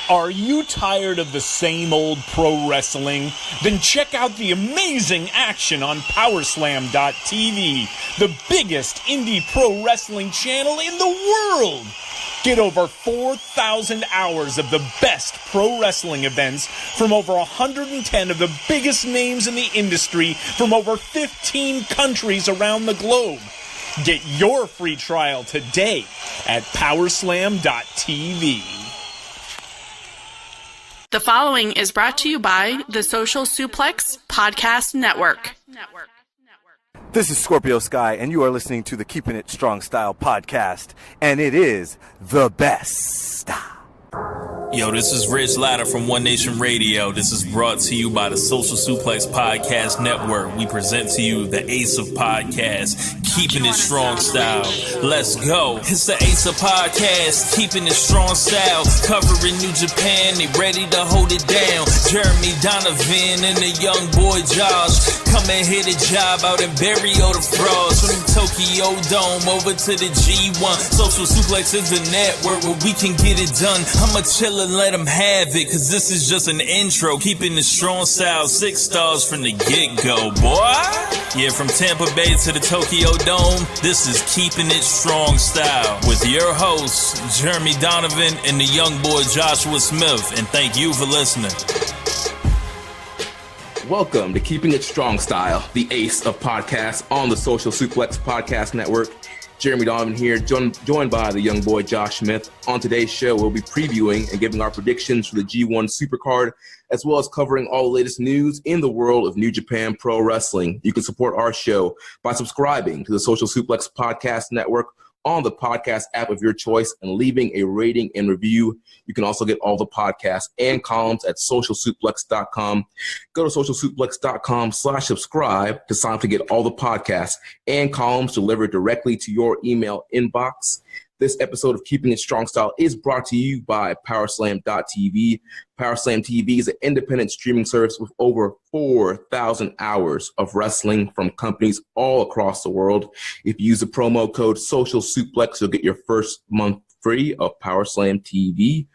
Are you tired of the same old pro wrestling? Then check out the amazing action on Powerslam.tv, the biggest indie pro wrestling channel in the world. Get over 4,000 hours of the best pro wrestling events from over 110 of the biggest names in the industry from over 15 countries around the globe. Get your free trial today at Powerslam.tv. The following is brought to you by the Social Suplex Podcast Network. This is Scorpio Sky, and you are listening to the Keepin It Strong Style podcast, and it is the best. Yo, this is Rich Latta from One Nation Radio. This is brought to you by the Social Suplex Podcast Network. We present to you the Ace of Podcasts, Keepin It Strong Style. Let's go. It's the Ace of Podcasts, Keepin It Strong Style. Covering New Japan, they ready to hold it down. Jeremy, Donovan, and the young boy Josh. Come and hit a job out and bury all the frauds. From the Tokyo Dome over to the G1. Social Suplex is the network where we can get it done. I'ma chill and let them have it, cause this is just an intro. Keeping the strong style, 6 stars from the get-go, boy. Yeah, from Tampa Bay to the Tokyo Dome, this is Keeping It Strong Style with your hosts, Jeremy Donovan and the young boy Joshua Smith. And thank you for listening. Welcome to Keeping It Strong Style, the ace of podcasts on the Social Suplex Podcast Network. Jeremy Donovan here, joined by the young boy Josh Smith. On today's show, we'll be previewing and giving our predictions for the G1 Supercard, as well as covering all the latest news in the world of New Japan Pro Wrestling. You can support our show by subscribing to the Social Suplex Podcast Network on the podcast app of your choice and leaving a rating and review. You can also get all the podcasts and columns at socialsuplex.com. Go to socialsuplex.com/subscribe to sign up to get all the podcasts and columns delivered directly to your email inbox. This episode of Keeping It Strong Style is brought to you by Powerslam.tv. Powerslam TV is an independent streaming service with over 4,000 hours of wrestling from companies all across the world. If you use the promo code Social Suplex, you'll get your first month free of Powerslam TV.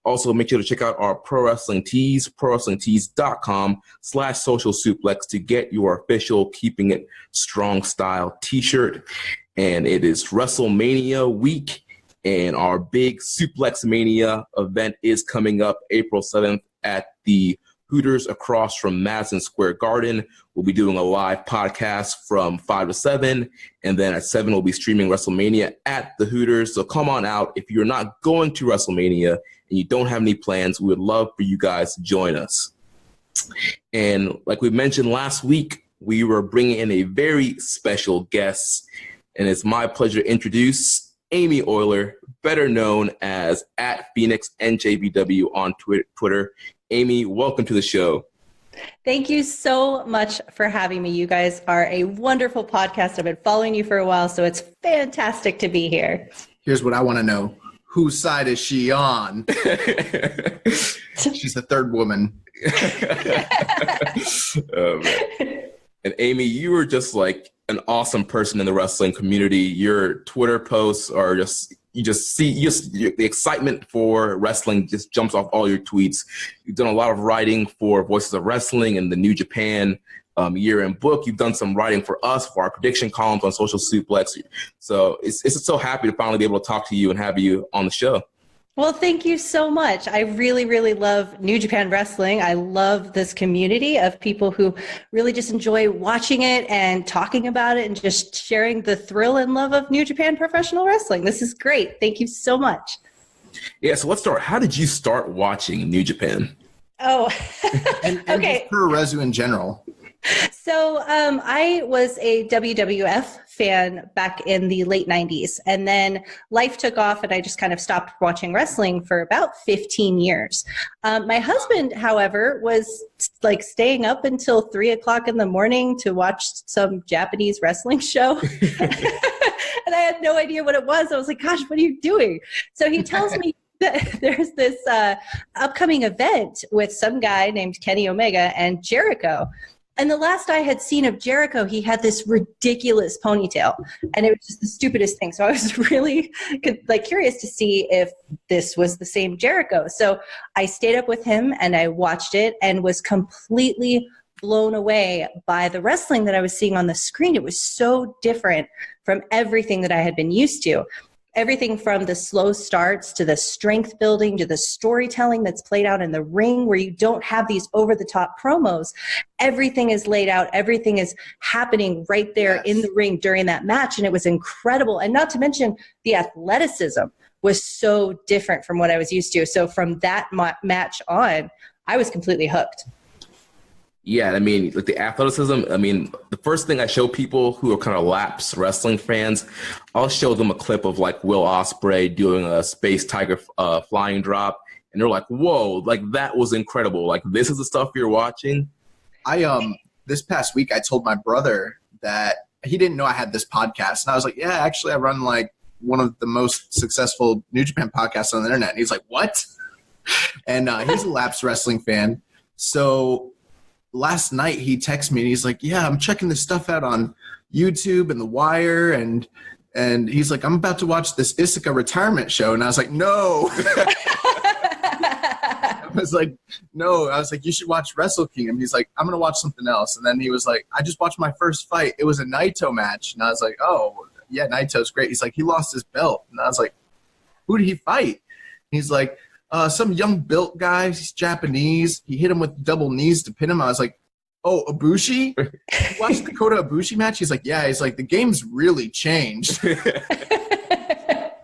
Also, make sure to check out our Pro Wrestling Tees, prowrestlingtees.com/Social Suplex to get your official Keeping It Strong Style t-shirt. And it is Wrestlemania week, and our big Suplex Mania event is coming up April 7th at the Hooters across from Madison Square Garden. We'll be doing a live podcast from 5 to 7, and then at 7 we'll be streaming Wrestlemania at the Hooters. So come on out. If you're not going to Wrestlemania and you don't have any plans, we would love for you guys to join us. And like we mentioned last week, we were bringing in a very special guest, and it's my pleasure to introduce Amy Oyler, better known as @PhoenixNJBW on Twitter. Amy, welcome to the show. Thank you so much for having me. You guys are a wonderful podcast. I've been following you for a while, so it's fantastic to be here. Here's what I want to know. Whose side is she on? She's the third woman. Oh, man. And Amy, you were just like an awesome person in the wrestling community. Your Twitter posts are just the excitement for wrestling just jumps off all your tweets. You've done a lot of writing for Voices of Wrestling and the New Japan year-end book. You've done some writing for us for our prediction columns on Social Suplex. So it's so happy to finally be able to talk to you and have you on the show. Well, thank you so much. I really, really love New Japan Wrestling. I love this community of people who really just enjoy watching it and talking about it and just sharing the thrill and love of New Japan Professional Wrestling. This is great. Thank you so much. Yeah, so let's start. How did you start watching New Japan? Oh, and okay. For Rezu in general. So I was a WWF fan back in the late 90s, and then life took off and I just kind of stopped watching wrestling for about 15 years. My husband, however, was like staying up until 3 o'clock in the morning to watch some Japanese wrestling show. And I had no idea what it was. I was like, gosh, what are you doing? So he tells me that there's this upcoming event with some guy named Kenny Omega and Jericho. And the last I had seen of Jericho, he had this ridiculous ponytail, and it was just the stupidest thing. So I was really curious to see if this was the same Jericho. So I stayed up with him and I watched it and was completely blown away by the wrestling that I was seeing on the screen. It was so different from everything that I had been used to. Everything from the slow starts to the strength building to the storytelling that's played out in the ring, where you don't have these over-the-top promos. Everything is laid out. Everything is happening right there in the ring during that match, and it was incredible. And not to mention, the athleticism was so different from what I was used to. So from that match on, I was completely hooked. Yeah, I mean, like the athleticism, I mean, the first thing I show people who are kind of lapsed wrestling fans, I'll show them a clip of like Will Ospreay doing a Space Tiger flying drop, and they're like, whoa, like that was incredible. Like, this is the stuff you're watching. This past week, I told my brother that he didn't know I had this podcast. And I was like, yeah, actually, I run like one of the most successful New Japan podcasts on the internet. And he's like, what? And he's a lapsed wrestling fan. So last night he texted me and he's like, yeah, I'm checking this stuff out on YouTube and The Wire. And he's like, I'm about to watch this Issaka retirement show. And I was like, no. I was like, no. I was like, you should watch Wrestle Kingdom. He's like, I'm going to watch something else. And then he was like, I just watched my first fight. It was a Naito match. And I was like, oh, yeah, Naito's great. He's like, he lost his belt. And I was like, who did he fight? He's like, some young built guy. He's Japanese. He hit him with double knees to pin him. I was like, oh, Ibushi? You watched the Kota Ibushi match? He's like, yeah. He's like, the game's really changed.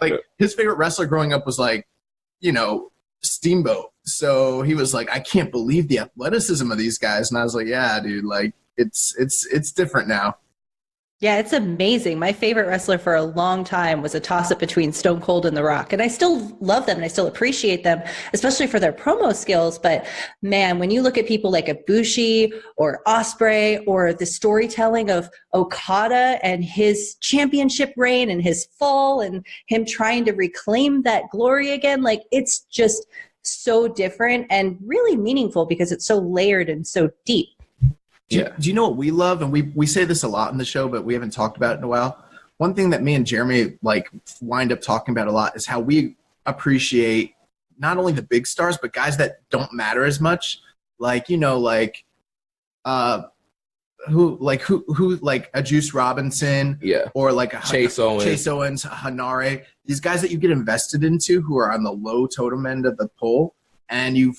Like, his favorite wrestler growing up was like, you know, Steamboat. So he was like, I can't believe the athleticism of these guys. And I was like, yeah, dude, like it's different now. Yeah, it's amazing. My favorite wrestler for a long time was a toss-up between Stone Cold and The Rock. And I still love them and I still appreciate them, especially for their promo skills. But man, when you look at people like Ibushi or Ospreay or the storytelling of Okada and his championship reign and his fall and him trying to reclaim that glory again, like it's just so different and really meaningful because it's so layered and so deep. Do you know what we love? And we say this a lot in the show, but we haven't talked about it in a while. One thing that me and Jeremy like wind up talking about a lot is how we appreciate not only the big stars, but guys that don't matter as much. Like, you know, like who like a Juice Robinson, or like a Chase Owens, Hanare. These guys that you get invested into who are on the low totem end of the pole, and you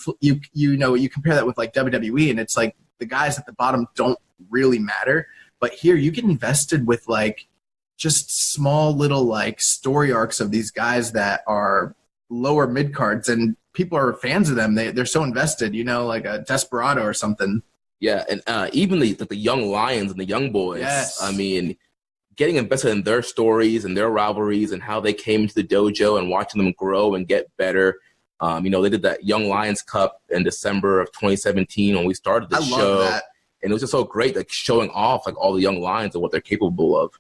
know, you compare that with like WWE, and it's like the guys at the bottom don't really matter. But here you get invested with like just small little like story arcs of these guys that are lower mid cards, and people are fans of them. They're so invested, you know, like a Desperado or something. Yeah, and even the young Lions and the young boys. Yes. I mean, getting invested in their stories and their rivalries and how they came into the dojo and watching them grow and get better. You know, they did that Young Lions Cup in December of 2017 when we started the show. Love that. And it was just so great, like showing off like all the young lions and what they're capable of.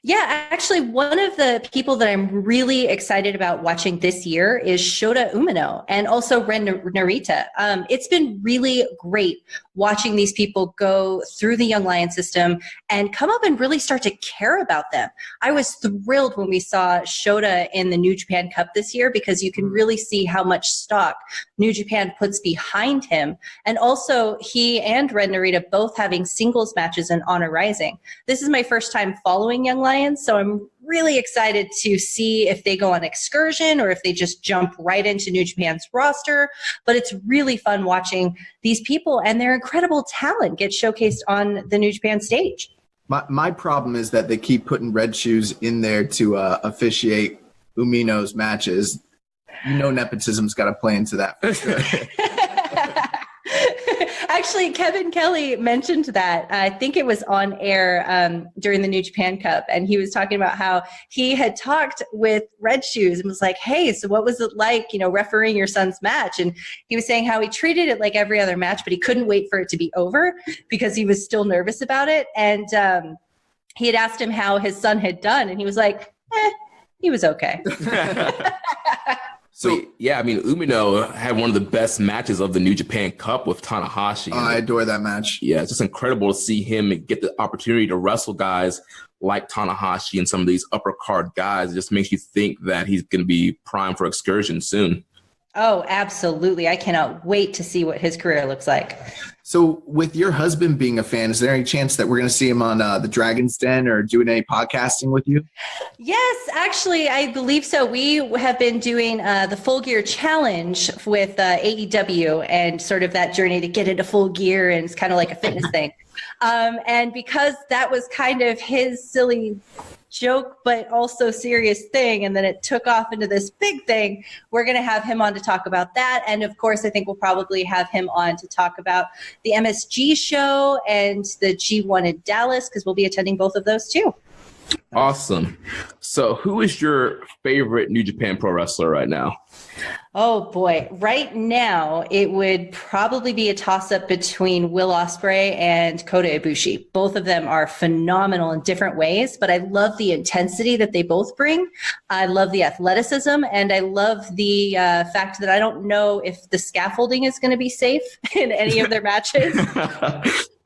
Yeah, actually, one of the people that I'm really excited about watching this year is Shota Umino and also Ren Narita. It's been really great watching these people go through the Young Lion system and come up and really start to care about them. I was thrilled when we saw Shota in the New Japan Cup this year because you can really see how much stock New Japan puts behind him. And also, he and Ren Narita both having singles matches in Honor Rising. This is my first time following Young Lions, so I'm really excited to see if they go on excursion or if they just jump right into New Japan's roster. But it's really fun watching these people and their incredible talent get showcased on the New Japan stage. My problem is that they keep putting Red Shoes in there to officiate Umino's matches. You know, nepotism's got to play into that for sure. Actually, Kevin Kelly mentioned that. I think it was on air during the New Japan Cup, and he was talking about how he had talked with Red Shoes and was like, hey, so what was it like, you know, refereeing your son's match? And he was saying how he treated it like every other match, but he couldn't wait for it to be over because he was still nervous about it. And he had asked him how his son had done, and he was like, he was okay. So, yeah, I mean, Umino had one of the best matches of the New Japan Cup with Tanahashi. I adore that match. Yeah, it's just incredible to see him get the opportunity to wrestle guys like Tanahashi and some of these upper card guys. It just makes you think that he's going to be primed for excursion soon. Oh, absolutely. I cannot wait to see what his career looks like. So with your husband being a fan, is there any chance that we're going to see him on the Dragon's Den or doing any podcasting with you? Yes, actually, I believe so. We have been doing the Full Gear Challenge with AEW and sort of that journey to get into full gear, and it's kind of like a fitness thing. And because that was kind of his silly joke, but also serious thing, and then it took off into this big thing, we're going to have him on to talk about that. And of course, I think we'll probably have him on to talk about the MSG show and the G1 in Dallas, because we'll be attending both of those too. Awesome. So who is your favorite New Japan Pro wrestler right now? Oh boy. Right now, it would probably be a toss-up between Will Ospreay and Kota Ibushi. Both of them are phenomenal in different ways, but I love the intensity that they both bring. I love the athleticism, and I love the fact that I don't know if the scaffolding is going to be safe in any of their matches.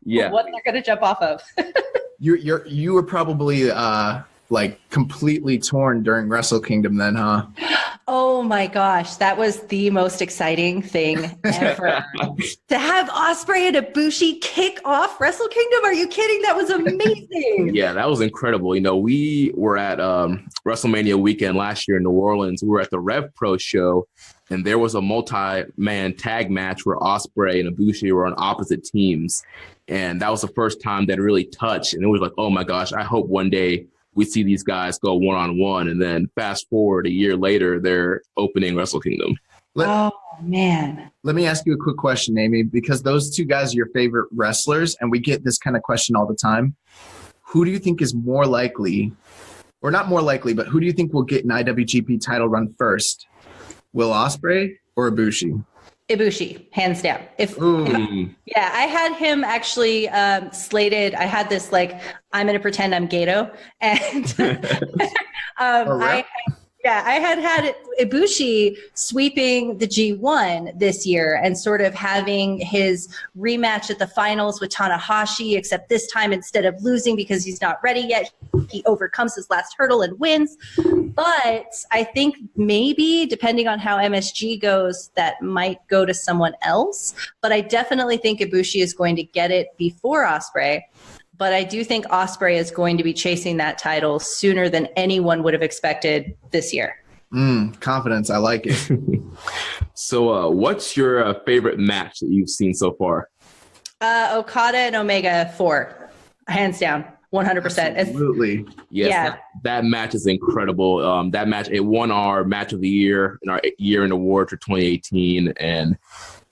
Yeah. What they're going to jump off of. You were probably like completely torn during Wrestle Kingdom then, huh? Oh my gosh, that was the most exciting thing ever. To have Ospreay and Ibushi kick off Wrestle Kingdom? Are you kidding? That was amazing. Yeah, that was incredible. You know, we were at Wrestlemania weekend last year in New Orleans. We were at the Rev Pro show, and there was a multi-man tag match where Ospreay and Ibushi were on opposite teams. And that was the first time that really touched. And it was like, oh my gosh, I hope one day we see these guys go one-on-one. And then fast forward a year later, they're opening Wrestle Kingdom. Oh, man. Let me ask you a quick question, Amy, because those two guys are your favorite wrestlers, and we get this kind of question all the time. Who do you think is more likely, or not more likely, but who do you think will get an IWGP title run first? Will Ospreay or Ibushi? Ibushi, hands down. If yeah, I had him actually slated. I had this like, I'm going to pretend I'm Gato, and I had Ibushi sweeping the G1 this year and sort of having his rematch at the finals with Tanahashi, except this time instead of losing because he's not ready yet, he overcomes his last hurdle and wins. But I think maybe, depending on how MSG goes, that might go to someone else. But I definitely think Ibushi is going to get it before Ospreay. But I do think Ospreay is going to be chasing that title sooner than anyone would have expected this year. Confidence. I like it. So what's your favorite match that you've seen so far? Okada and Omega 4. Hands down. 100%. Absolutely. Yes, yeah. That match is incredible. That match, it won our match of the year in our year-end award for 2018. And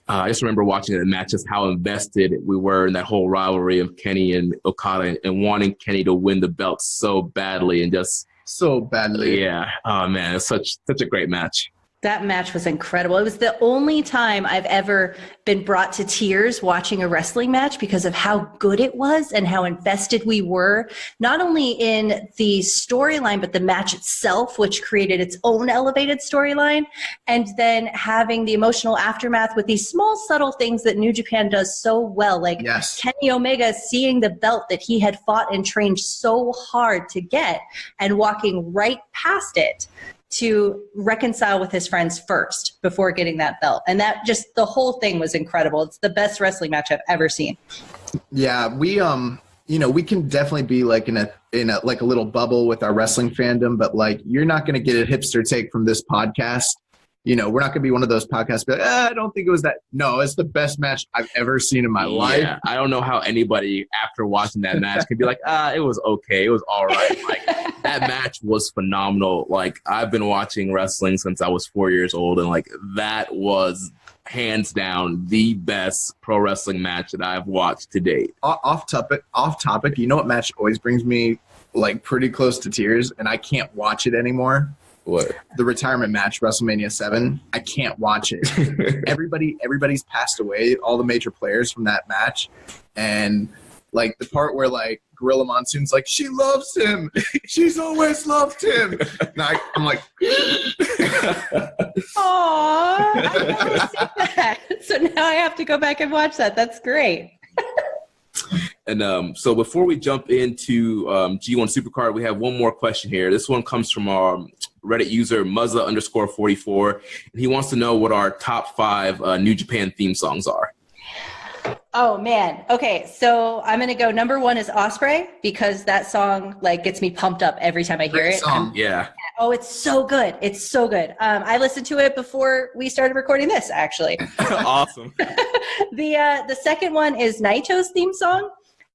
I just remember watching that match, just how invested we were in that whole rivalry of Kenny and Okada, and wanting Kenny to win the belt so badly, and just so badly. Yeah. Oh man, it's such a great match. That match was incredible. It was the only time I've ever been brought to tears watching a wrestling match because of how good it was and how invested we were, not only in the storyline, but the match itself, which created its own elevated storyline, and then having the emotional aftermath with these small, subtle things that New Japan does so well, like Kenny Omega seeing the belt that he had fought and trained so hard to get and walking right past it to reconcile with his friends first before getting that belt. And that just, the whole thing was incredible. It's the best wrestling match I've ever seen. Yeah, we we can definitely be like in a like a little bubble with our wrestling fandom, but like you're not going to get a hipster take from this podcast. We're not going to be one of those podcasts, but I don't think it was that. No, it's the best match I've ever seen in my life. Yeah, I don't know how anybody after watching that match could be like, it was okay. It was all right. Like, that match was phenomenal. Like, I've been watching wrestling since I was 4 years old, and like that was hands down the best pro wrestling match that I've watched to date. Off topic, you know what match always brings me like pretty close to tears, and I can't watch it anymore? What? The retirement match, WrestleMania 7. I can't watch it. Everybody's passed away, all the major players from that match. And Like the part where like Gorilla Monsoon's like, she loves him. She's always loved him. And I'm like, Aww, I've never seen that. So now I have to go back and watch that. That's great. And so before we jump into G1 Supercard, we have one more question here. This one comes from our Reddit user Muzza_44, and he wants to know what our top 5 New Japan theme songs are. Oh man. Okay. So I'm going to go number 1 is Osprey, because that song like gets me pumped up every time I hear it. Yeah. Oh, it's so good. It's so good. I listened to it before we started recording this, actually. Awesome. The second one is Naito's theme song,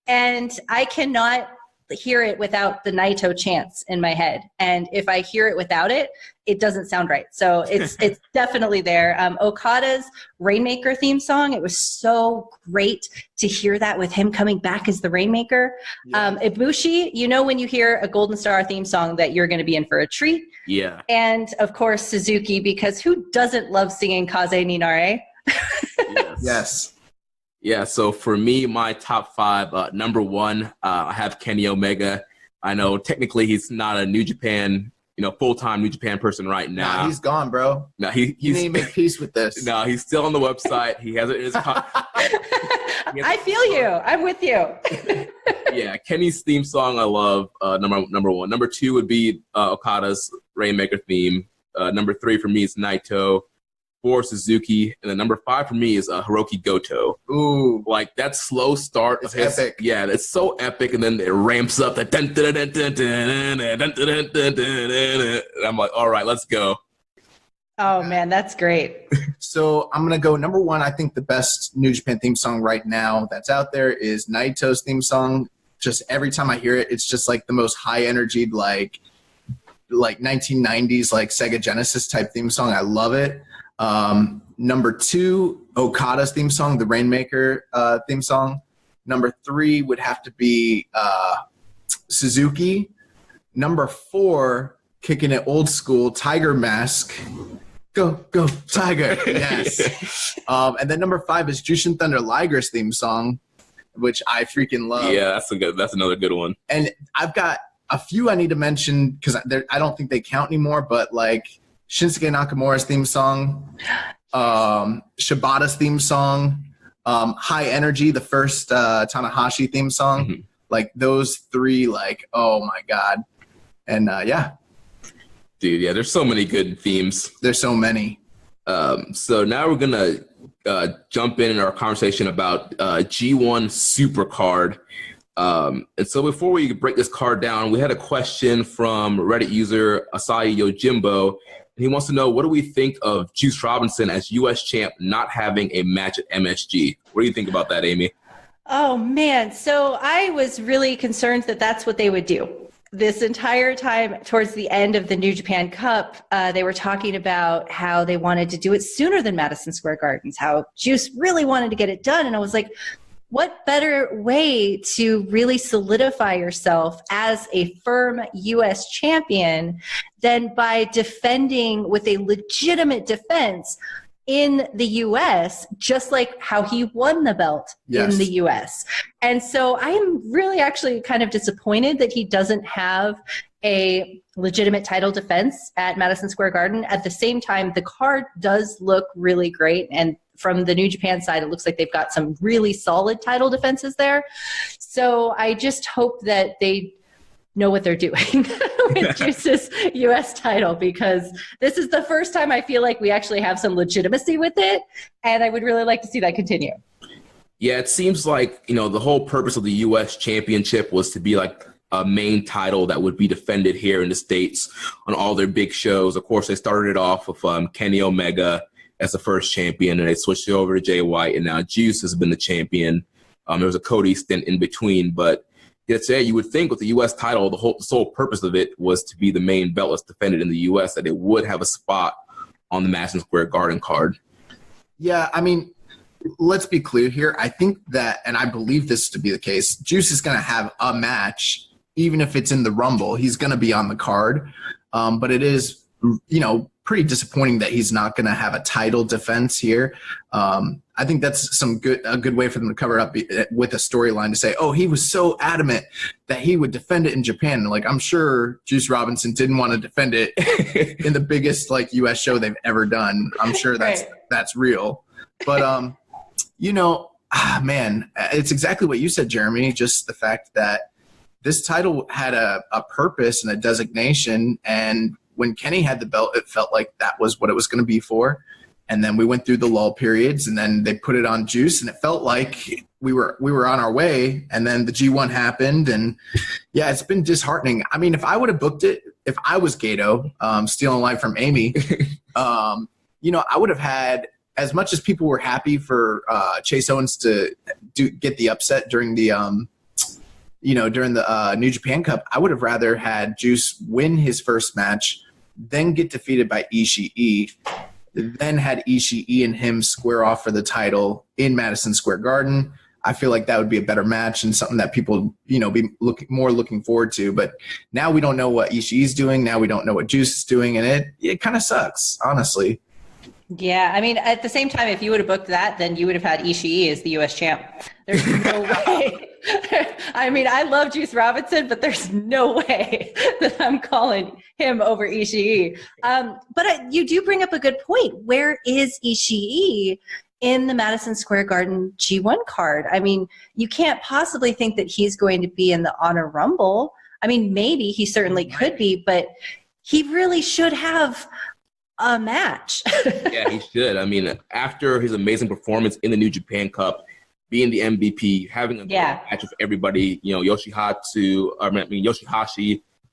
and I cannot hear it without the Naito chants in my head. And if I hear it without it, it doesn't sound right. So it's definitely there. Okada's Rainmaker theme song, it was so great to hear that with him coming back as the Rainmaker. Yeah. Ibushi, you know when you hear a Golden Star theme song that you're going to be in for a treat. Yeah. And of course Suzuki, because who doesn't love singing Kaze Ninare? Yes. Yeah, so for me, my top 5, number 1, I have Kenny Omega. I know technically he's not a New Japan, full-time New Japan person right now. Nah, he's gone, bro. No, he's you need to make peace with this. No, he's still on the website. He has it in his I feel you. I'm with you. Yeah, Kenny's theme song I love, number 1. Number 2 would be Okada's Rainmaker theme. Number 3 for me is Naito. 4 Suzuki, and then number 5 for me is Hiroki Goto. Ooh, like that slow start of his, epic. Yeah, it's so epic, and then it ramps up. That I'm like, all right, let's go. Oh man, that's great. So I'm gonna go number 1. I think the best New Japan theme song right now that's out there is Naito's theme song. Just every time I hear it, it's just like the most high energy, like 1990s, like Sega Genesis type theme song. I love it. Number 2, Okada's theme song, the Rainmaker theme song. Number 3 would have to be Suzuki. Number 4, kicking it old school, Tiger Mask. Go, go, Tiger. Yes. And then number 5 is Jushin Thunder Liger's theme song, which I freaking love. Yeah, that's another good one. And I've got a few I need to mention because I don't think they count anymore, but like Shinsuke Nakamura's theme song, Shibata's theme song, High Energy, the first Tanahashi theme song. Mm-hmm. Like those 3, like, oh my God. And yeah. Dude, yeah, there's so many good themes. There's so many. So now we're going to jump in our conversation about G1 Supercard. And so before we break this card down, we had a question from Reddit user Asahi Yojimbo. He wants to know, what do we think of Juice Robinson as U.S. champ not having a match at MSG? What do you think about that, Amy? Oh, man. So I was really concerned that that's what they would do. This entire time towards the end of the New Japan Cup, they were talking about how they wanted to do it sooner than Madison Square Gardens, how Juice really wanted to get it done. And I was like, what better way to really solidify yourself as a firm U.S. champion than by defending with a legitimate defense in the U.S., just like how he won the belt in the U.S. And so I'm really actually kind of disappointed that he doesn't have a legitimate title defense at Madison Square Garden. At the same time, the card does look really great, and from the New Japan side, it looks like they've got some really solid title defenses there. So I just hope that they know what they're doing with Juice's U.S. title, because this is the first time I feel like we actually have some legitimacy with it, and I would really like to see that continue. Yeah, it seems like, the whole purpose of the U.S. championship was to be like a main title that would be defended here in the States on all their big shows. Of course, they started it off with Kenny Omega as the first champion, and they switched it over to Jay White, and now Juice has been the champion. There was a Cody stint in between, but you would think with the U.S. title, the sole purpose of it was to be the main belt that's defended in the U.S., that it would have a spot on the Madison Square Garden card. Yeah, I mean, let's be clear here. I think that, and I believe this to be the case, Juice is going to have a match, even if it's in the Rumble. He's going to be on the card, but it is, pretty disappointing that he's not going to have a title defense here. I think that's a good way for them to cover it up with a storyline to say, oh, he was so adamant that he would defend it in Japan. Like, I'm sure Juice Robinson didn't want to defend it in the biggest like U.S. show they've ever done. I'm sure that's real. But, man, it's exactly what you said, Jeremy. Just the fact that this title had a purpose and a designation, and when Kenny had the belt, it felt like that was what it was going to be for. And then we went through the lull periods, and then they put it on Juice, and it felt like we were on our way. And then the G1 happened, and yeah, it's been disheartening. I mean, if I would have booked it, if I was Gato, stealing a line from Amy, I would have had, as much as people were happy for Chase Owens to get the upset during the New Japan Cup, I would have rather had Juice win his first match, then get defeated by Ishii, then had Ishii and him square off for the title in Madison Square Garden. I feel like that would be a better match and something that people, be looking forward to. But now we don't know what Ishii's doing. Now we don't know what Juice is doing, and it kind of sucks, honestly. Yeah, I mean, at the same time, if you would have booked that, then you would have had Ishii as the U.S. champ. There's no way. I mean, I love Juice Robinson, but there's no way that I'm calling him over Ishii. But you do bring up a good point. Where is Ishii in the Madison Square Garden G1 card? I mean, you can't possibly think that he's going to be in the Honor Rumble. I mean, maybe he certainly could be, but he really should have a match. Yeah, he should. I mean, after his amazing performance in the New Japan Cup, being the MVP, having a match with everybody, Yoshihashi,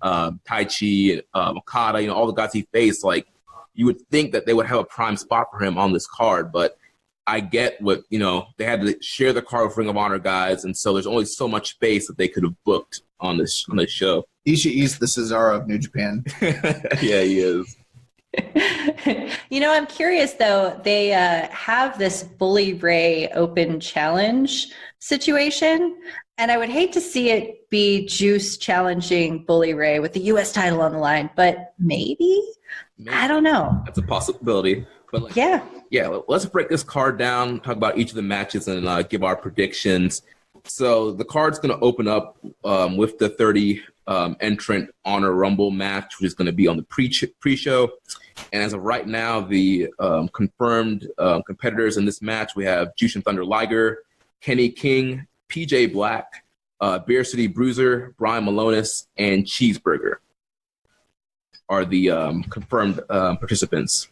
Taichi, Okada, all the guys he faced, like, you would think that they would have a prime spot for him on this card, but I get what, they had to share the card with Ring of Honor guys, and so there's only so much space that they could have booked on this show. Ishii's the Cesaro of New Japan. Yeah, he is. I'm curious, though. They have this Bully Ray Open Challenge situation, and I would hate to see it be Juice challenging Bully Ray with the U.S. title on the line, but maybe. I don't know. That's a possibility. But yeah, let's break this card down, talk about each of the matches, and give our predictions. So the card's going to open up with the 30 entrant Honor Rumble match, which is going to be on the pre-show. And as of right now, the confirmed competitors in this match, we have Jushin Thunder Liger, Kenny King, PJ Black, Beer City Bruiser, Brian Malonis, and Cheeseburger are the confirmed participants.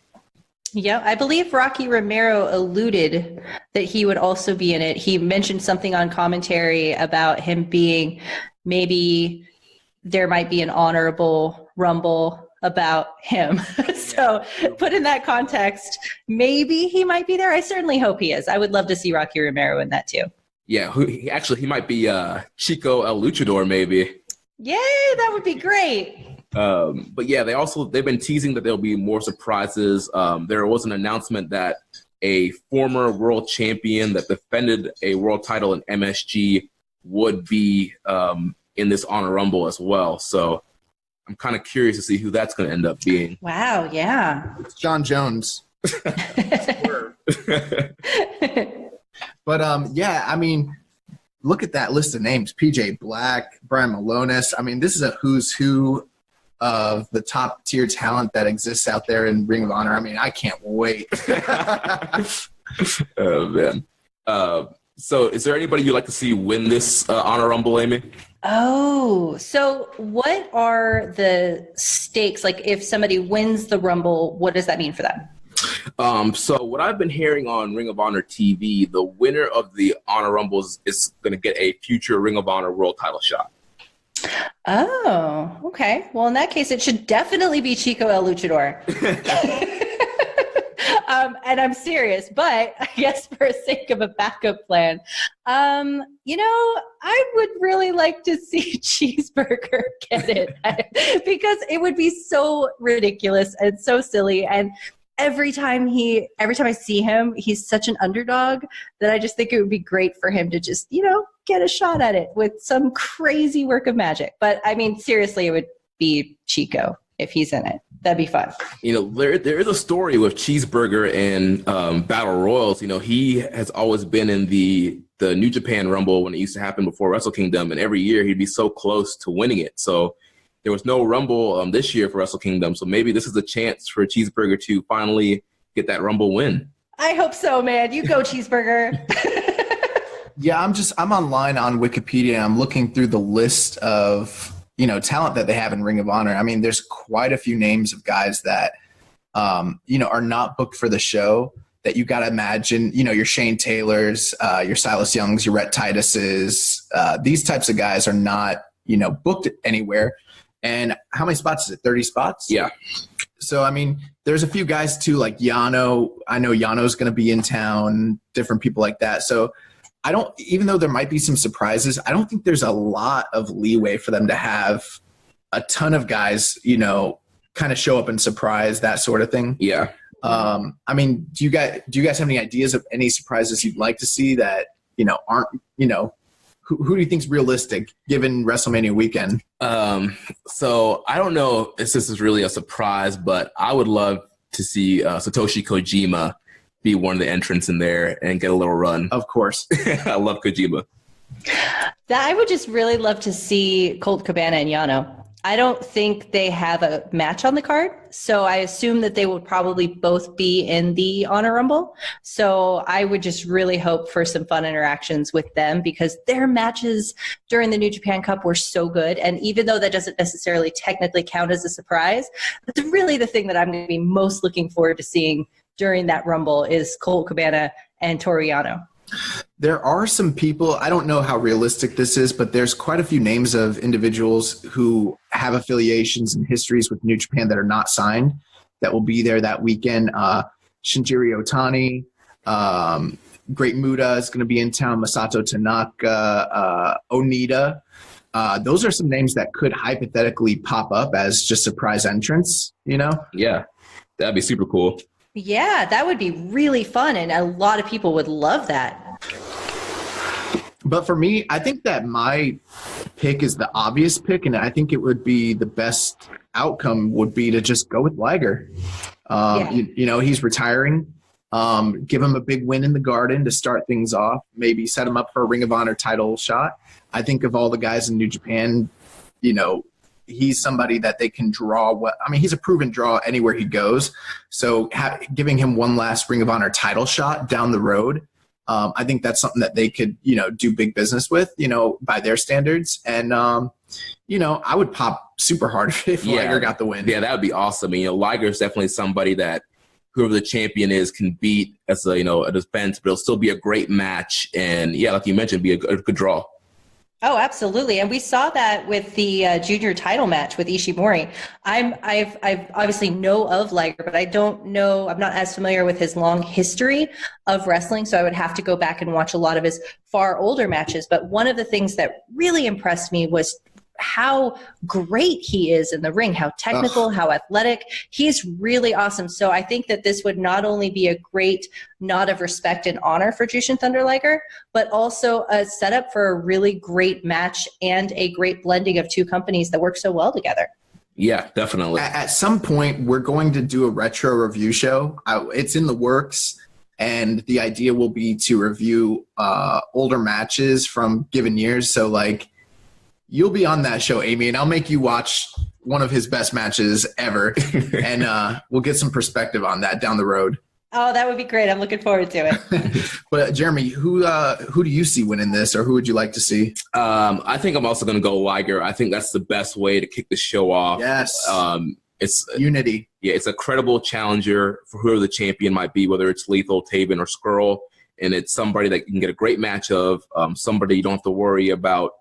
Yeah, I believe Rocky Romero alluded that he would also be in it. He mentioned something on commentary about him being, maybe there might be an honorable Rumble about him. So put in that context, maybe he might be there. I certainly hope he is. I would love to see Rocky Romero in that too. Yeah, he might be Chico El Luchador maybe. Yay, that would be great. But yeah, they've been teasing that there'll be more surprises. There was an announcement that a former world champion that defended a world title in MSG would be in this Honor Rumble as well. So I'm kind of curious to see who that's going to end up being. Wow, yeah. It's John Jones. But yeah, I mean, look at that list of names. PJ Black, Brian Malonis. I mean, this is a who's who of the top tier talent that exists out there in Ring of Honor. I mean, I can't wait. Oh, man. So is there anybody you'd like to see win this Honor Rumble, Amy? Oh, so what are the stakes? Like, if somebody wins the Rumble, what does that mean for them? So what I've been hearing on Ring of Honor TV, the winner of the Honor Rumbles is going to get a future Ring of Honor world title shot. Oh, okay. Well, in that case, it should definitely be Chico El Luchador. And I'm serious, but I guess for the sake of a backup plan, I would really like to see Cheeseburger get it because it would be so ridiculous and so silly. And every time I see him, he's such an underdog that I just think it would be great for him to just, get a shot at it with some crazy work of magic. But I mean, seriously, it would be Chico. if he's in it. That'd be fun. There is a story with Cheeseburger and Battle Royals. He has always been in the New Japan Rumble when it used to happen before Wrestle Kingdom, and every year he'd be so close to winning it. So there was no Rumble this year for Wrestle Kingdom, so maybe this is a chance for Cheeseburger to finally get that Rumble win. I hope so, man. You go, Cheeseburger. Yeah, I'm online on Wikipedia. I'm looking through the list of talent that they have in Ring of Honor. I mean, there's quite a few names of guys that are not booked for the show that you got to imagine. Your Shane Taylors, your Silas Youngs, your Rhett Tituses. These types of guys are not booked anywhere. And how many spots is it? 30 spots? Yeah. So, I mean, there's a few guys too, like Yano. I know Yano's going to be in town, different people like that. So even though there might be some surprises, I don't think there's a lot of leeway for them to have a ton of guys, kind of show up and surprise, that sort of thing. Yeah. I mean, do you guys have any ideas of any surprises you'd like to see that, aren't, who do you think's realistic given WrestleMania weekend? So I don't know if this is really a surprise, but I would love to see Satoshi Kojima be one of the entrants in there and get a little run. Of course. I love Kojima. I would just really love to see Colt Cabana and Yano. I don't think they have a match on the card, so I assume that they would probably both be in the Honor Rumble. So I would just really hope for some fun interactions with them because their matches during the New Japan Cup were so good. And even though that doesn't necessarily technically count as a surprise, that's really the thing that I'm going to be most looking forward to seeing during that Rumble is Colt Cabana and Toru Yano. There are some people, I don't know how realistic this is, but there's quite a few names of individuals who have affiliations and histories with New Japan that are not signed that will be there that weekend. Shinjiro Otani, Great Muta is going to be in town, Masato Tanaka, Onita. Those are some names that could hypothetically pop up as just surprise entrants, Yeah, that'd be super cool. Yeah, that would be really fun, and a lot of people would love that. But for me, I think that my pick is the obvious pick, and I think it would be the best outcome would be to just go with Liger. He's retiring. Give him a big win in the Garden to start things off. Maybe set him up for a Ring of Honor title shot. I think of all the guys in New Japan, he's somebody that they can draw. He's a proven draw anywhere he goes. So giving him one last Ring of Honor title shot down the road, I think that's something that they could, do big business with, by their standards. And, I would pop super hard if Liger got the win. Yeah, that would be awesome. Liger is definitely somebody that whoever the champion is can beat as a defense, but it'll still be a great match. And yeah, like you mentioned, be a good draw. Oh, absolutely. And we saw that with the junior title match with Ishimori. I've obviously know of Liger, but I don't know, I'm not as familiar with his long history of wrestling. So I would have to go back and watch a lot of his far older matches. But one of the things that really impressed me was how great he is in the ring, how technical, how athletic. He's really awesome. So I think that this would not only be a great nod of respect and honor for Jushin Thunder Liger, but also a setup for a really great match and a great blending of two companies that work so well together. Yeah, definitely. At some point, we're going to do a retro review show. It's in the works. And the idea will be to review older matches from given years. So you'll be on that show, Amy, and I'll make you watch one of his best matches ever, and we'll get some perspective on that down the road. Oh, that would be great. I'm looking forward to it. But Jeremy, who do you see winning this, or who would you like to see? I think I'm also going to go Liger. I think that's the best way to kick the show off. Yes. It's unity. Yeah, it's a credible challenger for whoever the champion might be, whether it's Lethal, Taven, or Skrull, and it's somebody that you can get a great match of, somebody you don't have to worry about,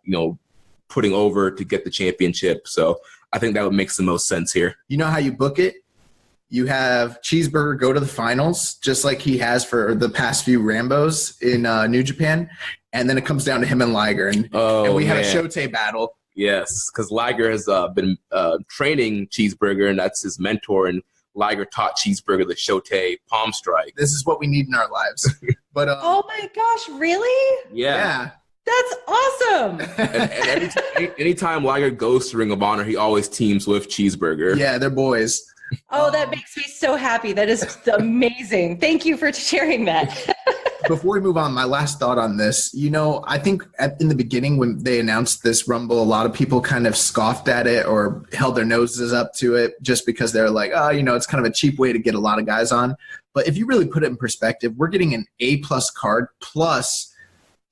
putting over to get the championship. So I think that would make the most sense here. You know how you book it? You have Cheeseburger go to the finals, just like he has for the past few Rambos in New Japan. And then it comes down to him and Liger. And we have a Shotei battle. Yes, because Liger has been training Cheeseburger, and that's his mentor. And Liger taught Cheeseburger the Shotei palm strike. This is what we need in our lives. But oh my gosh, really? Yeah. That's awesome. and anytime Liger goes to Ring of Honor, he always teams with Cheeseburger. Yeah, they're boys. Oh, that makes me so happy. That is amazing. Thank you for sharing that. Before we move on, my last thought on this, I think in the beginning when they announced this Rumble, a lot of people kind of scoffed at it or held their noses up to it just because they're like, it's kind of a cheap way to get a lot of guys on. But if you really put it in perspective, we're getting an A+ card plus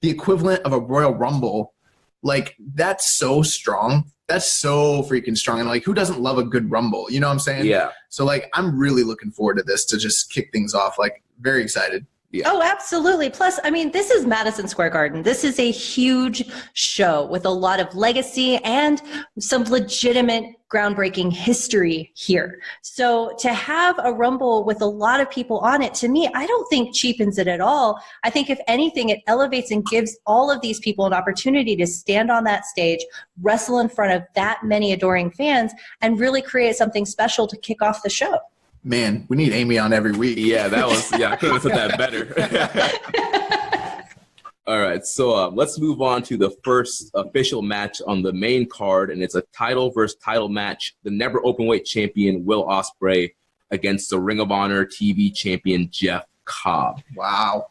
the equivalent of a Royal Rumble. Like, that's so strong. That's so freaking strong. And, like, who doesn't love a good Rumble? You know what I'm saying? Yeah. So, like, I'm really looking forward to this to just kick things off. Like, very excited. Yeah. Oh, absolutely. Plus, I mean, this is Madison Square Garden. This is a huge show with a lot of legacy and some legitimate groundbreaking history here. So to have a Rumble with a lot of people on it, to me, I don't think cheapens it at all. I think if anything, it elevates and gives all of these people an opportunity to stand on that stage, wrestle in front of that many adoring fans, and really create something special to kick off the show. Man, we need Amy on every week. Yeah, I couldn't have said that better. All right, so let's move on to the first official match on the main card, and it's a title versus title match. The never openweight champion, Will Ospreay, against the Ring of Honor TV champion, Jeff Cobb. Wow.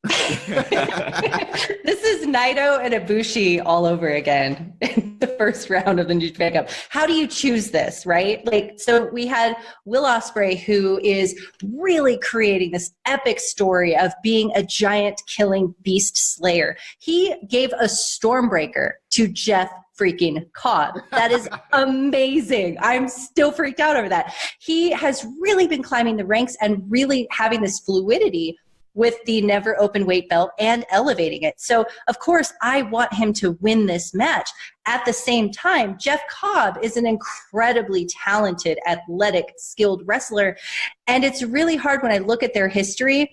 This is Naito and Ibushi all over again in the first round of the New Japan Cup. How do you choose this, right? Like, so we had Will Ospreay, who is really creating this epic story of being a giant killing beast slayer. He gave a Stormbreaker to Jeff freaking Cobb. That is amazing. I'm still freaked out over that. He has really been climbing the ranks and really having this fluidity with the never open weight belt and elevating it. So, of course, I want him to win this match. At the same time, Jeff Cobb is an incredibly talented, athletic, skilled wrestler. And it's really hard when I look at their history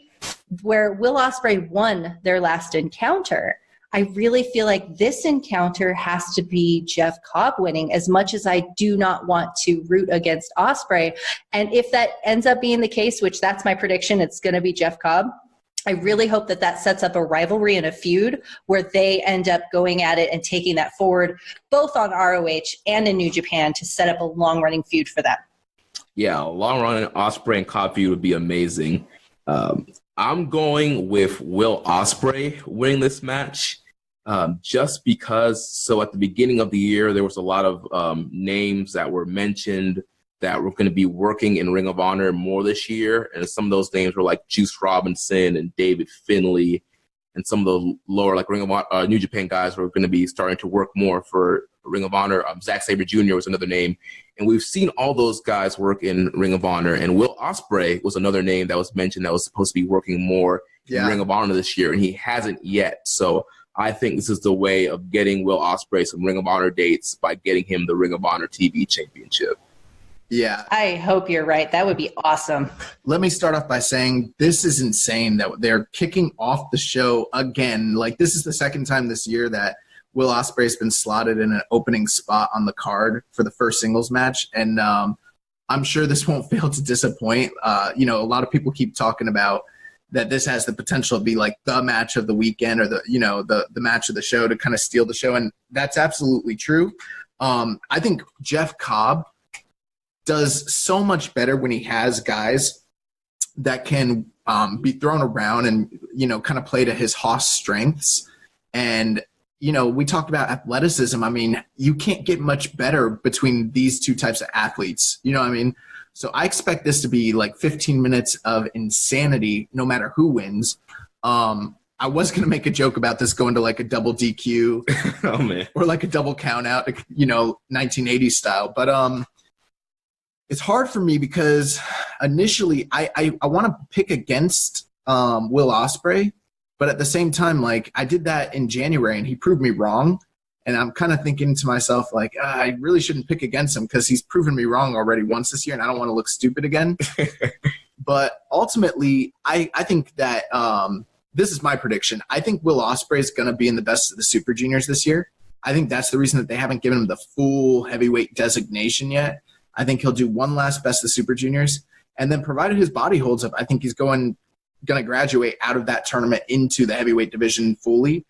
where Will Ospreay won their last encounter. I really feel like this encounter has to be Jeff Cobb winning, as much as I do not want to root against Ospreay. And if that ends up being the case, which that's my prediction, it's going to be Jeff Cobb. I really hope that that sets up a rivalry and a feud where they end up going at it and taking that forward, both on ROH and in New Japan, to set up a long-running feud for them. Yeah, a long-running Ospreay and Cobb feud would be amazing. I'm going with Will Ospreay winning this match, just because. So at the beginning of the year, there was a lot of names that were mentioned that were going to be working in Ring of Honor more this year. And some of those names were like Juice Robinson and David Finlay, and some of the lower like Ring of Honor, New Japan guys were going to be starting to work more for Ring of Honor. Zack Sabre Jr. was another name. And we've seen all those guys work in Ring of Honor. And Will Ospreay was another name that was mentioned that was supposed to be working more in Ring of Honor this year, and he hasn't yet. So I think this is the way of getting Will Ospreay some Ring of Honor dates, by getting him the Ring of Honor TV championship. Yeah. I hope you're right. That would be awesome. Let me start off by saying this is insane that they're kicking off the show again. Like, this is the second time this year that Will Ospreay has been slotted in an opening spot on the card for the first singles match. And I'm sure this won't fail to disappoint. A lot of people keep talking about that this has the potential to be like the match of the weekend, or the match of the show, to kind of steal the show. And that's absolutely true. I think Jeff Cobb does so much better when he has guys that can be thrown around and, kind of play to his Haas strengths. And, we talked about athleticism. I mean, you can't get much better between these two types of athletes. You know what I mean? So I expect this to be like 15 minutes of insanity, no matter who wins. I was going to make a joke about this going to like a double DQ oh, man. Or like a double count out, 1980s style. But, it's hard for me because initially I want to pick against Will Ospreay, but at the same time, like, I did that in January and he proved me wrong. And I'm kind of thinking to myself, like, I really shouldn't pick against him because he's proven me wrong already once this year and I don't want to look stupid again. But ultimately, I think that this is my prediction. I think Will Ospreay is going to be in the best of the Super Juniors this year. I think that's the reason that they haven't given him the full heavyweight designation yet. I think he'll do one last Best of Super Juniors, and then provided his body holds up, I think he's going to graduate out of that tournament into the heavyweight division fully.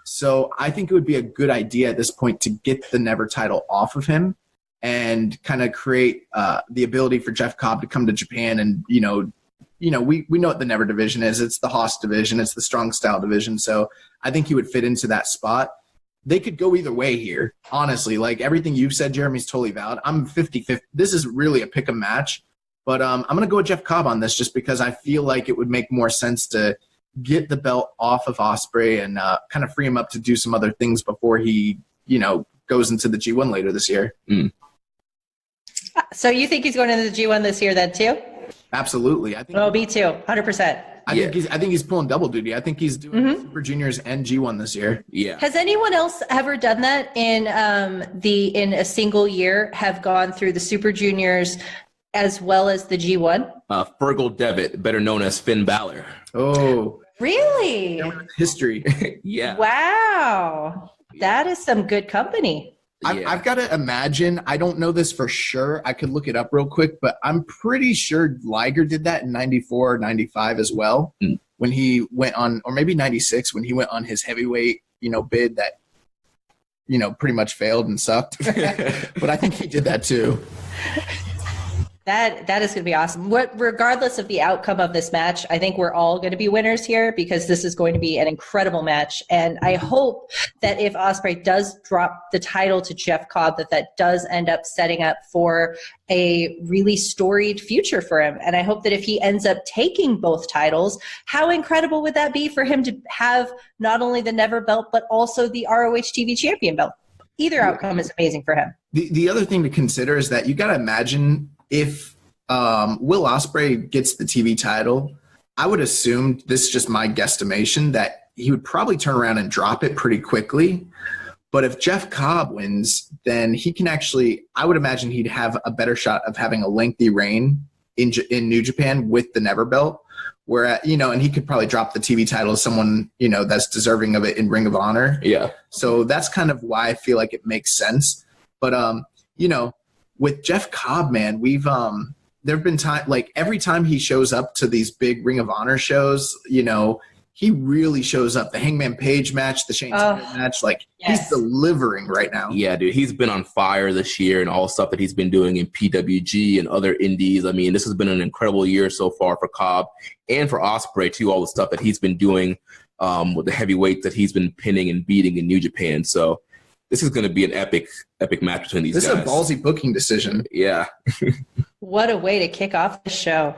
So I think it would be a good idea at this point to get the Never title off of him and kind of create the ability for Jeff Cobb to come to Japan. And, we know what the Never division is. It's the Haas division. It's the Strong Style division. So I think he would fit into that spot. They could go either way here, honestly. Like everything you've said, Jeremy's totally valid. I'm 50-50. This is really a pick 'em match. But I'm going to go with Jeff Cobb on this just because I feel like it would make more sense to get the belt off of Ospreay and kind of free him up to do some other things before he, goes into the G1 later this year. So you think he's going into the G1 this year then too? Absolutely. Me too, 100%. I think he's pulling double duty. I think he's doing Super Juniors and G1 this year. Yeah. Has anyone else ever done that in a single year? Have gone through the Super Juniors as well as the G1? Fergal Devitt, better known as Finn Balor. Oh, really? History. Yeah. Wow, that is some good company. I've got to imagine, I don't know this for sure. I could look it up real quick, but I'm pretty sure Liger did that in 94 or 95 as well. When he went on, or maybe 96, when he went on his heavyweight, bid that, pretty much failed and sucked. But I think he did that too. That is going to be awesome. Regardless of the outcome of this match, I think we're all going to be winners here because this is going to be an incredible match. And I hope that if Ospreay does drop the title to Jeff Cobb, that does end up setting up for a really storied future for him. And I hope that if he ends up taking both titles, how incredible would that be for him to have not only the Never belt, but also the ROH TV champion belt? Either outcome is amazing for him. The other thing to consider is that you got to imagine if Will Ospreay gets the TV title, I would assume, this is just my guesstimation, that he would probably turn around and drop it pretty quickly. But if Jeff Cobb wins, then he can actually, I would imagine he'd have a better shot of having a lengthy reign in New Japan with the Never belt. Where, and he could probably drop the TV title to someone, that's deserving of it in Ring of Honor. Yeah. So that's kind of why I feel like it makes sense. But, with Jeff Cobb, man, we've there have been time, like every time he shows up to these big Ring of Honor shows, he really shows up. The Hangman Page match, the Shane Taylor match, he's delivering right now. Yeah, dude, he's been on fire this year and all the stuff that he's been doing in PWG and other indies. I mean, this has been an incredible year so far for Cobb and for Ospreay too, all the stuff that he's been doing with the heavyweights that he's been pinning and beating in New Japan. So this is going to be an epic match between these guys. This is a ballsy booking decision. Yeah. What a way to kick off the show.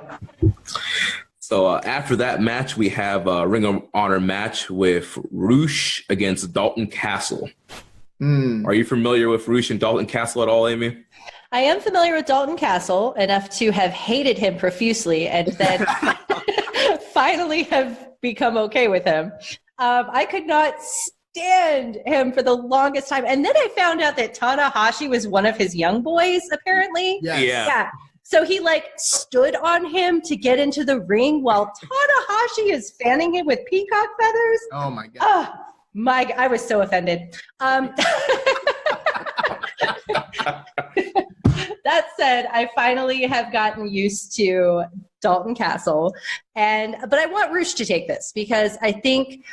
So after that match, we have a Ring of Honor match with Roosh against Dalton Castle. Are you familiar with Roosh and Dalton Castle at all, Amy? I am familiar with Dalton Castle enough to have hated him profusely and then finally have become okay with him. I could not stand him for the longest time. And then I found out that Tanahashi was one of his young boys, apparently. Yes. Yeah. So he stood on him to get into the ring while Tanahashi is fanning him with peacock feathers. Oh my God. Oh my God. I was so offended. That said, I finally have gotten used to Dalton Castle, but I want Roosh to take this because I think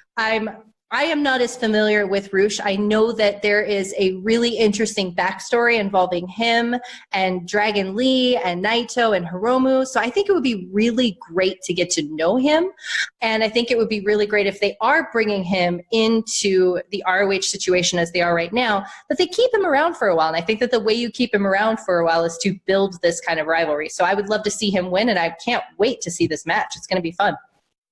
I am not as familiar with Roosh. I know that there is a really interesting backstory involving him and Dragon Lee and Naito and Hiromu. So I think it would be really great to get to know him. And I think it would be really great if they are bringing him into the ROH situation as they are right now, that they keep him around for a while. And I think that the way you keep him around for a while is to build this kind of rivalry. So I would love to see him win, and I can't wait to see this match. It's going to be fun.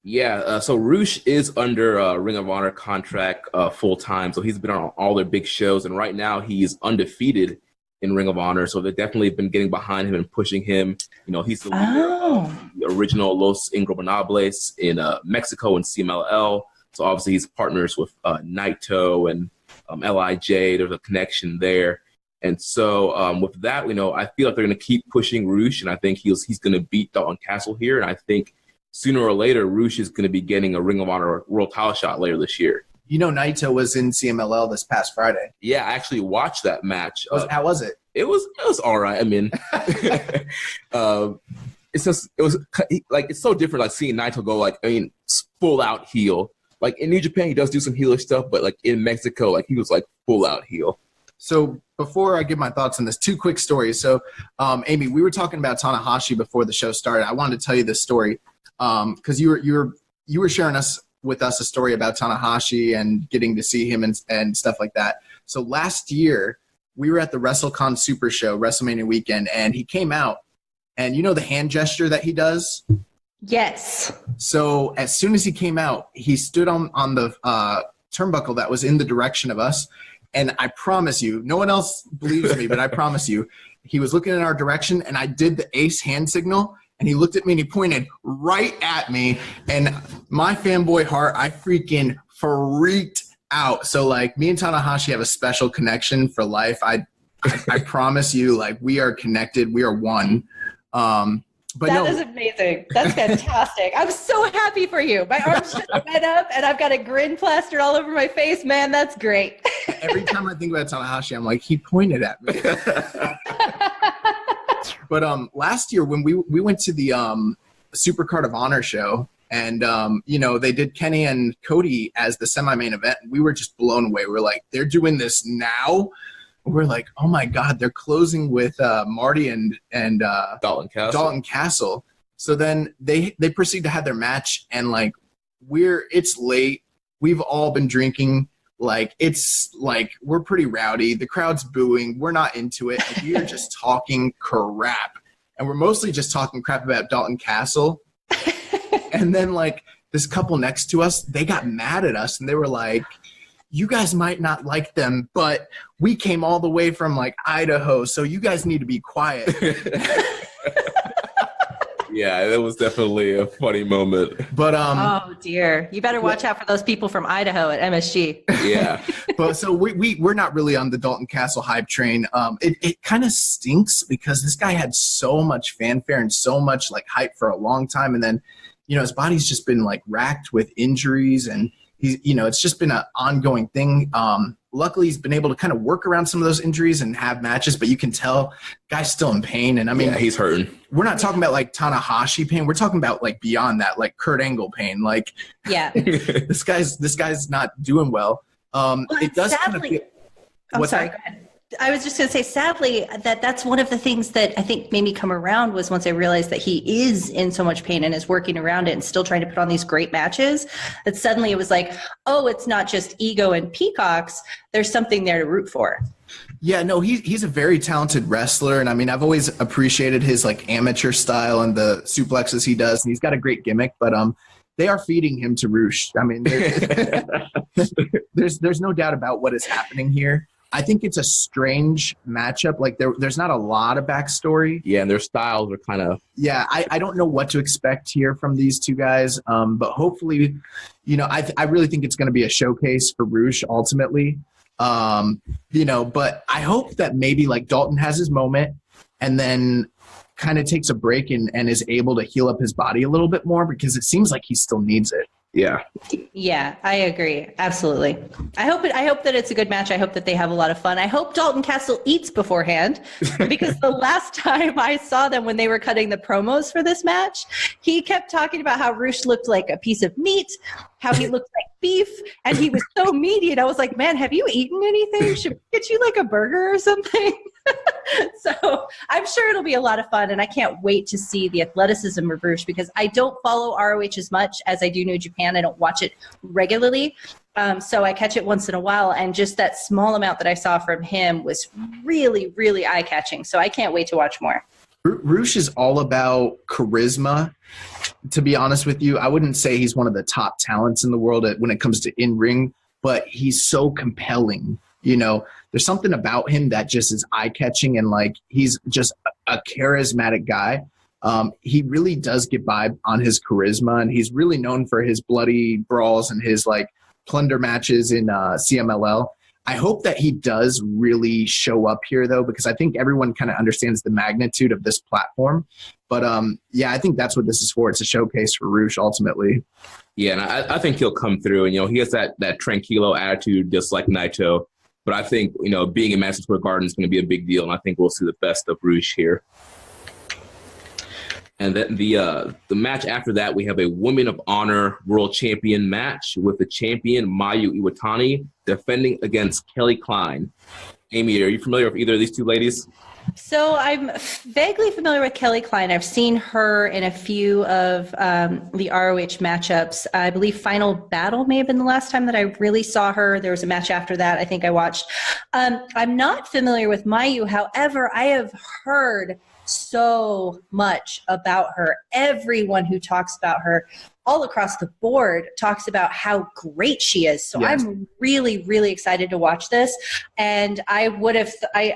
Yeah, so Roosh is under Ring of Honor contract full-time, so he's been on all their big shows, and right now he's undefeated in Ring of Honor, so they've definitely been getting behind him and pushing him. He's the leader of the original Los Ingobernables in Mexico and CMLL, so obviously he's partners with Naito and LIJ. There's a connection there. And so with that, I feel like they're going to keep pushing Roosh, and I think he's going to beat Dalton Castle here, and I think sooner or later, Roosh is going to be getting a Ring of Honor world title shot later this year. Naito was in CMLL this past Friday. Yeah, I actually watched that match. How was it? It was all right. I mean, it's so different, seeing Naito go full out heel, like in New Japan, he does do some heelish stuff, but like in Mexico, like he was like full out heel. So before I give my thoughts on this, 2 quick stories. So, Amy, we were talking about Tanahashi before the show started. I wanted to tell you this story because you were sharing with us a story about Tanahashi and getting to see him and stuff like that. So last year, we were at the WrestleCon Super Show, WrestleMania weekend, and he came out. And you know the hand gesture that he does? Yes. So as soon as he came out, he stood on the turnbuckle that was in the direction of us. And I promise you, no one else believes me, but I promise you, he was looking in our direction, and I did the ace hand signal, and he looked at me and he pointed right at me. And my fanboy heart, I freaking freaked out. So like me and Tanahashi have a special connection for life. I promise you, like we are connected. We are one. But that is amazing. That's fantastic. I'm so happy for you. My arms just went up and I've got a grin plastered all over my face. Man, that's great. Every time I think about Tanahashi, I'm like, he pointed at me. But last year when we went to the Supercard of Honor show and, they did Kenny and Cody as the semi-main event. We were just blown away. We're like, they're doing this now? We're like, oh my God, they're closing with Marty and Dalton Castle. So then they proceed to have their match, and like it's late. We've all been drinking. Like it's like we're pretty rowdy. The crowd's booing. We're not into it. And we are just talking crap, and we're mostly just talking crap about Dalton Castle. And then like this couple next to us, they got mad at us, and they were like, you guys might not like them, but we came all the way from like Idaho, so you guys need to be quiet. Yeah, that was definitely a funny moment. But oh dear, you better watch out for those people from Idaho at MSG. Yeah, but so we're not really on the Dalton Castle hype train. It kind of stinks because this guy had so much fanfare and so much like hype for a long time, and then his body's just been like racked with injuries, and he's it's just been an ongoing thing. Luckily, he's been able to kind of work around some of those injuries and have matches, but you can tell guy's still in pain. And I mean, yeah, he's hurting. We're not talking about like Tanahashi pain. We're talking about like beyond that, like Kurt Angle pain. Like, yeah, this guy's not doing well. It does sadly, kind of. Sorry. Go ahead. I was just going to say, sadly, that's one of the things that I think made me come around was once I realized that he is in so much pain and is working around it and still trying to put on these great matches, that suddenly it was like, oh, it's not just ego and peacocks. There's something there to root for. Yeah, no, he's a very talented wrestler. And I mean, I've always appreciated his like amateur style and the suplexes he does. And he's got a great gimmick, but they are feeding him to Roosh. I mean, there's no doubt about what is happening here. I think it's a strange matchup. Like there's not a lot of backstory. Yeah, and their styles are kind of. Yeah, I don't know what to expect here from these two guys. But hopefully, I really think it's going to be a showcase for Roosh ultimately. But I hope that maybe like Dalton has his moment and then kind of takes a break and is able to heal up his body a little bit more, because it seems like he still needs it. Yeah, I agree. Absolutely. I hope that it's a good match. I hope that they have a lot of fun. I hope Dalton Castle eats beforehand, because the last time I saw them when they were cutting the promos for this match, he kept talking about how Roosh looked like a piece of meat, how he looked like beef, and he was so meaty. And I was like, man, have you eaten anything? Should we get you like a burger or something? So I'm sure it'll be a lot of fun, and I can't wait to see the athleticism of Roosh, because I don't follow ROH as much as I do New Japan. I don't watch it regularly, so I catch it once in a while, and just that small amount that I saw from him was really, really eye-catching. So I can't wait to watch more. Roosh is all about charisma. To be honest with you, I wouldn't say he's one of the top talents in the world when it comes to in-ring, but he's so compelling. There's something about him that just is eye-catching, and like he's just a charismatic guy. He really does get by on his charisma, and he's really known for his bloody brawls and his like plunder matches in CMLL. I hope that he does really show up here, though, because I think everyone kind of understands the magnitude of this platform. But I think that's what this is for. It's a showcase for Roosh ultimately. Yeah, and I think he'll come through, and he has that tranquilo attitude, just like Naito. But I think, being in Madison Square Garden is going to be a big deal, and I think we'll see the best of Roosh here. And then the match after that, we have a Women of Honor World Champion match with the champion Mayu Iwatani defending against Kelly Klein. Amy, are you familiar with either of these two ladies? So I'm vaguely familiar with Kelly Klein. I've seen her in a few of the ROH matchups. I believe Final Battle may have been the last time that I really saw her. There was a match after that I think I watched. I'm not familiar with Mayu. However, I have heard so much about her. Everyone who talks about her all across the board talks about how great she is. So yes. I'm really, really excited to watch this. And I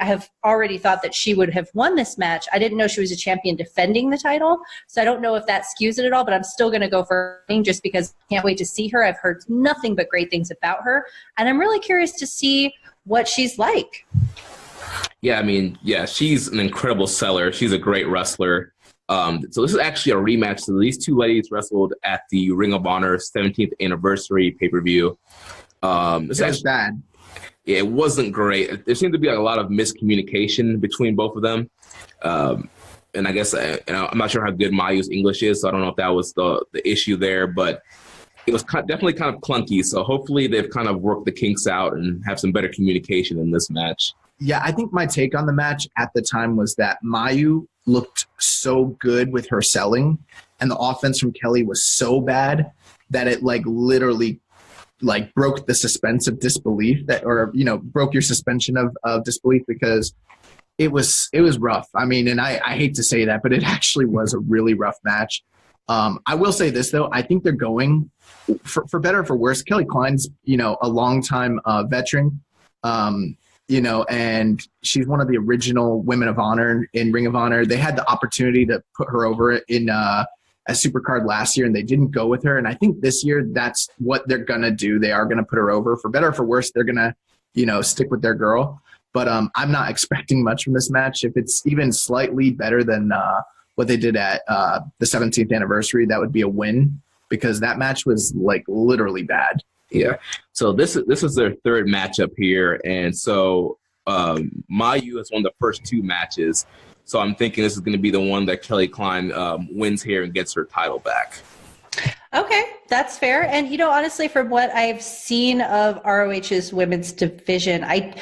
have already thought that she would have won this match. I didn't know she was a champion defending the title. So I don't know if that skews it at all, but I'm still going to go for her just because I can't wait to see her. I've heard nothing but great things about her. And I'm really curious to see what she's like. Yeah, I mean, she's an incredible seller. She's a great wrestler. So this is actually a rematch. So these two ladies wrestled at the Ring of Honor 17th anniversary pay-per-view. It was bad. Yeah, it wasn't great. There seemed to be a lot of miscommunication between both of them. And I guess I'm not sure how good Mayu's English is, so I don't know if that was the issue there. But it was definitely kind of clunky. So hopefully they've kind of worked the kinks out and have some better communication in this match. Yeah, I think my take on the match at the time was that Mayu looked so good with her selling, and the offense from Kelly was so bad that it literally broke the suspense of disbelief broke your suspension of disbelief, because it was rough. I mean, and I hate to say that, but it actually was a really rough match. I will say this though, I think they're going for better or for worse. Kelly Klein's, a longtime veteran. And she's one of the original Women of Honor in Ring of Honor. They had the opportunity to put her over in a Supercard last year, and they didn't go with her. And I think this year that's what they're going to do. They are going to put her over. For better or for worse, they're going to, stick with their girl. But I'm not expecting much from this match. If it's even slightly better than what they did at the 17th anniversary, that would be a win, because that match was literally bad. Yeah. So this is their third matchup here. And so Mayu has won the first two matches. So I'm thinking this is going to be the one that Kelly Klein wins here and gets her title back. Okay, that's fair. And, honestly, from what I've seen of ROH's women's division, I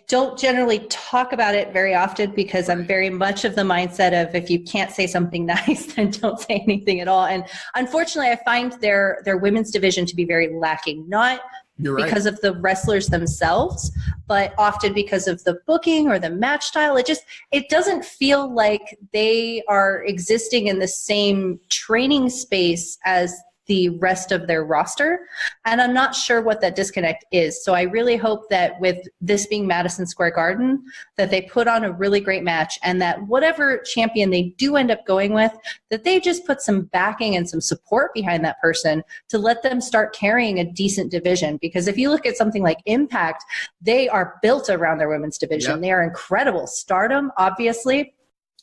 don't generally talk about it very often, because I'm very much of the mindset of, if you can't say something nice, then don't say anything at all. And unfortunately, I find their women's division to be very lacking, not because of the wrestlers themselves, but often because of the booking or the match style. It doesn't feel like they are existing in the same training space as the rest of their roster. And I'm not sure what that disconnect is. So I really hope that with this being Madison Square Garden, that they put on a really great match, and that whatever champion they do end up going with, that they just put some backing and some support behind that person to let them start carrying a decent division. Because if you look at something like Impact, they are built around their women's division. Yep. They are incredible. Stardom, obviously.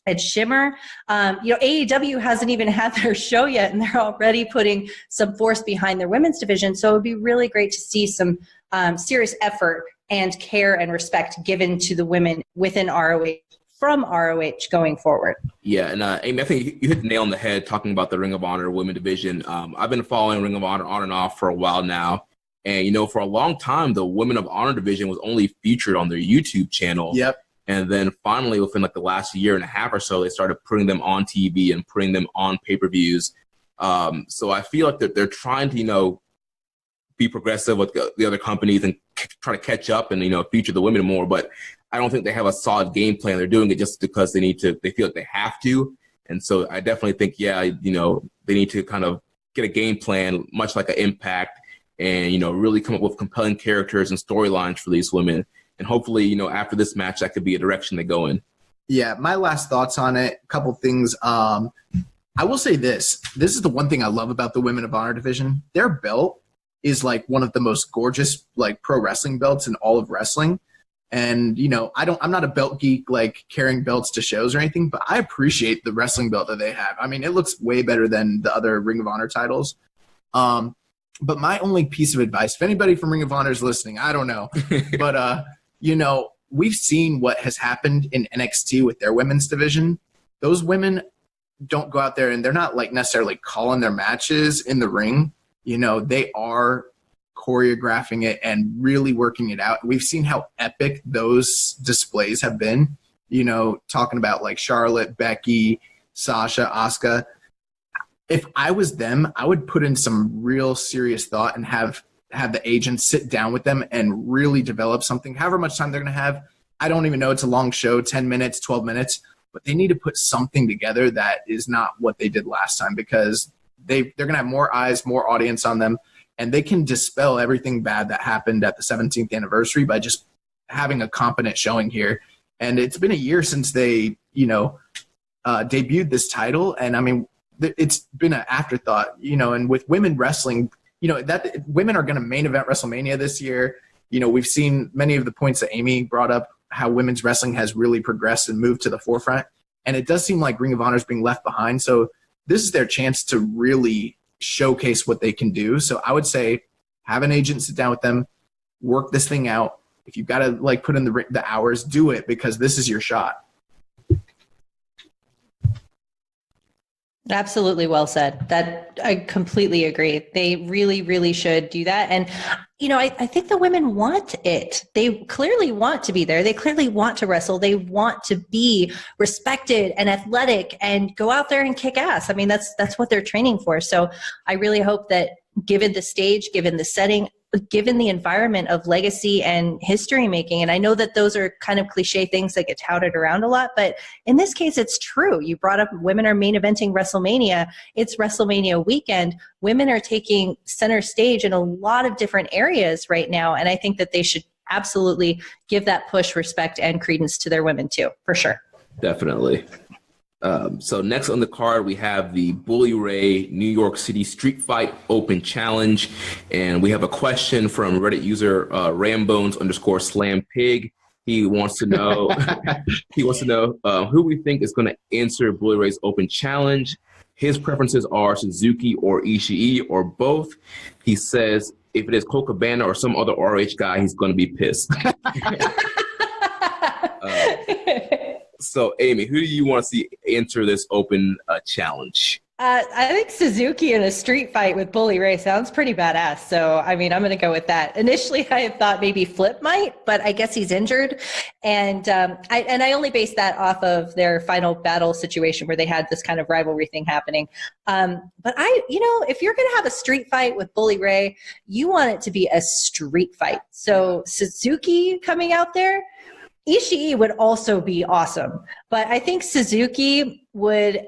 And Shimmer, AEW hasn't even had their show yet, and they're already putting some force behind their women's division. So it would be really great to see some serious effort and care and respect given to the women within ROH from ROH going forward. Yeah, and Amy, I think you hit the nail on the head talking about the Ring of Honor women division. I've been following Ring of Honor on and off for a while now. And, for a long time, the Women of Honor division was only featured on their YouTube channel. Yep. And then finally, within the last year and a half or so, they started putting them on TV and putting them on pay-per-views. So I feel like they're trying to, be progressive with the other companies and try to catch up and, feature the women more. But I don't think they have a solid game plan. They're doing it just because they feel like they have to. And so I definitely think, they need to kind of get a game plan, much like an Impact, and, really come up with compelling characters and storylines for these women. And hopefully, after this match, that could be a direction they go in. Yeah, my last thoughts on it, a couple things. I will say this. This is the one thing I love about the Women of Honor division. Their belt is one of the most gorgeous pro wrestling belts in all of wrestling. And, I'm not a belt geek carrying belts to shows or anything, but I appreciate the wrestling belt that they have. I mean, it looks way better than the other Ring of Honor titles. But my only piece of advice, if anybody from Ring of Honor is listening, I don't know, but we've seen what has happened in NXT with their women's division. Those women don't go out there and they're not like necessarily calling their matches in the ring. You know, they are choreographing it and really working it out. We've seen how epic those displays have been, you know, talking about like Charlotte, Becky, Sasha, Asuka. If I was them, I would put in some real serious thought and have the agents sit down with them and really develop something, however much time they're going to have. I don't even know. It's a long show, 10 minutes, 12 minutes, but they need to put something together that is not what they did last time, because they're going to have more eyes, more audience on them, and they can dispel everything bad that happened at the 17th anniversary by just having a competent showing here. And it's been a year since they, you know, debuted this title. And I mean, it's been an afterthought, you know, and with women wrestling, you know, that women are going to main event WrestleMania this year. You know, we've seen many of the points that Amy brought up, how women's wrestling has really progressed and moved to the forefront. And it does seem like Ring of Honor is being left behind. So this is their chance to really showcase what they can do. So I would say have an agent sit down with them, work this thing out. If you've got to like put in the hours, do it, because this is your shot. Absolutely well said. That I completely agree. They really, really should do that. And, you know, I think the women want it. They clearly want to be there. They clearly want to wrestle. They want to be respected and athletic and go out there and kick ass. I mean, that's what they're training for. So I really hope that given the stage, given the setting, given the environment of legacy and history making, and I know that those are kind of cliche things that get touted around a lot, but in this case, it's true. You brought up women are main eventing WrestleMania. It's WrestleMania weekend. Women are taking center stage in a lot of different areas right now, and I think that they should absolutely give that push, respect, and credence to their women too, for sure. Definitely. So next on the card, we have the Bully Ray New York City Street Fight Open Challenge. And we have a question from Reddit user Rambones_SlamPig. He wants to know, who we think is going to answer Bully Ray's Open Challenge. His preferences are Suzuki or Ishii or both. He says if it is Colt Cabana or some other RH guy, he's going to be pissed. So, Amy, who do you want to see enter this open challenge? I think Suzuki in a street fight with Bully Ray sounds pretty badass. So, I mean, I'm going to go with that. Initially, I had thought maybe Flip might, but I guess he's injured. And I only based that off of their final battle situation where they had this kind of rivalry thing happening. But if you're going to have a street fight with Bully Ray, you want it to be a street fight. So Suzuki coming out there, Ishii would also be awesome, but I think Suzuki would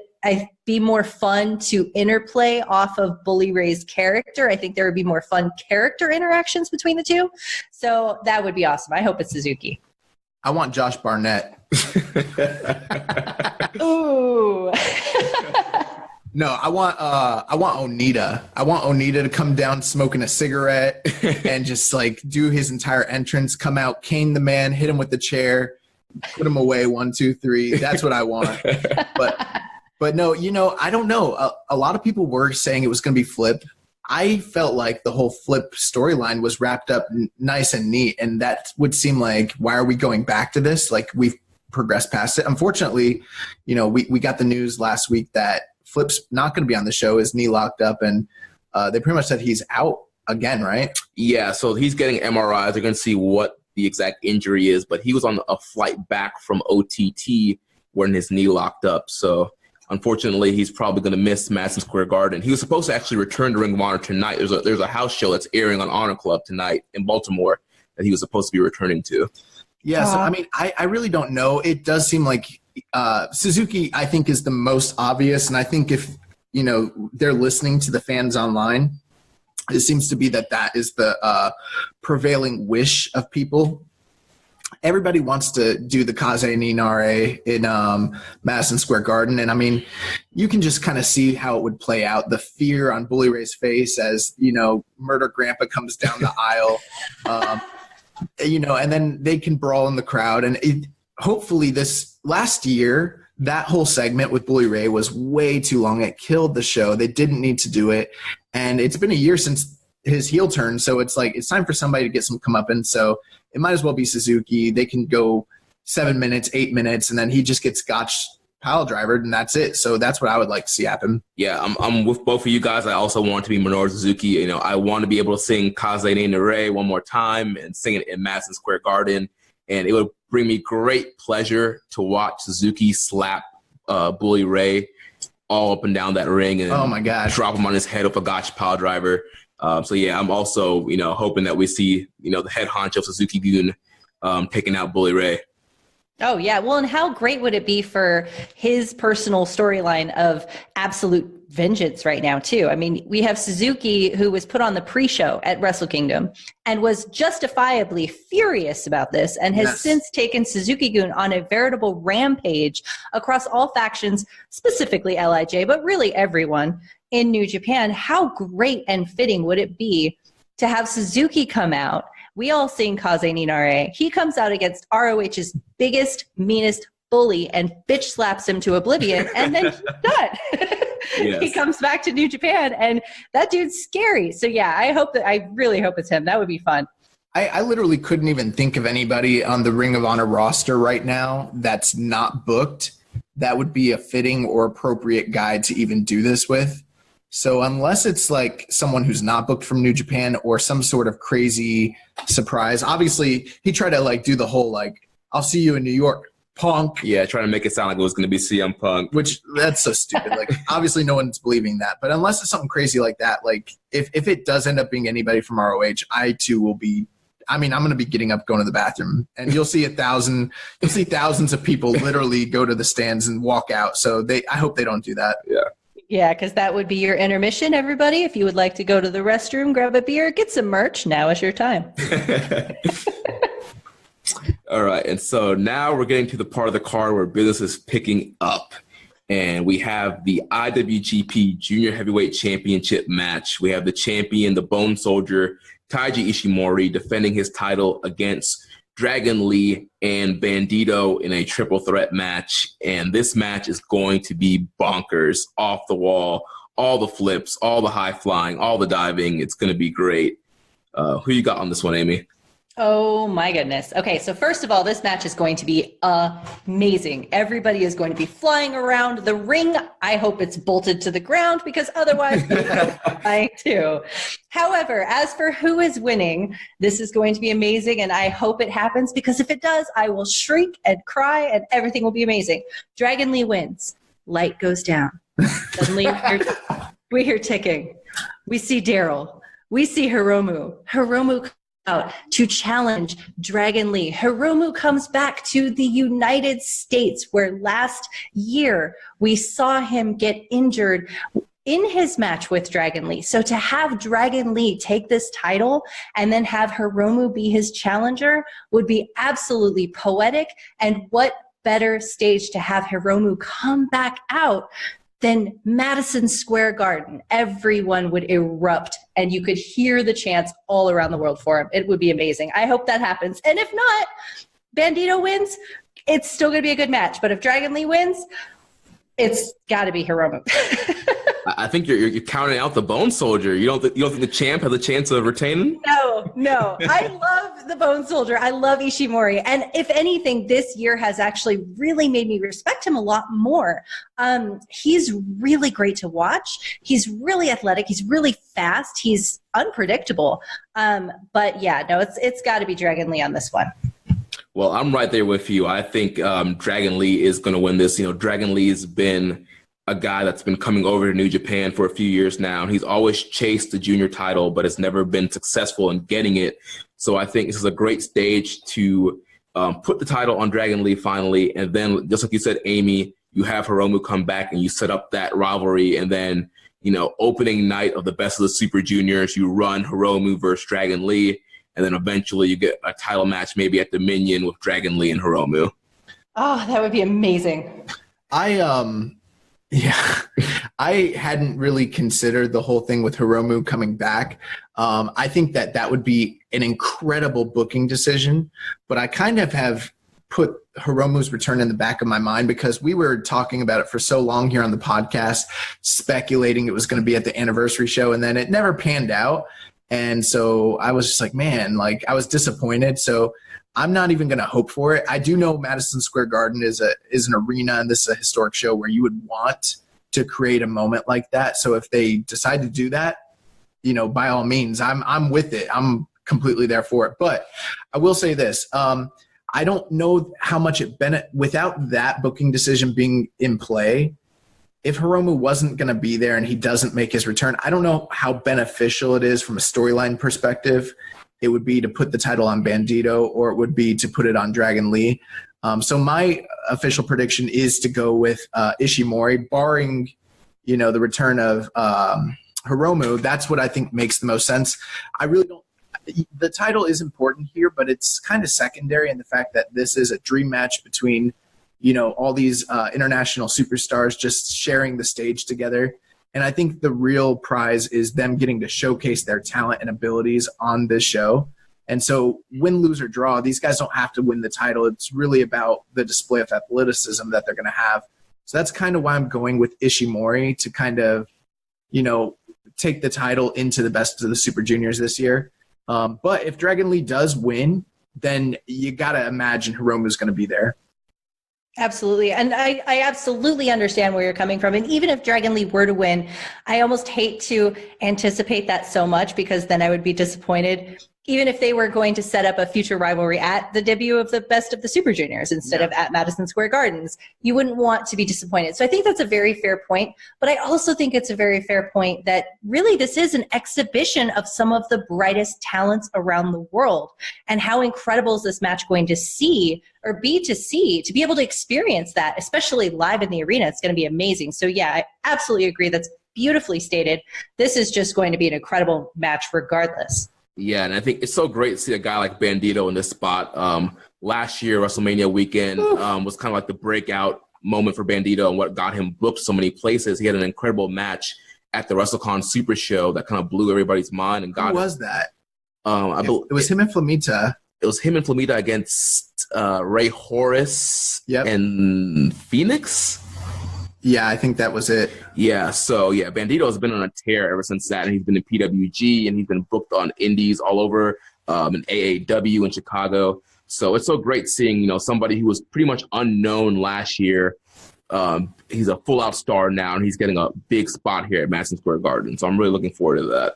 be more fun to interplay off of Bully Ray's character. I think there would be more fun character interactions between the two. So that would be awesome. I hope it's Suzuki. I want Josh Barnett. Ooh. No, I want Onita. I want Onita to come down smoking a cigarette and just like do his entire entrance, come out, cane the man, hit him with the chair, put him away, 1, 2, 3. That's what I want. But no, you know, I don't know. A lot of people were saying it was going to be Flip. I felt like the whole Flip storyline was wrapped up nice and neat, and that would seem like, why are we going back to this? Like, we've progressed past it. Unfortunately, you know, we got the news last week that Flip's not going to be on the show, his knee locked up, and they pretty much said he's out again, right? Yeah, so he's getting MRIs. They're going to see what the exact injury is, but he was on a flight back from OTT when his knee locked up. So unfortunately, he's probably going to miss Madison Square Garden. He was supposed to actually return to Ring of Honor tonight. There's a house show that's airing on Honor Club tonight in Baltimore that he was supposed to be returning to. Yeah, so I mean, I really don't know. It does seem like Suzuki, I think, is the most obvious, and I think if, you know, they're listening to the fans online, it seems to be that is the prevailing wish of people. Everybody wants to do the Kaze ni Nare in Madison Square Garden, and I mean, you can just kind of see how it would play out. The fear on Bully Ray's face as, you know, Murder Grandpa comes down the aisle, you know, and then they can brawl in the crowd, and hopefully this last year, that whole segment with Bully Ray was way too long. It killed the show. They didn't need to do it. And it's been a year since his heel turn. So it's like, it's time for somebody to get some comeuppance. So it might as well be Suzuki. They can go 7 minutes, 8 minutes, and then he just gets scotched pile driver, and that's it. So that's what I would like to see happen. Yeah, I'm with both of you guys. I also want to be Minoru Suzuki. You know, I want to be able to sing Kaze ne Nare one more time and sing it in Madison Square Garden. And it would bring me great pleasure to watch Suzuki slap Bully Ray all up and down that ring and oh my gosh, drop him on his head with a gotch pile driver. So yeah, I'm also, you know, hoping that we see, you know, the head honcho of Suzuki-gun taking out Bully Ray. Oh, yeah. Well, and how great would it be for his personal storyline of absolute vengeance right now, too? I mean, we have Suzuki, who was put on the pre-show at Wrestle Kingdom and was justifiably furious about this and has since taken Suzuki-gun on a veritable rampage across all factions, specifically LIJ, but really everyone in New Japan. How great and fitting would it be to have Suzuki come out? We all sing Kaze ni Nare. He comes out against ROH's biggest, meanest bully and bitch slaps him to oblivion, and then he's done. Yes. He comes back to New Japan, and that dude's scary. So yeah, I really hope it's him. That would be fun. I literally couldn't even think of anybody on the Ring of Honor roster right now that's not booked that would be a fitting or appropriate guy to even do this with. So unless it's like someone who's not booked from New Japan or some sort of crazy surprise, obviously he tried to like do the whole like, I'll see you in New York, Punk. Yeah, trying to make it sound like it was going to be CM Punk. Which, that's so stupid. Like, obviously no one's believing that. But unless it's something crazy like that, like if it does end up being anybody from ROH, I too will be, I mean, I'm going to be getting up, going to the bathroom, and you'll see thousands of people literally go to the stands and walk out. So I hope they don't do that. Yeah. Yeah, because that would be your intermission, everybody. If you would like to go to the restroom, grab a beer, get some merch, now is your time. All right, and so now we're getting to the part of the card where business is picking up. And we have the IWGP Junior Heavyweight Championship match. We have the champion, the Bone Soldier, Taiji Ishimori, defending his title against Dragon Lee and Bandito in a triple threat match. And this match is going to be bonkers, off the wall, all the flips, all the high flying, all the diving. It's going to be great. Who you got on this one, Amy? Oh my goodness. Okay, so first of all, this match is going to be amazing. Everybody is going to be flying around the ring. I hope it's bolted to the ground because otherwise I too. However, as for who is winning, this is going to be amazing, and I hope it happens because if it does, I will shriek and cry and everything will be amazing. Dragon Lee wins. Light goes down. Suddenly we hear ticking. We see Daryl. We see Hiromu. Hiromu out to challenge Dragon Lee. Hiromu comes back to the United States, where last year we saw him get injured in his match with Dragon Lee. So to have Dragon Lee take this title and then have Hiromu be his challenger would be absolutely poetic. And what better stage to have Hiromu come back out than Madison Square Garden? Everyone would erupt and you could hear the chants all around the world for him. It would be amazing. I hope that happens. And if not, Bandito wins, it's still going to be a good match. But if Dragon Lee wins, it's got to be Hiromu. I think you're counting out the Bone Soldier. You don't think the champ has a chance of retaining? No. I love the Bone Soldier. I love Ishimori. And if anything, this year has actually really made me respect him a lot more. He's really great to watch. He's really athletic. He's really fast. He's unpredictable. But yeah, no, it's got to be Dragon Lee on this one. Well, I'm right there with you. I think Dragon Lee is going to win this. You know, Dragon Lee's been a guy that's been coming over to New Japan for a few years now, and he's always chased the junior title, but has never been successful in getting it. So I think this is a great stage to put the title on Dragon Lee finally, and then, just like you said, Amy, you have Hiromu come back and you set up that rivalry, and then, you know, opening night of the Best of the Super Juniors, you run Hiromu versus Dragon Lee, and then eventually you get a title match maybe at Dominion with Dragon Lee and Hiromu. Oh, that would be amazing. Yeah, I hadn't really considered the whole thing with Hiromu coming back. I think that would be an incredible booking decision, but I kind of have put Hiromu's return in the back of my mind because we were talking about it for so long here on the podcast, speculating it was going to be at the anniversary show, and then it never panned out. And so I was just like, man, like I was disappointed. So I'm not even going to hope for it. I do know Madison Square Garden is an arena, and this is a historic show where you would want to create a moment like that. So if they decide to do that, you know, by all means, I'm with it. I'm completely there for it. But I will say this. I don't know how much without that booking decision being in play, if Hiromu wasn't going to be there and he doesn't make his return, I don't know how beneficial it is from a storyline perspective. It would be to put the title on Bandito, or it would be to put it on Dragon Lee. So my official prediction is to go with Ishimori, barring, you know, the return of Hiromu. That's what I think makes the most sense. I really don't. The title is important here, but it's kind of secondary in the fact that this is a dream match between, you know, all these international superstars just sharing the stage together. And I think the real prize is them getting to showcase their talent and abilities on this show. And so win, lose, or draw, these guys don't have to win the title. It's really about the display of athleticism that they're going to have. So that's kind of why I'm going with Ishimori to kind of, you know, take the title into the best of the Super Juniors this year. But if Dragon Lee does win, then you got to imagine Hiromu's going to be there. Absolutely. And I absolutely understand where you're coming from. And even if Dragon Lee were to win, I almost hate to anticipate that so much, because then I would be disappointed. Even if they were going to set up a future rivalry at the debut of the best of the Super Juniors instead of at Madison Square Gardens, you wouldn't want to be disappointed. So I think that's a very fair point. But I also think it's a very fair point that really this is an exhibition of some of the brightest talents around the world. And how incredible is this match going to be able to experience that, especially live in the arena. It's going to be amazing. So yeah, I absolutely agree. That's beautifully stated. This is just going to be an incredible match regardless. Yeah, and I think it's so great to see a guy like Bandito in this spot. Last year, WrestleMania weekend was kind of like the breakout moment for Bandito and what got him booked so many places. He had an incredible match at the WrestleCon Super Show that kind of blew everybody's mind and got Who was that? It was him and Flamita. It was him and Flamita against Ray Horace and Phoenix. Yeah, I think that was it. Yeah, so yeah, Bandito has been on a tear ever since that, and he's been in PWG, and he's been booked on indies all over, in AAW in Chicago. So it's so great seeing, you know, somebody who was pretty much unknown last year. He's a full-out star now, and he's getting a big spot here at Madison Square Garden. So I'm really looking forward to that.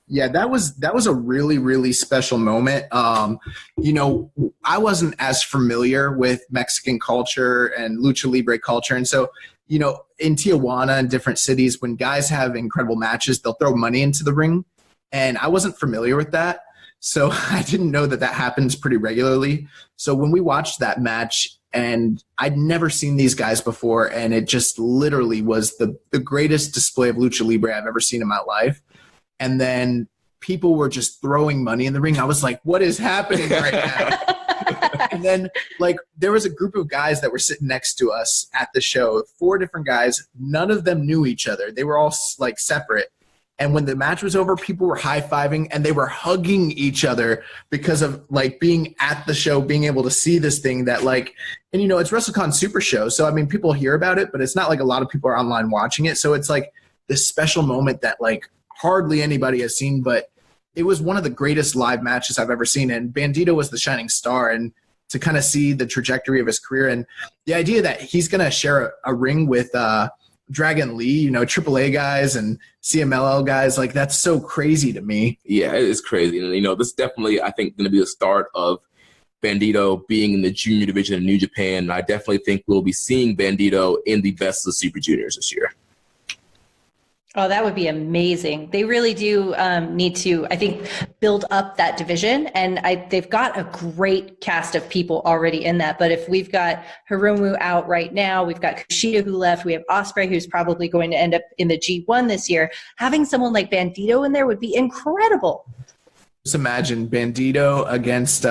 Yeah, that was a really, really special moment. You know, I wasn't as familiar with Mexican culture and Lucha Libre culture, and so, you know, in Tijuana and different cities, when guys have incredible matches, they'll throw money into the ring. And I wasn't familiar with that. So I didn't know that happens pretty regularly. So when we watched that match, and I'd never seen these guys before, and it just literally was the greatest display of Lucha Libre I've ever seen in my life. And then people were just throwing money in the ring. I was like, what is happening right now? And then, like, there was a group of guys that were sitting next to us at the show, 4 different guys. None of them knew each other. They were all, like, separate. And when the match was over, people were high-fiving, and they were hugging each other because of, like, being at the show, being able to see this thing that, like, and, you know, it's WrestleCon Super Show. So, I mean, people hear about it, but it's not like a lot of people are online watching it. So it's, like, this special moment that, like, hardly anybody has seen, but it was one of the greatest live matches I've ever seen. And Bandito was the shining star, and to kind of see the trajectory of his career and the idea that he's going to share a ring with Dragon Lee, you know, AAA guys and CMLL guys, like, that's so crazy to me. Yeah, it is crazy. And, you know, this is definitely, I think, going to be the start of Bandito being in the junior division of New Japan. I definitely think we'll be seeing Bandito in the best of the Super Juniors this year. Oh, that would be amazing. They really do need to, I think, build up that division. And they've got a great cast of people already in that. But if we've got Hiromu out right now, we've got Kushida who left, we have Ospreay who's probably going to end up in the G1 this year, having someone like Bandito in there would be incredible. Just imagine Bandito against,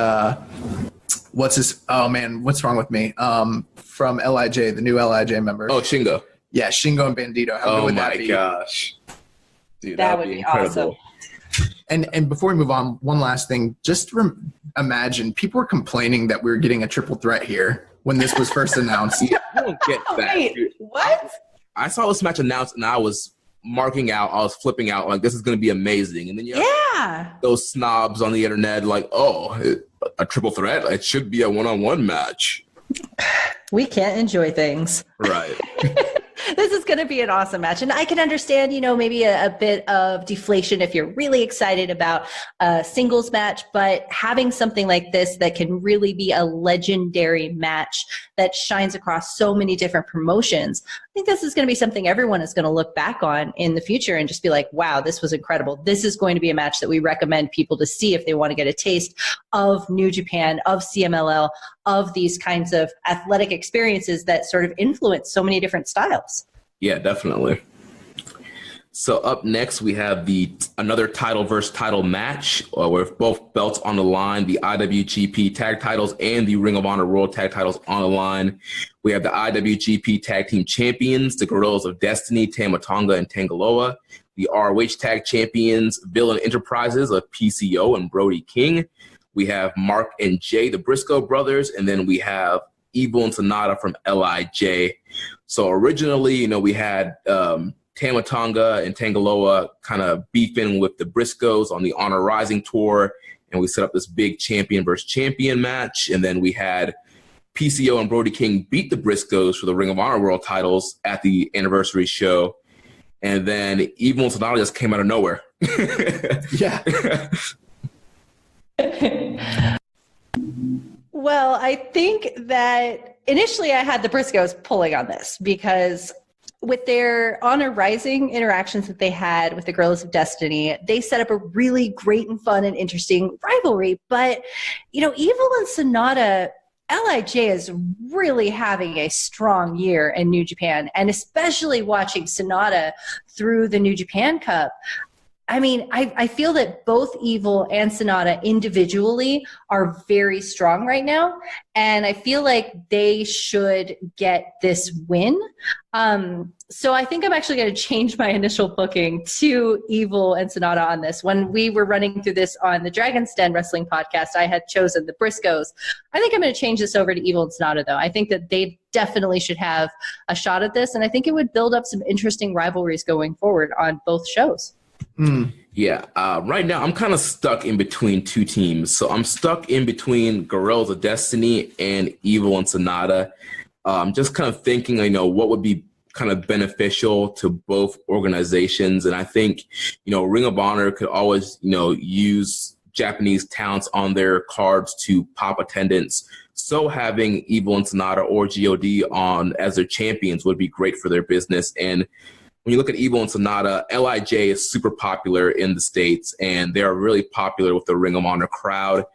what's wrong with me? From LIJ, the new LIJ member. Oh, Shingo. Yeah, Shingo and Bandito. How good would that be? Oh, my gosh. Dude, that would be incredible. Awesome. And before we move on, one last thing. Just imagine, people were complaining that we were getting a triple threat here when this was first announced. I don't get that. Wait, what? I saw this match announced, and I was marking out, I was flipping out, like, this is going to be amazing. And then you have those snobs on the internet like, oh, a triple threat? It should be a one-on-one match. We can't enjoy things. Right. This is going to be an awesome match. And I can understand, maybe a bit of deflation if you're really excited about a singles match, but having something like this that can really be a legendary match that shines across so many different promotions, I think this is going to be something everyone is going to look back on in the future and just be like, wow, this was incredible. This is going to be a match that we recommend people to see if they want to get a taste of New Japan, of CMLL, of these kinds of athletic experiences that sort of influence so many different styles. Yeah, definitely. So up next, we have another title versus title match with both belts on the line, the IWGP tag titles and the Ring of Honor World Tag titles on the line. We have the IWGP Tag Team Champions, the Guerrillas of Destiny, Tama Tonga and Tangaloa, the ROH Tag Champions, Villain Enterprises of PCO and Brody King. We have Mark and Jay, the Briscoe brothers, and then we have Evil and Sonata from LIJ. So originally, we had Tama Tonga and Tangaloa kind of beefing with the Briscoes on the Honor Rising tour, and we set up this big champion versus champion match. And then we had PCO and Brody King beat the Briscoes for the Ring of Honor World titles at the anniversary show. And then Evil and Sonata just came out of nowhere. Yeah. Well, I think that initially I had the Briscoes pulling on this because with their Honor Rising interactions that they had with the Guerrillas of Destiny, they set up a really great and fun and interesting rivalry. But, Evil and Sonata, LIJ is really having a strong year in New Japan, and especially watching Sonata through the New Japan Cup. I mean, I feel that both Evil and Sonata individually are very strong right now, and I feel like they should get this win. So I think I'm actually going to change my initial booking to Evil and Sonata on this. When we were running through this on the Dragon's Den Wrestling podcast, I had chosen the Briscoes. I think I'm going to change this over to Evil and Sonata, though. I think that they definitely should have a shot at this, and I think it would build up some interesting rivalries going forward on both shows. Yeah, right now I'm kind of stuck in between two teams. So I'm stuck in between Guerrillas of Destiny and Evil and Sonata. Just kind of thinking, what would be kind of beneficial to both organizations. And I think, Ring of Honor could always, use Japanese talents on their cards to pop attendance. So having Evil and Sonata or GOD on as their champions would be great for their business. And when you look at Evil and Sonata, LIJ is super popular in the States, and they are really popular with the Ring of Honor crowd.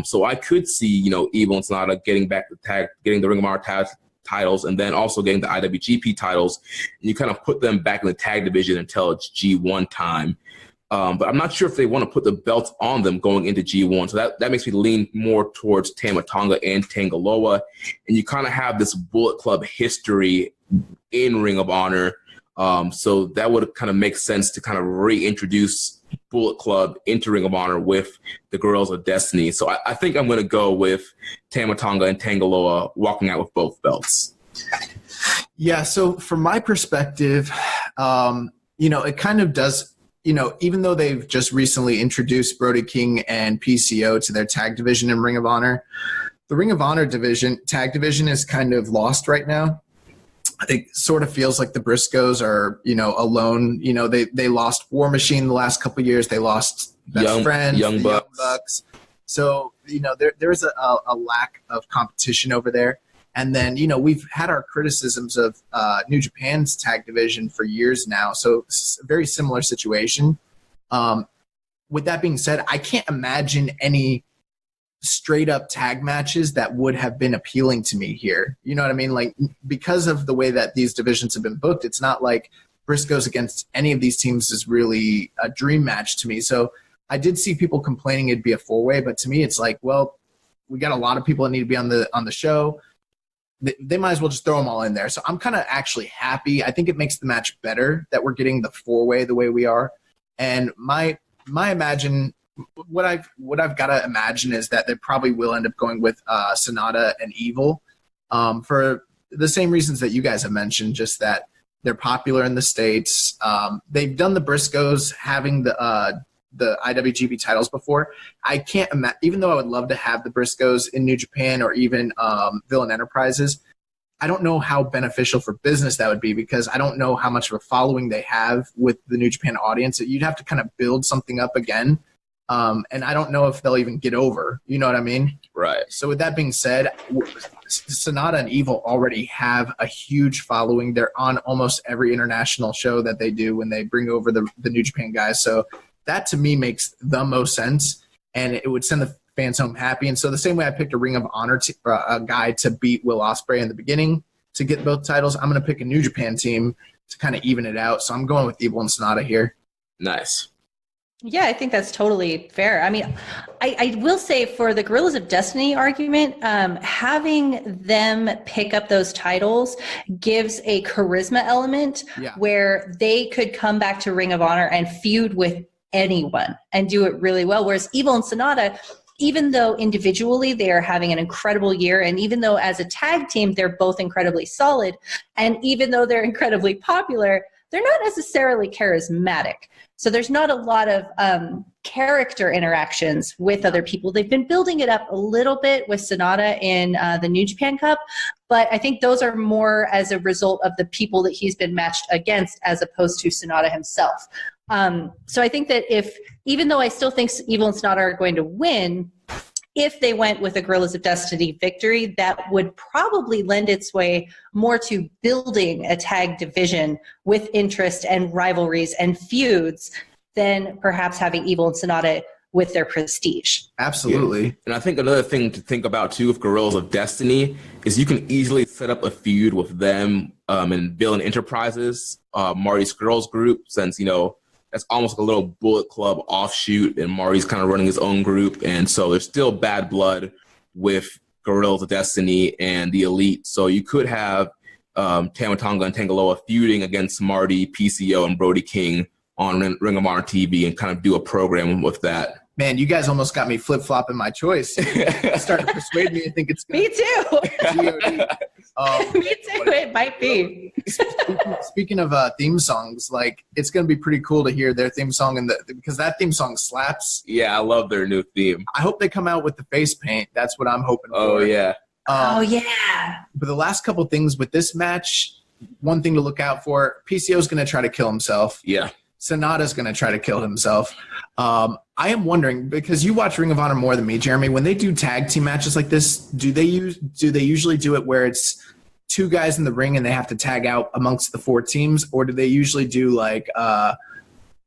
So I could see, Evil and Sonata getting the Ring of Honor titles, and then also getting the IWGP titles, and you kind of put them back in the tag division until it's G1 time. But I'm not sure if they want to put the belts on them going into G1. So that makes me lean more towards Tama Tonga and Tangaloa. And you kind of have this Bullet Club history in Ring of Honor. So that would kind of make sense to kind of reintroduce Bullet Club into Ring of Honor with the Guerrillas of Destiny. So I think I'm going to go with Tama Tonga and Tangaloa walking out with both belts. Yeah, so from my perspective, it kind of does, even though they've just recently introduced Brody King and PCO to their tag division in Ring of Honor, the Ring of Honor tag division is kind of lost right now. It sort of feels like the Briscoes are, alone. They lost War Machine the last couple of years. They lost Best Friends, Young Bucks. So, there's a lack of competition over there. And then, we've had our criticisms of New Japan's tag division for years now. So it's a very similar situation. With that being said, I can't imagine any straight up tag matches that would have been appealing to me here. You know what I mean? Like, because of the way that these divisions have been booked, it's not like Briscoes against any of these teams is really a dream match to me. So I did see people complaining it'd be a 4-way, but to me it's like, well, we got a lot of people that need to be on the show. They might as well just throw them all in there. So I'm kind of actually happy. I think it makes the match better that we're getting the 4-way the way we are. And what I've got to imagine is that they probably will end up going with Sonata and Evil for the same reasons that you guys have mentioned, just that They're popular in the States. They've done the Briscoes having the IWGP titles before. I can't imagine, even though I would love to have the Briscoes in New Japan or even Villain Enterprises, I don't know how beneficial for business that would be, because I don't know how much of a following they have with the New Japan audience. You'd have to kind of build something up again. And I don't know if they'll even get over. You know what I mean? Right. So with that being said, Sonata and Evil already have a huge following. They're on almost every international show that they do when they bring over the New Japan guys. So that to me makes the most sense, and it would send the fans home happy. And so the same way I picked a Ring of Honor a guy to beat Will Ospreay in the beginning to get both titles, I'm going to pick a New Japan team to kind of even it out. So I'm going with Evil and Sonata here. Nice. Yeah, I think that's totally fair. I mean, I will say for the Guerrillas of Destiny argument, having them pick up those titles gives a charisma element where they could come back to Ring of Honor and feud with anyone and do it really well. Whereas Evil and Sonata, even though individually they are having an incredible year, and even though as a tag team they're both incredibly solid, and even though they're incredibly popular, they're not necessarily charismatic. So there's not a lot of character interactions with other people. They've been building it up a little bit with Sonata in the New Japan Cup, but I think those are more as a result of the people that he's been matched against as opposed to Sonata himself. So I think that even though I still think Evil and Sonata are going to win, if they went with a Guerrillas of Destiny victory, that would probably lend its way more to building a tag division with interest and rivalries and feuds than perhaps having Evil and Sonata with their prestige. Absolutely. Yeah. And I think another thing to think about too with Guerrillas of Destiny is you can easily set up a feud with them and Villain Enterprises, Marty Scurll's group, since, that's almost like a little Bullet Club offshoot, and Marty's kind of running his own group. And so there's still bad blood with Guerrillas of Destiny and the Elite. So you could have Tama Tonga and Tangaloa feuding against Marty, PCO, and Brody King on Ring of Honor TV and kind of do a program with that. Man, you guys almost got me flip-flopping my choice. Starting to persuade me to think it's Me too. Me too, it might be. Speaking of theme songs, it's going to be pretty cool to hear their theme song, because that theme song slaps. Yeah, I love their new theme. I hope they come out with the face paint. That's what I'm hoping for. Oh, yeah. But the last couple things with this match, one thing to look out for, PCO's going to try to kill himself. Yeah. Sonata's going to try to kill himself. I am wondering, because you watch Ring of Honor more than me, Jeremy, when they do tag team matches like this, do they usually do it where it's two guys in the ring and they have to tag out amongst the four teams, or do they usually do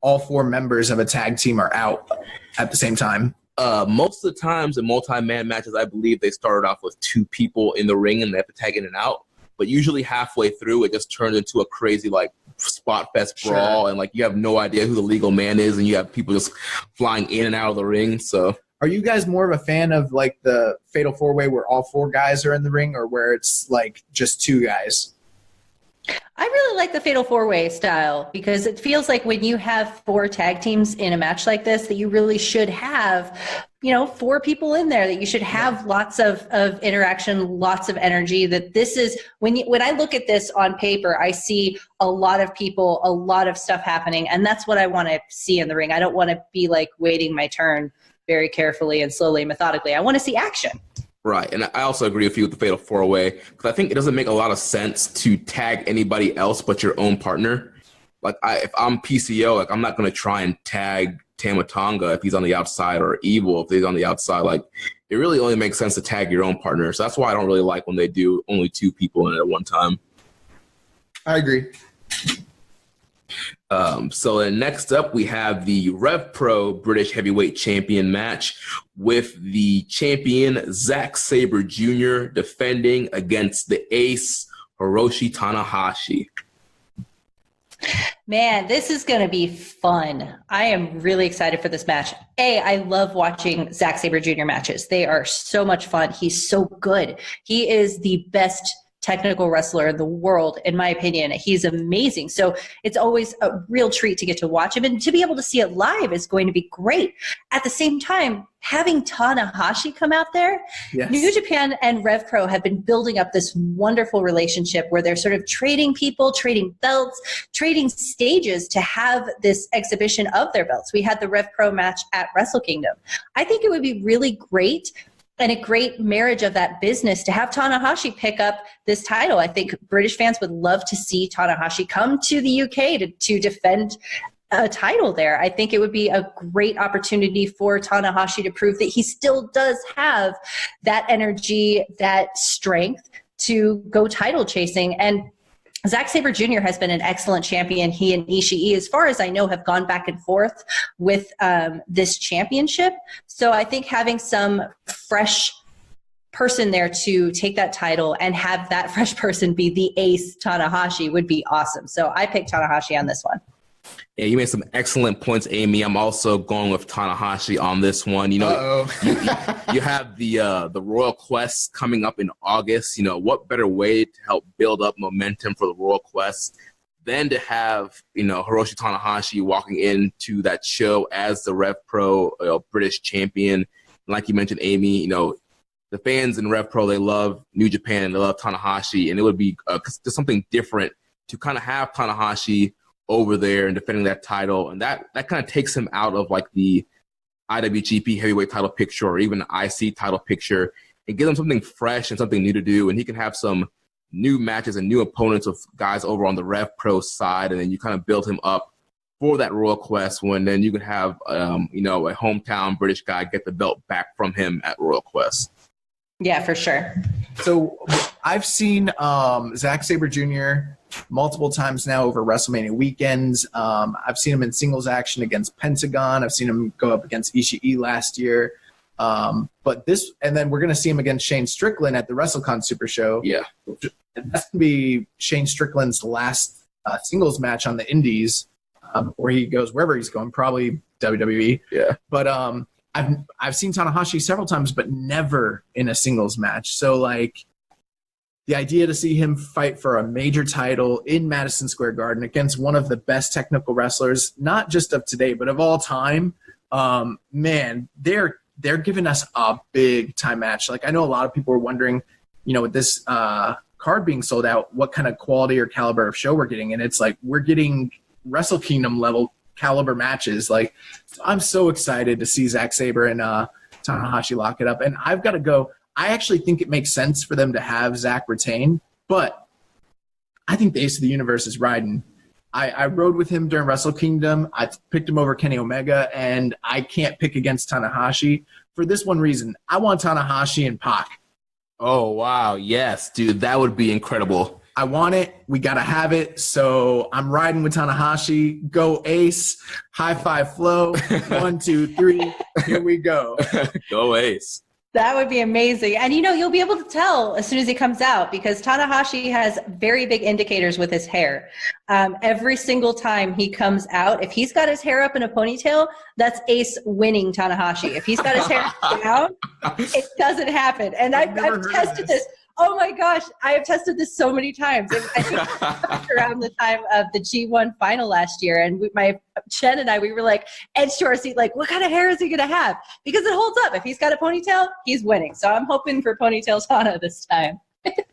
all four members of a tag team are out at the same time? Most of the times in multi-man matches, I believe they started off with two people in the ring and they have to tag in and out. But usually halfway through, it just turns into a crazy spot fest brawl, and you have no idea who the legal man is, and you have people just flying in and out of the ring. So, are you guys more of a fan of the Fatal 4-Way where all four guys are in the ring, or where it's just two guys? I really like the Fatal 4-Way style, because it feels like when you have four tag teams in a match like this, that you really should have, four people in there, that you should have lots of interaction, lots of energy. That this is, when I look at this on paper, I see a lot of people, a lot of stuff happening, and that's what I want to see in the ring. I don't want to be waiting my turn very carefully and slowly and methodically. I want to see action. Right, and I also agree with you with the Fatal 4-Way, because I think it doesn't make a lot of sense to tag anybody else but your own partner. If I'm PCO, I'm not going to try and tag Tama Tonga if he's on the outside, or Evil if he's on the outside. It really only makes sense to tag your own partner. So that's why I don't really like when they do only two people in it at one time. I agree. So then next up, we have the Rev Pro British Heavyweight Champion match with the champion Zack Sabre Jr. defending against the ace Hiroshi Tanahashi. Man, this is going to be fun. I am really excited for this match. I love watching Zack Sabre Jr. matches. They are so much fun. He's so good. He is the best technical wrestler in the world, in my opinion. He's amazing. So it's always a real treat to get to watch him, and to be able to see it live is going to be great. At the same time, having Tanahashi come out there, yes. New Japan and Rev Pro have been building up this wonderful relationship where they're sort of trading people, trading belts, trading stages to have this exhibition of their belts. We had the Rev Pro match at Wrestle Kingdom. I think it would be really great and a great marriage of that business to have Tanahashi pick up this title. I think British fans would love to see Tanahashi come to the UK to defend a title there. I think it would be a great opportunity for Tanahashi to prove that he still does have that energy, that strength to go title chasing. And Zack Sabre Jr. has been an excellent champion. He and Ishii, as far as I know, have gone back and forth with this championship. So I think having some fresh person there to take that title and have that fresh person be the ace Tanahashi would be awesome. So I picked Tanahashi on this one. Yeah, you made some excellent points, Amy. I'm also going with Tanahashi on this one. You know, you have the Royal Quest coming up in August. You know, what better way to help build up momentum for the Royal Quest than to have, you know, Hiroshi Tanahashi walking into that show as the Rev Pro British champion. Like you mentioned, Amy, you know, the fans in Rev Pro, they love New Japan and they love Tanahashi, and it would be just something different to kind of have Tanahashi over there and defending that title, and that kind of takes him out of like the IWGP heavyweight title picture or even the IC title picture, and give him something fresh and something new to do, and he can have some new matches and new opponents with guys over on the Rev Pro side, and then you kind of build him up for that Royal Quest when then you can have you know, a hometown British guy get the belt back from him at Royal Quest. Yeah, for sure. So I've seen Zack Sabre Jr. multiple times now over WrestleMania weekends. I've seen him in singles action against Pentagon. I've seen him go up against Ishii last year. But this, and then we're going to see him against Shane Strickland at the WrestleCon Super Show. Yeah. That's going to be Shane Strickland's last singles match on the Indies, where he goes wherever he's going, probably WWE. Yeah. But I've seen Tanahashi several times, but never in a singles match. So like, the idea to see him fight for a major title in Madison Square Garden against one of the best technical wrestlers, not just of today, but of all time, man, they're giving us a big time match. Like, I know a lot of people are wondering, you know, with this card being sold out, what kind of quality or caliber of show we're getting. And it's like, we're getting Wrestle Kingdom level caliber matches. Like, I'm so excited to see Zack Sabre and Tanahashi lock it up. And I've got to go. I actually think it makes sense for them to have Zack retain, but I think the Ace of the Universe is riding. I rode with him during Wrestle Kingdom. I picked him over Kenny Omega, and I can't pick against Tanahashi for this one reason. I want Tanahashi and Pac. Oh, wow. Yes, dude, that would be incredible. I want it. We got to have it. So I'm riding with Tanahashi. Go Ace. High five flow. 1, 2, 3. Here we go. Go Ace. That would be amazing. And, you know, you'll be able to tell as soon as he comes out because Tanahashi has very big indicators with his hair. Every single time he comes out, if he's got his hair up in a ponytail, that's Ace winning Tanahashi. If he's got his hair down, it doesn't happen. And I've tested this. Oh my gosh, I have tested this so many times. I think around the time of the G1 final last year, and Chen and I, we were like edge to our seat, like, what kind of hair is he going to have? Because it holds up. If he's got a ponytail, he's winning. So I'm hoping for ponytail Tana this time.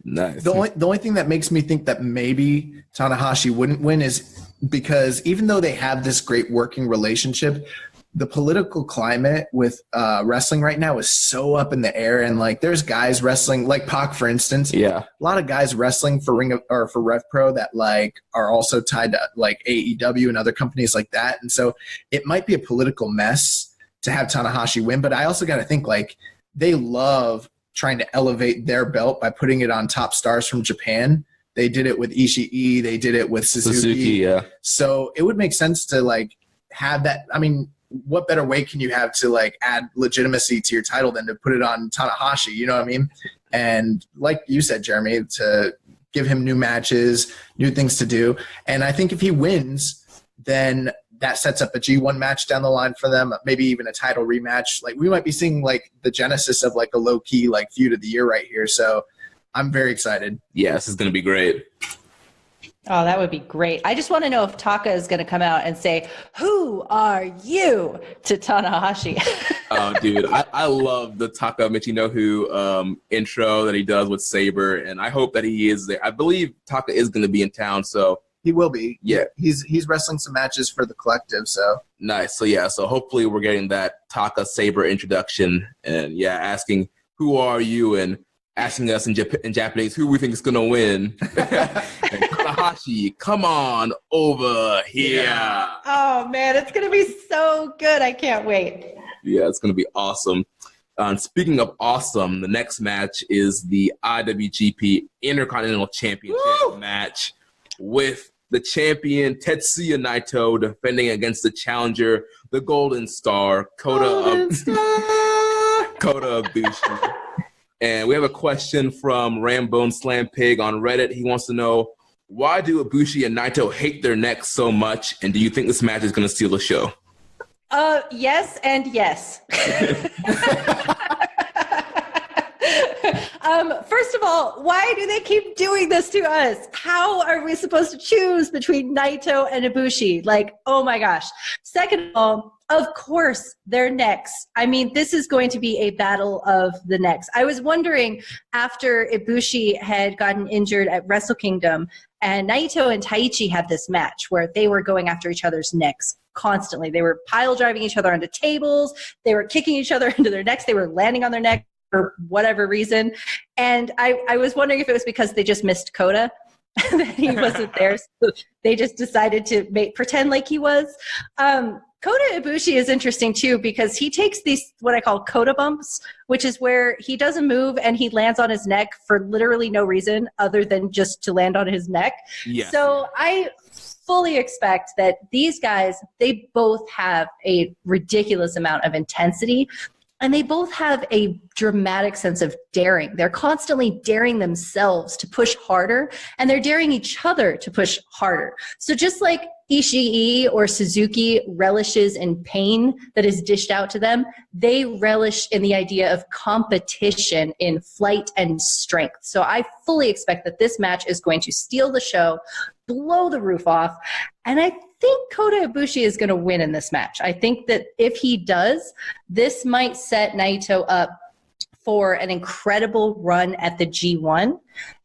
Nice. The only thing that makes me think that maybe Tanahashi wouldn't win is because even though they have this great working relationship, the political climate with wrestling right now is so up in the air, and like there's guys wrestling like Pac, for instance. Yeah, a lot of guys wrestling for for Rev Pro that like are also tied to like AEW and other companies like that, and so it might be a political mess to have Tanahashi win. But I also got to think like they love trying to elevate their belt by putting it on top stars from Japan. They did it with Ishii. They did it with Suzuki. Yeah. So it would make sense to like have that. I mean, what better way can you have to like add legitimacy to your title than to put it on Tanahashi? You know what I mean? And like you said, Jeremy, to give him new matches, new things to do. And I think if he wins, then that sets up a G1 match down the line for them, maybe even a title rematch. Like we might be seeing like the genesis of like a low key like feud of the year right here. So I'm very excited. Yeah, this is going to be great. Oh, that would be great. I just want to know if Taka is going to come out and say, "Who are you?" to Tanahashi. Oh, dude, I love the Taka Michinoku intro that he does with Sabre, and I hope that he is there. I believe Taka is going to be in town, so he will be. Yeah, he's wrestling some matches for the collective, so nice. So hopefully we're getting that Taka Sabre introduction, and asking who are you, and asking us in Japanese who we think is going to win. And Tanahashi, come on over here. Yeah. Oh, man, it's going to be so good. I can't wait. Yeah, it's going to be awesome. Speaking of awesome, the next match is the IWGP Intercontinental Championship match with the champion Tetsuya Naito defending against the challenger, the Golden Star, Kota Ibushi. And we have a question from Rambone Slam Pig on Reddit. He wants to know, why do Ibushi and Naito hate their necks so much? And do you think this match is going to steal the show? Yes and yes. First of all, why do they keep doing this to us? How are we supposed to choose between Naito and Ibushi? Like, oh my gosh. Second of all, of course, their necks. I mean, this is going to be a battle of the necks. I was wondering, after Ibushi had gotten injured at Wrestle Kingdom, and Naito and Taichi had this match where they were going after each other's necks constantly. They were pile driving each other onto tables. They were kicking each other into their necks. They were landing on their neck for whatever reason. And I was wondering if it was because they just missed Kota, that he wasn't there. So they just decided to pretend like he was. Kota Ibushi is interesting too because he takes these what I call Kota bumps, which is where he doesn't move and he lands on his neck for literally no reason other than just to land on his neck. Yes. So I fully expect that these guys, they both have a ridiculous amount of intensity. And they both have a dramatic sense of daring. They're constantly daring themselves to push harder, and they're daring each other to push harder. So just like Ishii or Suzuki relishes in pain that is dished out to them, they relish in the idea of competition in flight and strength. So I fully expect that this match is going to steal the show, blow the roof off, and I think Kota Ibushi is going to win in this match. I think that if he does, this might set Naito up for an incredible run at the G1.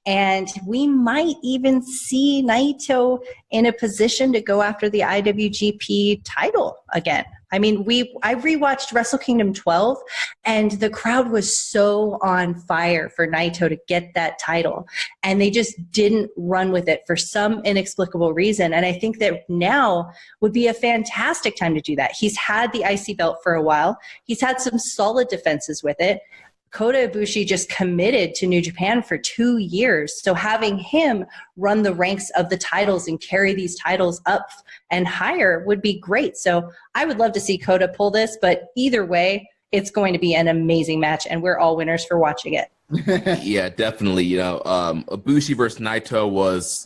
And we might even see Naito in a position to go after the IWGP title again. I mean, I rewatched Wrestle Kingdom 12, and the crowd was so on fire for Naito to get that title. And they just didn't run with it for some inexplicable reason. And I think that now would be a fantastic time to do that. He's had the IC belt for a while. He's had some solid defenses with it. Kota Ibushi just committed to New Japan for 2 years. So having him run the ranks of the titles and carry these titles up and higher would be great. So I would love to see Kota pull this, but either way, it's going to be an amazing match, and we're all winners for watching it. Yeah, definitely. Ibushi versus Naito was,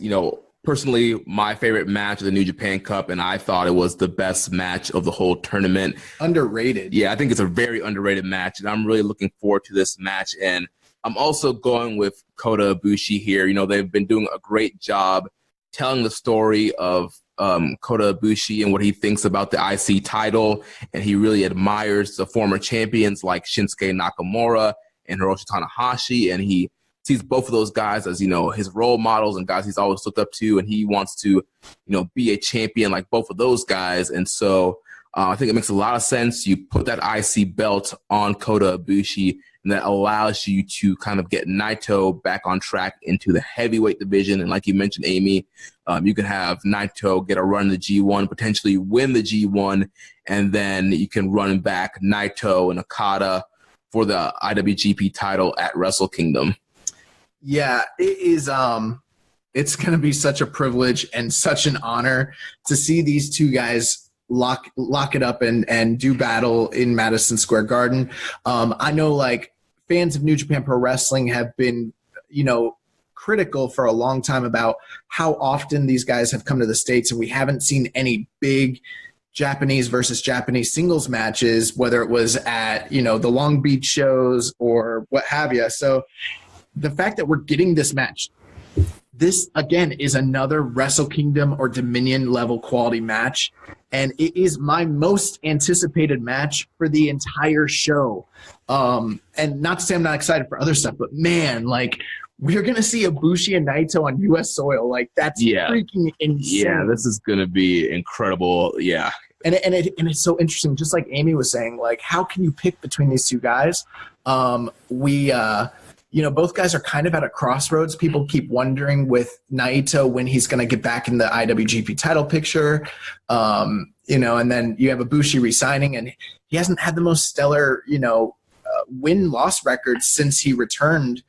personally my favorite match of the New Japan Cup, and I thought it was the best match of the whole tournament. Underrated. Yeah, I think it's a very underrated match, and I'm really looking forward to this match. And I'm also going with Kota Ibushi here. They've been doing a great job telling the story of Kota Ibushi and what he thinks about the IC title, and he really admires the former champions like Shinsuke Nakamura and Hiroshi Tanahashi, and he sees both of those guys as, his role models and guys he's always looked up to, and he wants to, be a champion like both of those guys. And so I think it makes a lot of sense. You put that IC belt on Kota Ibushi, and that allows you to kind of get Naito back on track into the heavyweight division. And like you mentioned, Amy, you can have Naito get a run in the G1, potentially win the G1, and then you can run back Naito and Okada for the IWGP title at Wrestle Kingdom. Yeah, it is. It's going to be such a privilege and such an honor to see these two guys lock it up and do battle in Madison Square Garden. I know, fans of New Japan Pro Wrestling have been, critical for a long time about how often these guys have come to the States, and we haven't seen any big Japanese versus Japanese singles matches, whether it was at, the Long Beach shows or what have you. So the fact that we're getting this match, this, again, is another Wrestle Kingdom or Dominion level quality match. And it is my most anticipated match for the entire show. And not to say I'm not excited for other stuff, but man, like, we're going to see Ibushi and Naito on U.S. soil. Like, that's freaking insane. Yeah, this is going to be incredible. Yeah. And it's so interesting. Just like Amy was saying, like, how can you pick between these two guys? Both guys are kind of at a crossroads. People keep wondering with Naito when he's going to get back in the IWGP title picture. And then you have Ibushi resigning, and he hasn't had the most stellar, win-loss record since he returned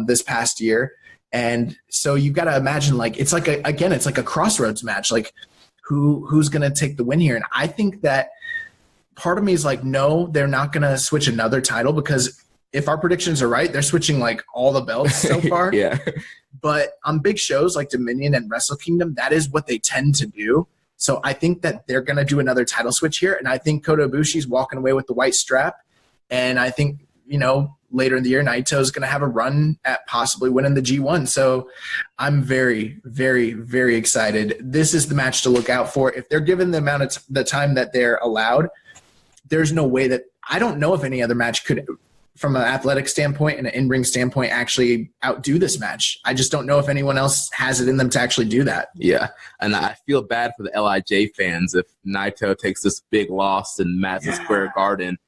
this past year. And so you've got to imagine, like, it's like a crossroads match. Like, who's going to take the win here? And I think that part of me is like, no, they're not going to switch another title, because if our predictions are right, they're switching like all the belts so far. Yeah. But on big shows like Dominion and Wrestle Kingdom, that is what they tend to do. So I think that they're going to do another title switch here. And I think Kota Ibushi's walking away with the white strap. And I think, later in the year, Naito's going to have a run at possibly winning the G1. So I'm very, very, very excited. This is the match to look out for. If they're given the amount of the time that they're allowed, there's no way that – I don't know if any other match could – from an athletic standpoint and an in-ring standpoint, actually outdo this match. I just don't know if anyone else has it in them to actually do that. Yeah, and I feel bad for the LIJ fans if Naito takes this big loss in Madison Square Garden.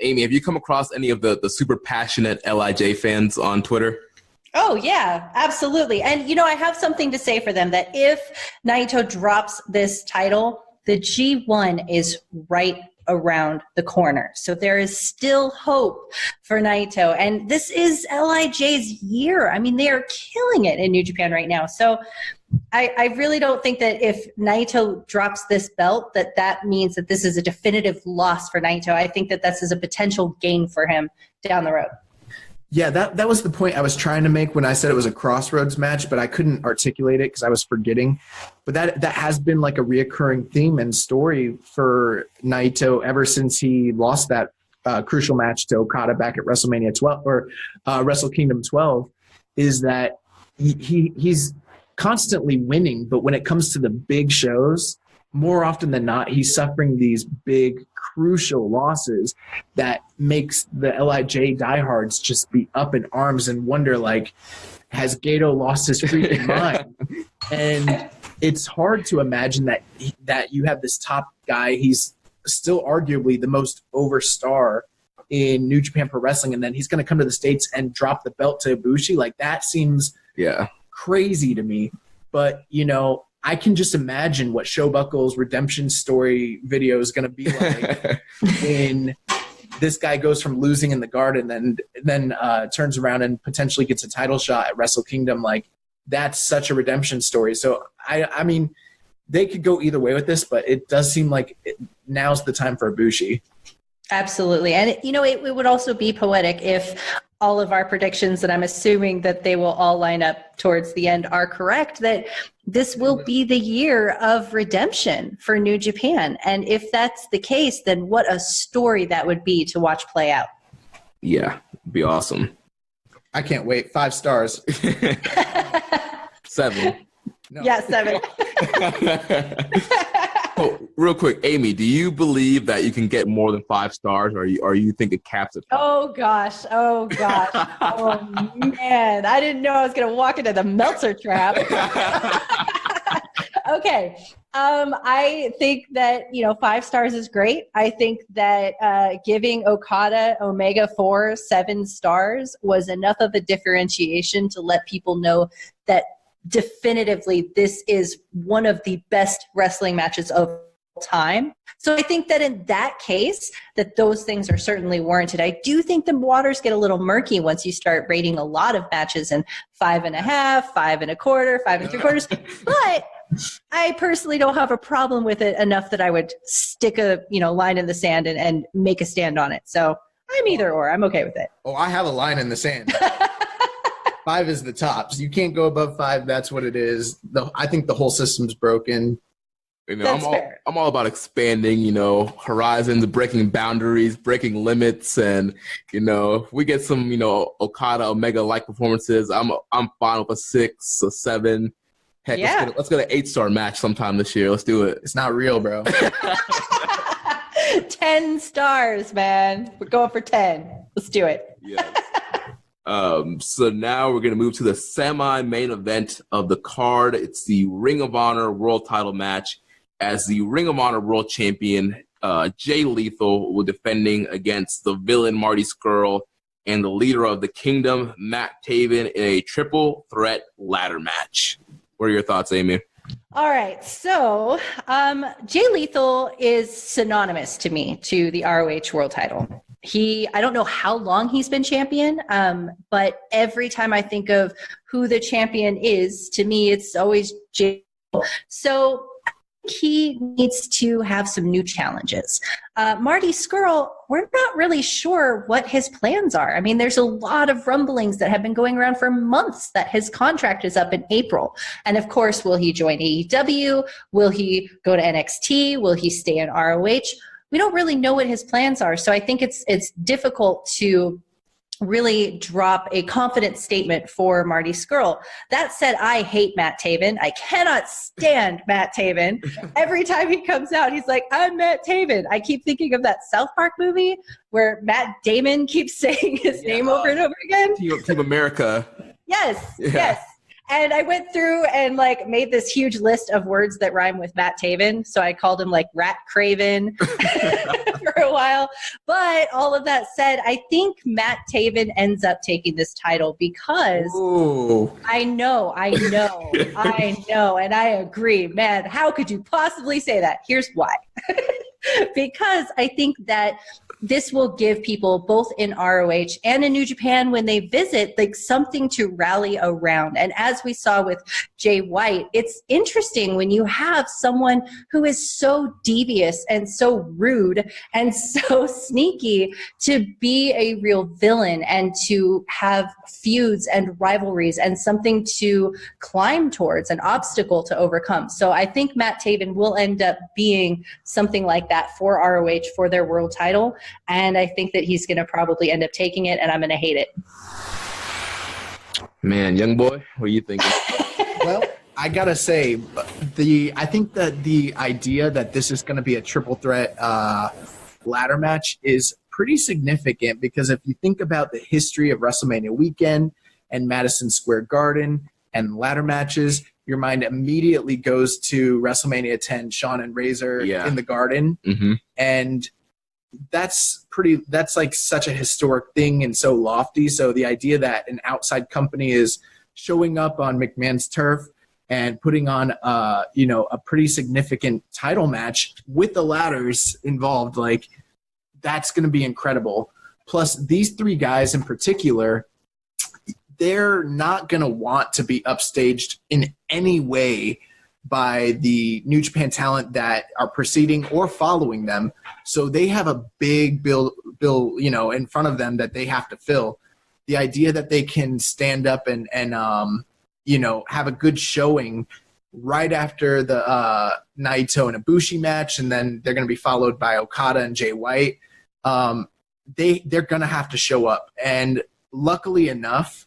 Amy, have you come across any of the super passionate LIJ fans on Twitter? Oh, yeah, absolutely. And, I have something to say for them, that if Naito drops this title, the G1 is right around the corner. So there is still hope for Naito. And this is LIJ's year. I mean, they are killing it in New Japan right now. So I really don't think that if Naito drops this belt, that means that this is a definitive loss for Naito. I think that this is a potential gain for him down the road. Yeah, that was the point I was trying to make when I said it was a crossroads match, but I couldn't articulate it because I was forgetting. But that has been like a reoccurring theme and story for Naito ever since he lost that crucial match to Okada back at WrestleMania 12 or Wrestle Kingdom 12, is that he's constantly winning, but when it comes to the big shows, more often than not, he's suffering these big, crucial losses that makes the LIJ diehards just be up in arms and wonder, like, has Gato lost his freaking mind? And it's hard to imagine that you have this top guy. He's still arguably the most over star in New Japan Pro Wrestling, and then he's going to come to the States and drop the belt to Ibushi. Like, that seems crazy to me. But, I can just imagine what Showbuckle's redemption story video is going to be like when this guy goes from losing in the Garden and then turns around and potentially gets a title shot at Wrestle Kingdom. Like, that's such a redemption story. So, I mean, they could go either way with this, but it does seem like now's the time for Ibushi. Absolutely. And, it would also be poetic if all of our predictions that I'm assuming that they will all line up towards the end are correct, that this will be the year of redemption for New Japan. And if that's the case, then what a story that would be to watch play out. Yeah, it'd be awesome. I can't wait. 5 stars. 7. No. Yeah, 7. Oh, real quick, Amy, do you believe that you can get more than 5 stars, or you think it caps at 5? Oh gosh. Oh man, I didn't know I was going to walk into the Meltzer trap. Okay. I think that, 5 stars is great. I think that giving Okada Omega 4 7 stars was enough of a differentiation to let people know that definitively this is one of the best wrestling matches of time. So I think that in that case, that those things are certainly warranted. I do think the waters get a little murky once you start rating a lot of matches in 5.5, 5 1/4, 5 3/4. But I personally don't have a problem with it enough that I would stick a line in the sand and make a stand on it. So I'm either or. I'm okay with it. Oh, I have a line in the sand. 5 is the top. So you can't go above 5. That's what it is. I think the whole system's broken. You know, I'm all about expanding, you know, horizons, breaking boundaries, breaking limits, and you know, if we get some, you know, Okada Omega-like performances, I'm fine with a 6, a 7. Heck, let's get an 8-star match sometime this year. Let's do it. It's not real, bro. 10 stars, man. We're going for 10. Let's do it. Yes. So now we're going to move to the semi-main event of the card. It's the Ring of Honor World Title match, as the Ring of Honor World Champion, Jay Lethal, will defending against the villain Marty Scurll and the leader of the Kingdom, Matt Taven, in a triple threat ladder match. What are your thoughts, Amy? All right. So Jay Lethal is synonymous to me to the ROH World Title. I don't know how long he's been champion, but every time I think of who the champion is, to me, it's always Jay Lethal. So he needs to have some new challenges. Marty Scurll, we're not really sure what his plans are. I mean, there's a lot of rumblings that have been going around for months that his contract is up in April. And of course, will he join AEW? Will he go to NXT? Will he stay in ROH? We don't really know what his plans are. So I think it's difficult to really drop a confident statement for Marty Scurll. That said, I hate Matt Taven. I cannot stand Matt Taven. Every time he comes out, he's like, I'm Matt Taven. I keep thinking of that South Park movie where Matt Damon keeps saying his name over and over again. Team America. Yes. And I went through and like made this huge list of words that rhyme with Matt Taven. So I called him like Rat Craven for a while. But all of that said, I think Matt Taven ends up taking this title because I know. And I agree. Man, how could you possibly say that? Here's why. Because I think that this will give people both in ROH and in New Japan when they visit, like something to rally around. And as we saw with Jay White, it's interesting when you have someone who is so devious and so rude and so sneaky to be a real villain and to have feuds and rivalries and something to climb towards, an obstacle to overcome. So I think Matt Taven will end up being something like that for ROH for their world title. And I think that he's going to probably end up taking it, and I'm going to hate it. Man, young boy, what are you thinking? Well, I got to say, I think that the idea that this is going to be a triple threat ladder match is pretty significant, because if you think about the history of WrestleMania weekend and Madison Square Garden and ladder matches, your mind immediately goes to WrestleMania 10, Shawn and Razor in the Garden. Mm-hmm. And that's like such a historic thing and so lofty. So the idea that an outside company is showing up on McMahon's turf and putting on a pretty significant title match with the ladders involved, like, that's going to be incredible. Plus, these three guys in particular, they're not going to want to be upstaged in any way by the New Japan talent that are preceding or following them. So they have a big bill, in front of them that they have to fill. The idea that they can stand up and have a good showing right after the Naito and Ibushi match, and then they're going to be followed by Okada and Jay White. They're going to have to show up. And luckily enough,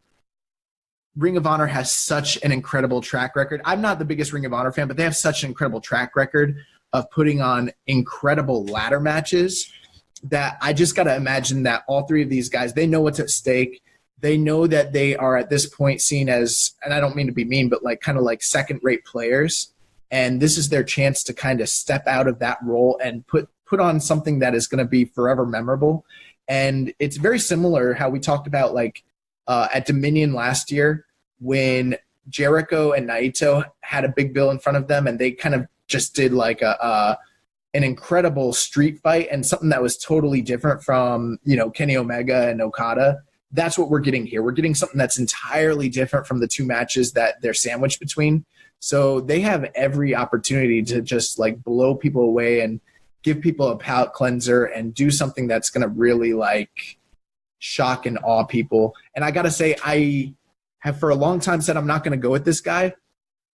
Ring of Honor has such an incredible track record. I'm not the biggest Ring of Honor fan, but they have such an incredible track record of putting on incredible ladder matches that I just got to imagine that all three of these guys, they know what's at stake. They know that they are at this point seen as, and I don't mean to be mean, but like kind of like second-rate players. And this is their chance to kind of step out of that role and put on something that is going to be forever memorable. And it's very similar how we talked about like at Dominion last year when Jericho and Naito had a big bill in front of them, and they kind of just did like an incredible street fight and something that was totally different from, Kenny Omega and Okada. That's what we're getting here. We're getting something that's entirely different from the two matches that they're sandwiched between. So they have every opportunity to just like blow people away and give people a palate cleanser and do something that's going to really like shock and awe people. And I got to say, I have for a long time said I'm not going to go with this guy.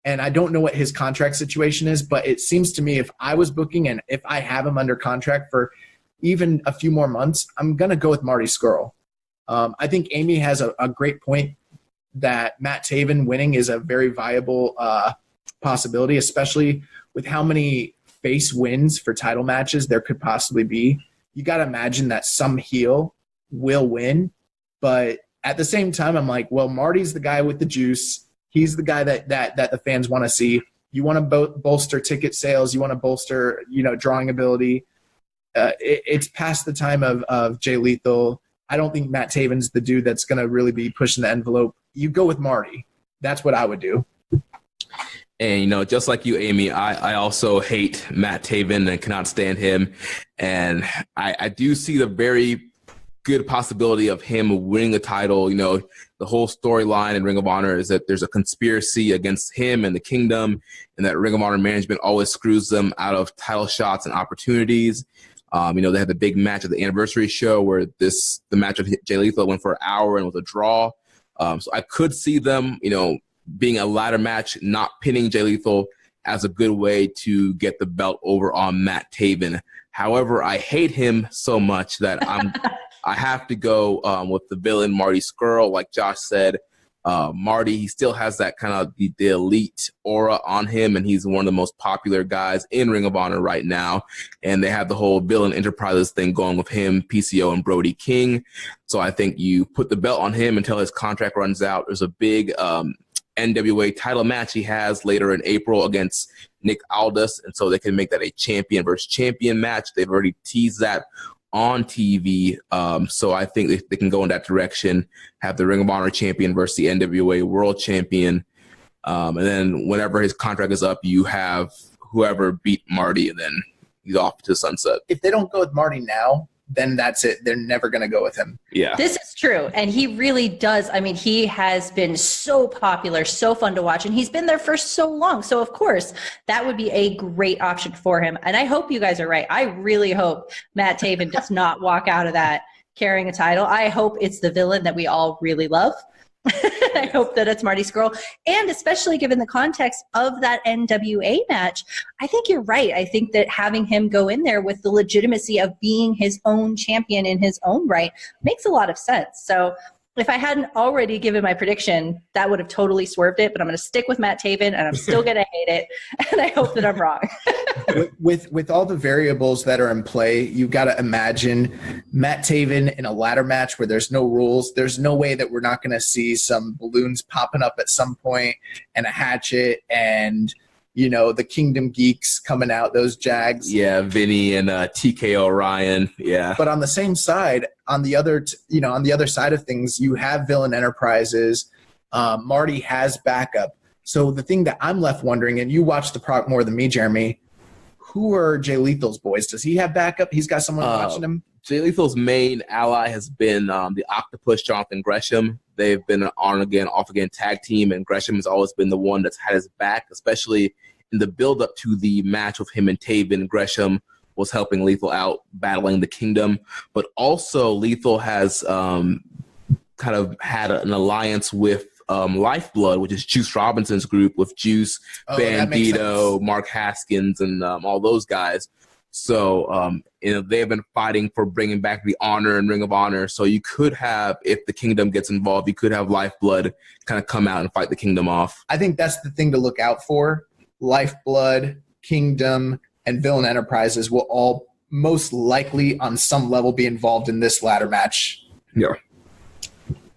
And I don't know what his contract situation is, but it seems to me if I was booking and if I have him under contract for even a few more months, I'm going to go with Marty Scurll. I think Amy has a great point that Matt Taven winning is a very viable possibility, especially with how many face wins for title matches there could possibly be. You got to imagine that some heel will win, but at the same time, I'm like, well, Marty's the guy with the juice. He's the guy that the fans want to see. You want to bolster ticket sales. You want to bolster, drawing ability. It's past the time of Jay Lethal. I don't think Matt Taven's the dude that's going to really be pushing the envelope. You go with Marty. That's what I would do. And, just like you, Amy, I also hate Matt Taven and cannot stand him. And I do see the very good possibility of him winning the title. The whole storyline in Ring of Honor is that there's a conspiracy against him and the Kingdom, and that Ring of Honor management always screws them out of title shots and opportunities. They had the big match at the anniversary show where the match of Jay Lethal went for an hour and was a draw. So I could see them, being a ladder match, not pinning Jay Lethal as a good way to get the belt over on Matt Taven. However, I hate him so much that I have to go with the villain, Marty Scurll. Like Josh said, Marty, he still has that kind of the elite aura on him, and he's one of the most popular guys in Ring of Honor right now. And they have the whole Villain Enterprises thing going with him, PCO, and Brody King. So I think you put the belt on him until his contract runs out. There's a big NWA title match he has later in April against Nick Aldis, and so they can make that a champion versus champion match. They've already teased that on TV, so I think they can go in that direction, have the Ring of Honor champion versus the NWA world champion, and then whenever his contract is up, you have whoever beat Marty, and then he's off to sunset. If they don't go with Marty now, then that's it. They're never going to go with him. Yeah. This is true. And he really does. I mean, he has been so popular, so fun to watch, and he's been there for so long. So, of course, that would be a great option for him. And I hope you guys are right. I really hope Matt Taven does not walk out of that carrying a title. I hope it's the villain that we all really love. I hope that it's Marty Scurll. And especially given the context of that NWA match, I think you're right. I think that having him go in there with the legitimacy of being his own champion in his own right makes a lot of sense. So if I hadn't already given my prediction, that would have totally swerved it, but I'm going to stick with Matt Taven, and I'm still going to hate it, and I hope that I'm wrong. with all the variables that are in play, you got to imagine Matt Taven in a ladder match where there's no rules. There's no way that we're not going to see some balloons popping up at some point and a hatchet and the Kingdom Geeks coming out, those Jags. Yeah, Vinny and TK Orion. Yeah. But on the same side, on the other side of things, you have Villain Enterprises. Marty has backup. So the thing that I'm left wondering, and you watch the product more than me, Jeremy, who are Jay Lethal's boys? Does he have backup? He's got someone watching him? Jay Lethal's main ally has been the Octopus, Jonathan Gresham. They've been an on-again, off-again tag team, and Gresham has always been the one that's had his back, especially in the build-up to the match with him and Taven. Gresham was helping Lethal out, battling the Kingdom. But also, Lethal has kind of had an alliance with Lifeblood, which is Juice Robinson's group, with Juice, Bandito, Mark Haskins, and all those guys. So, they have been fighting for bringing back the honor and Ring of Honor. So you could have, if the Kingdom gets involved, you could have Lifeblood kind of come out and fight the Kingdom off. I think that's the thing to look out for. Lifeblood, Kingdom, and Villain Enterprises will all most likely on some level be involved in this ladder match. Yeah.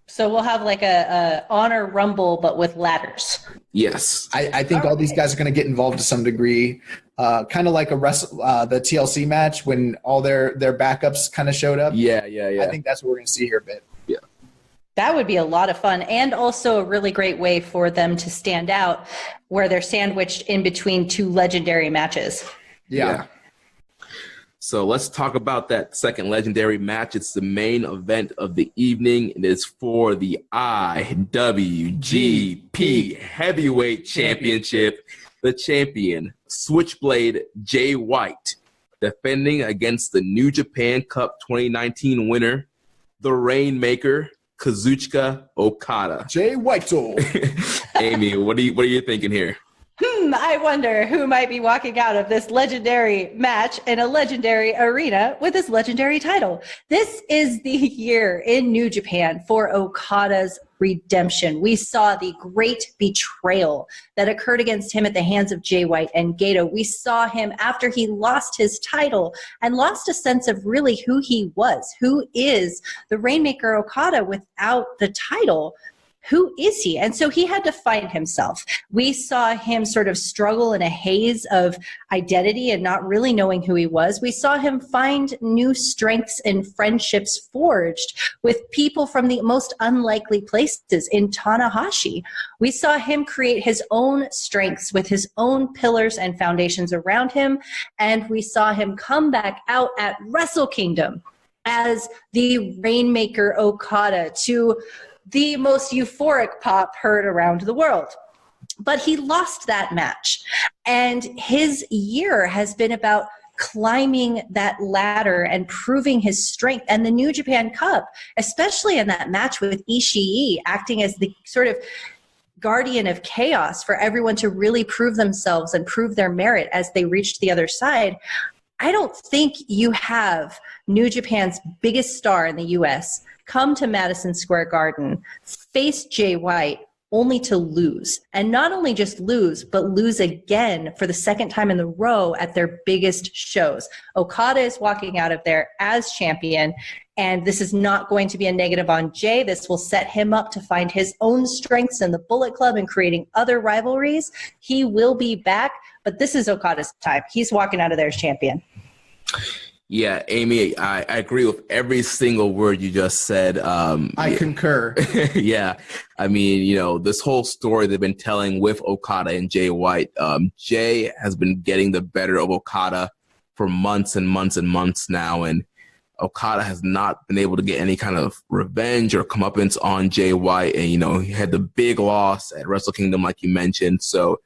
So we'll have like a honor rumble, but with ladders. Yes. I think all these guys are going to get involved to some degree. Kind of like the TLC match when all their backups kind of showed up. Yeah. I think that's what we're going to see here a bit. Yeah. That would be a lot of fun, and also a really great way for them to stand out where they're sandwiched in between two legendary matches. Yeah. So let's talk about that second legendary match. It's the main event of the evening. It is for the IWGP Heavyweight Championship. The champion, Switchblade Jay White, defending against the New Japan Cup 2019 winner, the Rainmaker, Kazuchika Okada. Jay White. Amy, what are you thinking here? I wonder who might be walking out of this legendary match in a legendary arena with this legendary title. This is the year in New Japan for Okada's redemption. We saw the great betrayal that occurred against him at the hands of Jay White and Gato. We saw him after he lost his title and lost a sense of really who he was. Who is the Rainmaker Okada without the title? Who is he? And so he had to find himself. We saw him sort of struggle in a haze of identity and not really knowing who he was. We saw him find new strengths and friendships forged with people from the most unlikely places in Tanahashi. We saw him create his own strengths with his own pillars and foundations around him. And we saw him come back out at Wrestle Kingdom as the Rainmaker Okada to the most euphoric pop heard around the world. But he lost that match. And his year has been about climbing that ladder and proving his strength. And the New Japan Cup, especially in that match with Ishii, acting as the sort of guardian of chaos for everyone to really prove themselves and prove their merit as they reached the other side. I don't think you have New Japan's biggest star in the U.S. come to Madison Square Garden, face Jay White, only to lose. And not only just lose, but lose again for the second time in a row at their biggest shows. Okada is walking out of there as champion, and this is not going to be a negative on Jay. This will set him up to find his own strengths in the Bullet Club and creating other rivalries. He will be back, but this is Okada's time. He's walking out of there as champion. Yeah, Amy, I agree with every single word you just said. I concur. Yeah. I mean, you know, this whole story they've been telling with Okada and Jay White, Jay has been getting the better of Okada for months and months and months now, and Okada has not been able to get any kind of revenge or comeuppance on Jay White, and, you know, he had the big loss at Wrestle Kingdom, like you mentioned, so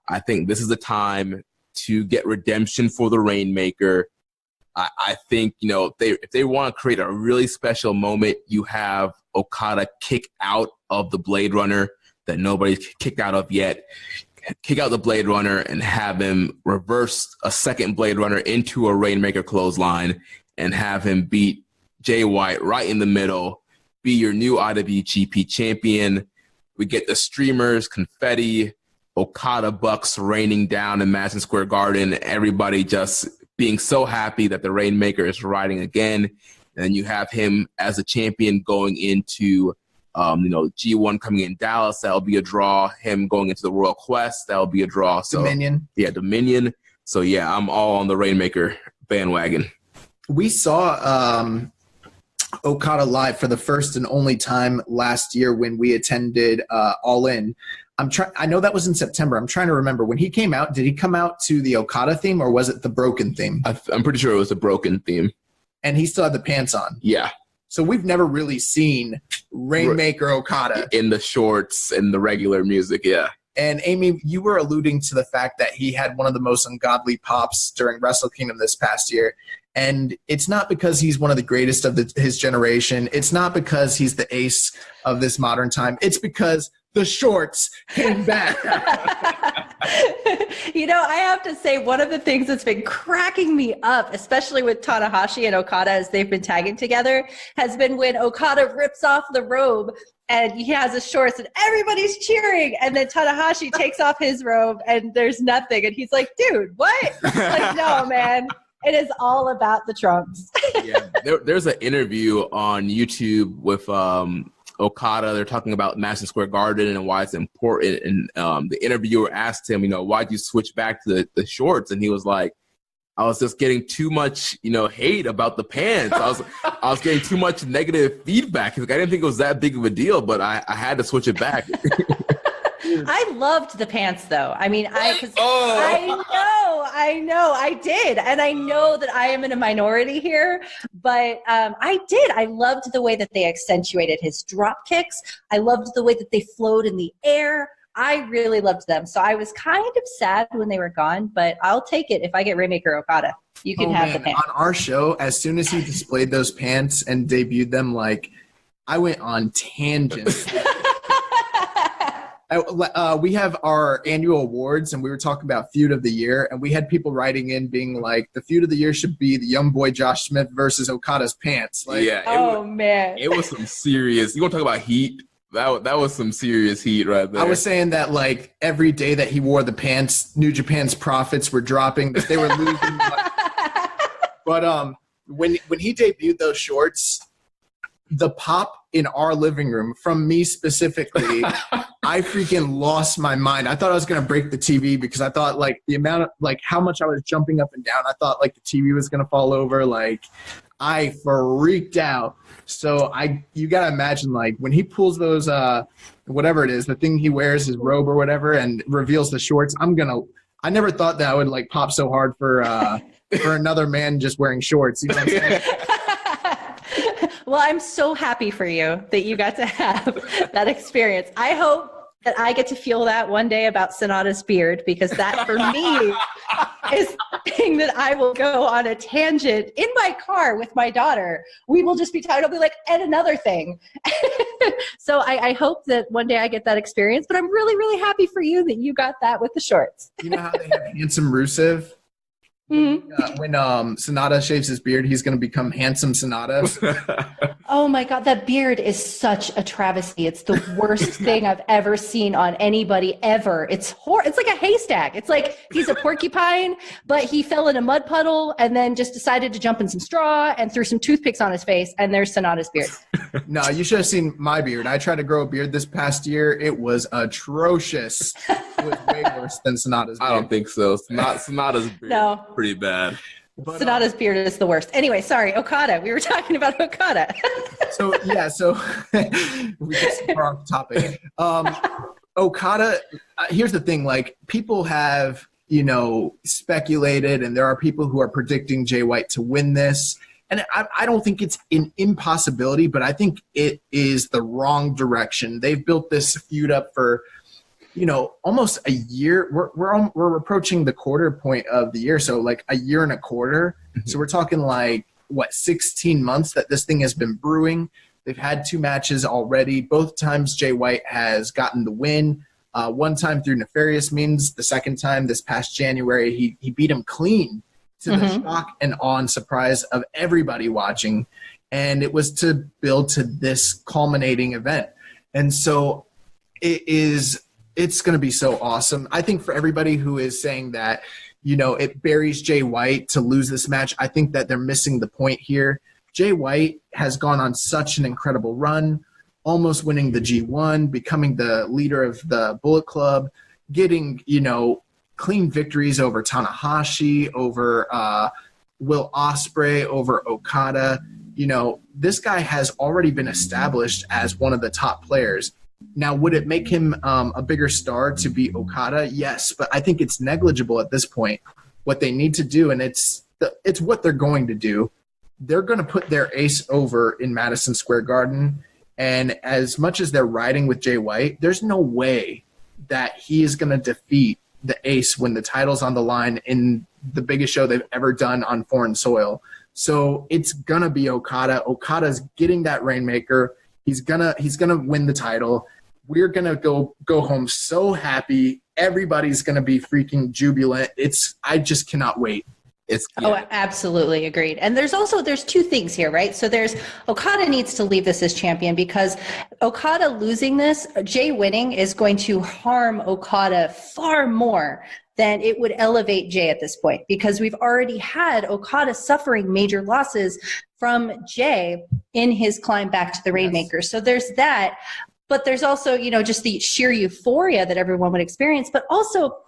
I think this is the time to get redemption for the Rainmaker. I think, you know, if they want to create a really special moment, you have Okada kick out of the Blade Runner that nobody's kicked out of yet. Kick out the Blade Runner and have him reverse a second Blade Runner into a Rainmaker clothesline and have him beat Jay White right in the middle, be your new IWGP champion. We get the streamers, confetti, Okada Bucks raining down in Madison Square Garden, everybody just being so happy that the Rainmaker is riding again. And you have him as a champion going into, G1 coming in Dallas. That'll be a draw. Him going into the Royal Quest. That'll be a draw. So, Dominion. Yeah, Dominion. So, yeah, I'm all on the Rainmaker bandwagon. We saw Okada live for the first and only time last year when we attended All In. I know that was in September. I'm trying to remember. When he came out, did he come out to the Okada theme or was it the Broken theme? I'm pretty sure it was the Broken theme. And he still had the pants on. Yeah. So we've never really seen Rainmaker Okada. In the shorts and the regular music, yeah. And Amy, you were alluding to the fact that he had one of the most ungodly pops during Wrestle Kingdom this past year. And it's not because he's one of the greatest of his generation. It's not because he's the ace of this modern time. It's because the shorts came back. You know, I have to say one of the things that's been cracking me up, especially with Tanahashi and Okada as they've been tagging together, has been when Okada rips off the robe and he has his shorts and everybody's cheering. And then Tanahashi takes off his robe and there's nothing. And he's like, dude, what? Like, no, man. It is all about the trunks. Yeah, there's an interview on YouTube with Okada. They're talking about Madison Square Garden and why it's important. And the interviewer asked him, why'd you switch back to the shorts? And he was like, I was just getting too much, hate about the pants. I was getting too much negative feedback. He's like, I didn't think it was that big of a deal, but I had to switch it back. I loved the pants, though. I mean, I know, I did. And I know that I am in a minority here, but I did. I loved the way that they accentuated his drop kicks. I loved the way that they flowed in the air. I really loved them. So I was kind of sad when they were gone, but I'll take it if I get Rainmaker Okada. You can have the pants. On our show, as soon as he displayed those pants and debuted them, I went on tangents. We have our annual awards, and we were talking about feud of the year, and we had people writing in being like, the feud of the year should be the young boy Josh Smith versus Okada's pants. Like, man, it was some serious. You want to talk about heat? That was some serious heat right there. I was saying that like every day that he wore the pants, New Japan's profits were dropping, that they were losing money. But when he debuted those shorts, the pop in our living room from me specifically, I freaking lost my mind. I thought I was going to break the TV because I thought like the amount of like how much I was jumping up and down. I thought like the TV was going to fall over. Like I freaked out. So you got to imagine like when he pulls those, whatever it is, the thing he wears, his robe or whatever, and reveals the shorts, I never thought that I would like pop so hard for another man just wearing shorts. You know what I'm saying? Well, I'm so happy for you that you got to have that experience. I hope that I get to feel that one day about Sonata's beard, because that for me is the thing that I will go on a tangent in my car with my daughter. We will just be tired. I'll be like, and another thing. So I hope that one day I get that experience, but I'm really, really happy for you that you got that with the shorts. You know how they have Handsome Rusev? Mm-hmm. When Sonata shaves his beard, he's going to become Handsome Sonata. Oh my God, that beard is such a travesty. It's the worst thing I've ever seen on anybody ever. It's it's like a haystack. It's like he's a porcupine, but he fell in a mud puddle and then just decided to jump in some straw and threw some toothpicks on his face, and there's Sonata's beard. No, you should have seen my beard. I tried to grow a beard this past year. It was atrocious. It was way worse than Sonata's beard. I don't think so. Sonata's beard. No. Pretty bad. But, Sonata's beard is the worst. Anyway, sorry, Okada. We were talking about Okada. so we just were off topic. Okada, here's the thing. Like, people have, speculated, and there are people who are predicting Jay White to win this. And I don't think it's an impossibility, but I think it is the wrong direction. They've built this feud up for almost a year. We're approaching the quarter point of the year, so like a year and a quarter. Mm-hmm. So we're talking like 16 months that this thing has been brewing. They've had 2 matches already. Both times Jay White has gotten the win. One time through nefarious means. The second time this past January, he beat him clean to the shock and awe and surprise of everybody watching. And it was to build to this culminating event. And so it's going to be so awesome. I think for everybody who is saying that, it buries Jay White to lose this match, I think that they're missing the point here. Jay White has gone on such an incredible run, almost winning the G1, becoming the leader of the Bullet Club, getting, clean victories over Tanahashi, over Will Ospreay, over Okada. This guy has already been established as one of the top players. Now, would it make him a bigger star to beat Okada? Yes, but I think it's negligible at this point. What they need to do, and it's what they're going to do, they're going to put their ace over in Madison Square Garden. And as much as they're riding with Jay White, there's no way that he is going to defeat the ace when the title's on the line in the biggest show they've ever done on foreign soil. So it's going to be Okada. Okada's getting that Rainmaker. He's gonna win the title. We're gonna go home so happy. Everybody's gonna be freaking jubilant. I just cannot wait. Oh, absolutely agreed. And there's 2 things here, right? So there's Okada needs to leave this as champion, because Okada losing this, Jay winning, is going to harm Okada far more than it would elevate Jay at this point, because we've already had Okada suffering major losses from Jay in his climb back to the Rainmaker. So there's that, but there's also, just the sheer euphoria that everyone would experience, but also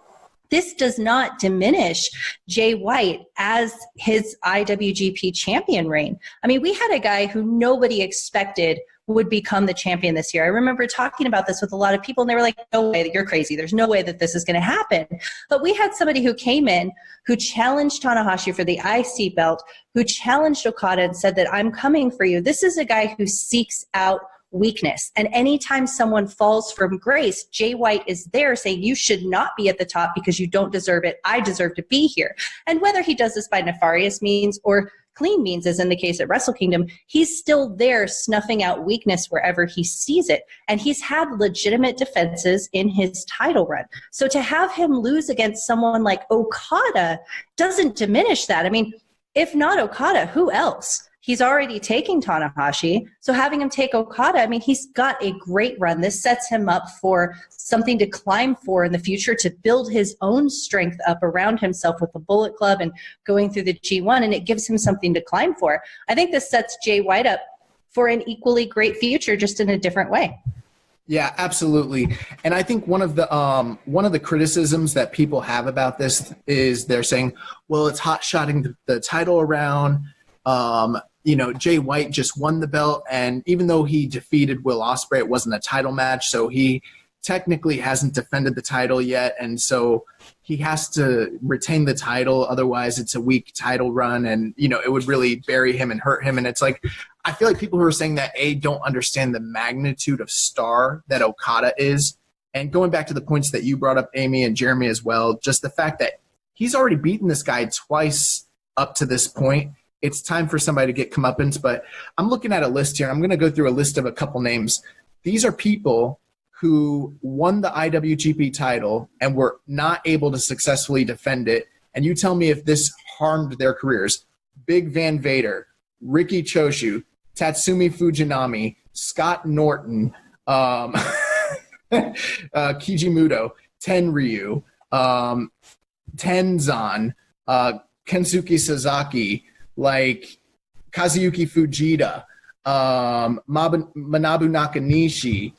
this does not diminish Jay White as his IWGP champion reign. I mean, we had a guy who nobody expected would become the champion this year. I remember talking about this with a lot of people, and they were like, no way, you're crazy. There's no way that this is going to happen. But we had somebody who came in, who challenged Tanahashi for the IC belt, who challenged Okada and said that I'm coming for you. This is a guy who seeks out weakness. And anytime someone falls from grace, Jay White is there saying, you should not be at the top because you don't deserve it. I deserve to be here. And whether he does this by nefarious means or clean means is in the case at Wrestle Kingdom, he's still there snuffing out weakness wherever he sees it. And he's had legitimate defenses in his title run. So to have him lose against someone like Okada doesn't diminish that. I mean, if not Okada, who else? He's already taking Tanahashi. So having him take Okada, I mean, he's got a great run. This sets him up for something to climb for in the future, to build his own strength up around himself with the Bullet Club and going through the G1, and it gives him something to climb for. I think this sets Jay White up for an equally great future, just in a different way. Yeah, absolutely. And I think one of the criticisms that people have about this is they're saying, well, it's hot-shotting the title around. Jay White just won the belt, and even though he defeated Will Ospreay, it wasn't a title match, so he technically hasn't defended the title yet, and so he has to retain the title, otherwise it's a weak title run, and it would really bury him and hurt him. And it's like, I feel like people who are saying that don't understand the magnitude of star that Okada is. And going back to the points that you brought up, Amy and Jeremy as well, just the fact that he's already beaten this guy twice up to this point. It's time for somebody to get comeuppance. But I'm looking at a list here. I'm going to go through a list of a couple names. These are people who won the IWGP title and were not able to successfully defend it. And you tell me if this harmed their careers. Big Van Vader, Riki Choshu, Tatsumi Fujinami, Scott Norton, Kijimuto, Tenryu, Tenzan, Kensuke Sasaki, like Kazuyuki Fujita, Manabu Nakanishi,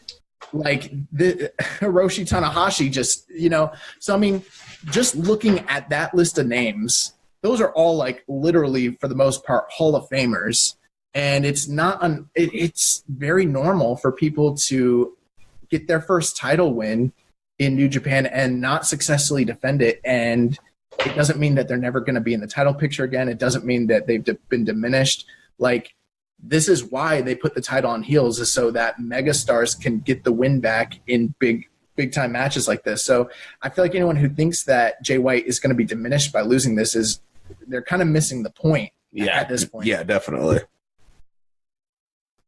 like the Hiroshi Tanahashi, so I mean, just looking at that list of names, those are all like literally for the most part Hall of Famers, and it's it's very normal for people to get their first title win in New Japan and not successfully defend it, and it doesn't mean that they're never going to be in the title picture again. It doesn't mean that they've been diminished. Like, this is why they put the title on heels, is so that megastars can get the win back in big time matches like this. So I feel like anyone who thinks that Jay White is going to be diminished by losing this they're kind of missing the point at this point. Yeah, definitely.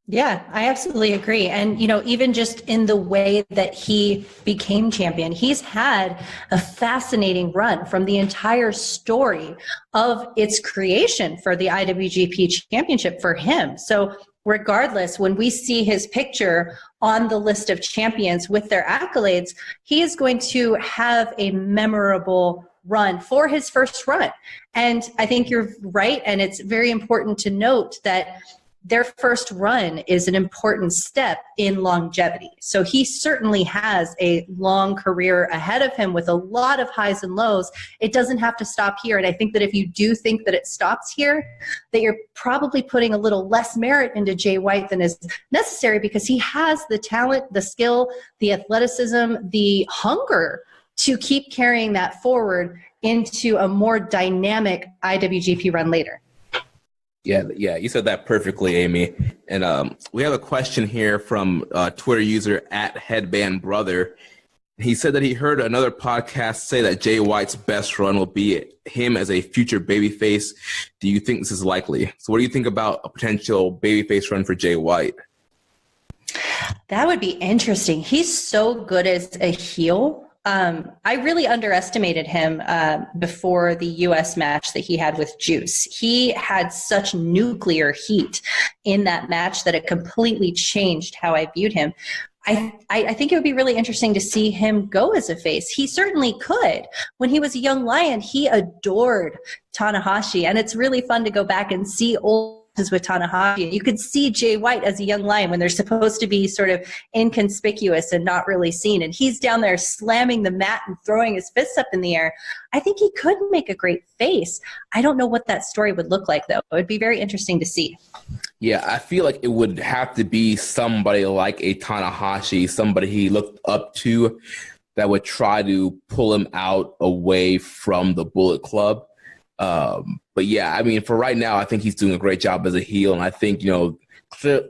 Yeah, I absolutely agree. And, even just in the way that he became champion, he's had a fascinating run from the entire story of its creation for the IWGP Championship for him. So regardless, when we see his picture on the list of champions with their accolades, he is going to have a memorable run for his first run. And I think you're right. And it's very important to note that their first run is an important step in longevity. So he certainly has a long career ahead of him with a lot of highs and lows. It doesn't have to stop here. And I think that if you do think that it stops here, that you're probably putting a little less merit into Jay White than is necessary, because he has the talent, the skill, the athleticism, the hunger to keep carrying that forward into a more dynamic IWGP run later. Yeah, you said that perfectly, Amy. And we have a question here from Twitter user @headbandbrother. He said that he heard another podcast say that Jay White's best run will be him as a future babyface. Do you think this is likely? So what do you think about a potential babyface run for Jay White? That would be interesting. He's so good as a heel. I really underestimated him before the U.S. match that he had with Juice. He had such nuclear heat in that match that it completely changed how I viewed him. I think it would be really interesting to see him go as a face. He certainly could. When he was a young lion, he adored Tanahashi, and it's really fun to go back and see old with Tanahashi. You could see Jay White as a young lion when they're supposed to be sort of inconspicuous and not really seen, and he's down there slamming the mat and throwing his fists up in the air. I think he could make a great face. I don't know what that story would look like, though. It would be very interesting to see. Yeah, I feel like it would have to be somebody like a Tanahashi, somebody he looked up to, that would try to pull him out away from the Bullet Club. But yeah, I mean, for right now, I think he's doing a great job as a heel. And I think,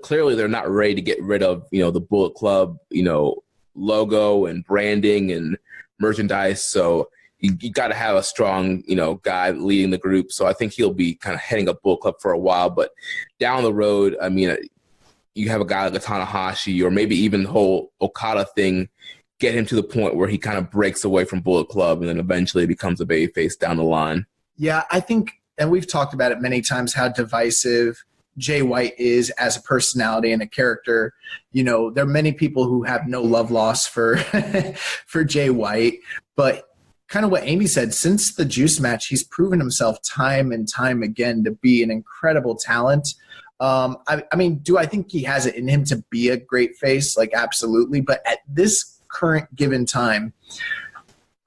clearly they're not ready to get rid of, the Bullet Club, logo and branding and merchandise. So you got to have a strong, guy leading the group. So I think he'll be kind of heading up Bullet Club for a while. But down the road, I mean, you have a guy like Tanahashi, or maybe even the whole Okada thing, get him to the point where he kind of breaks away from Bullet Club and then eventually becomes a babyface down the line. Yeah, I think, and we've talked about it many times, how divisive Jay White is as a personality and a character. There are many people who have no love lost for for Jay White, but kind of what Amy said, since the Juice match, he's proven himself time and time again to be an incredible talent. I mean, do I think he has it in him to be a great face? Like, absolutely. But at this current given time,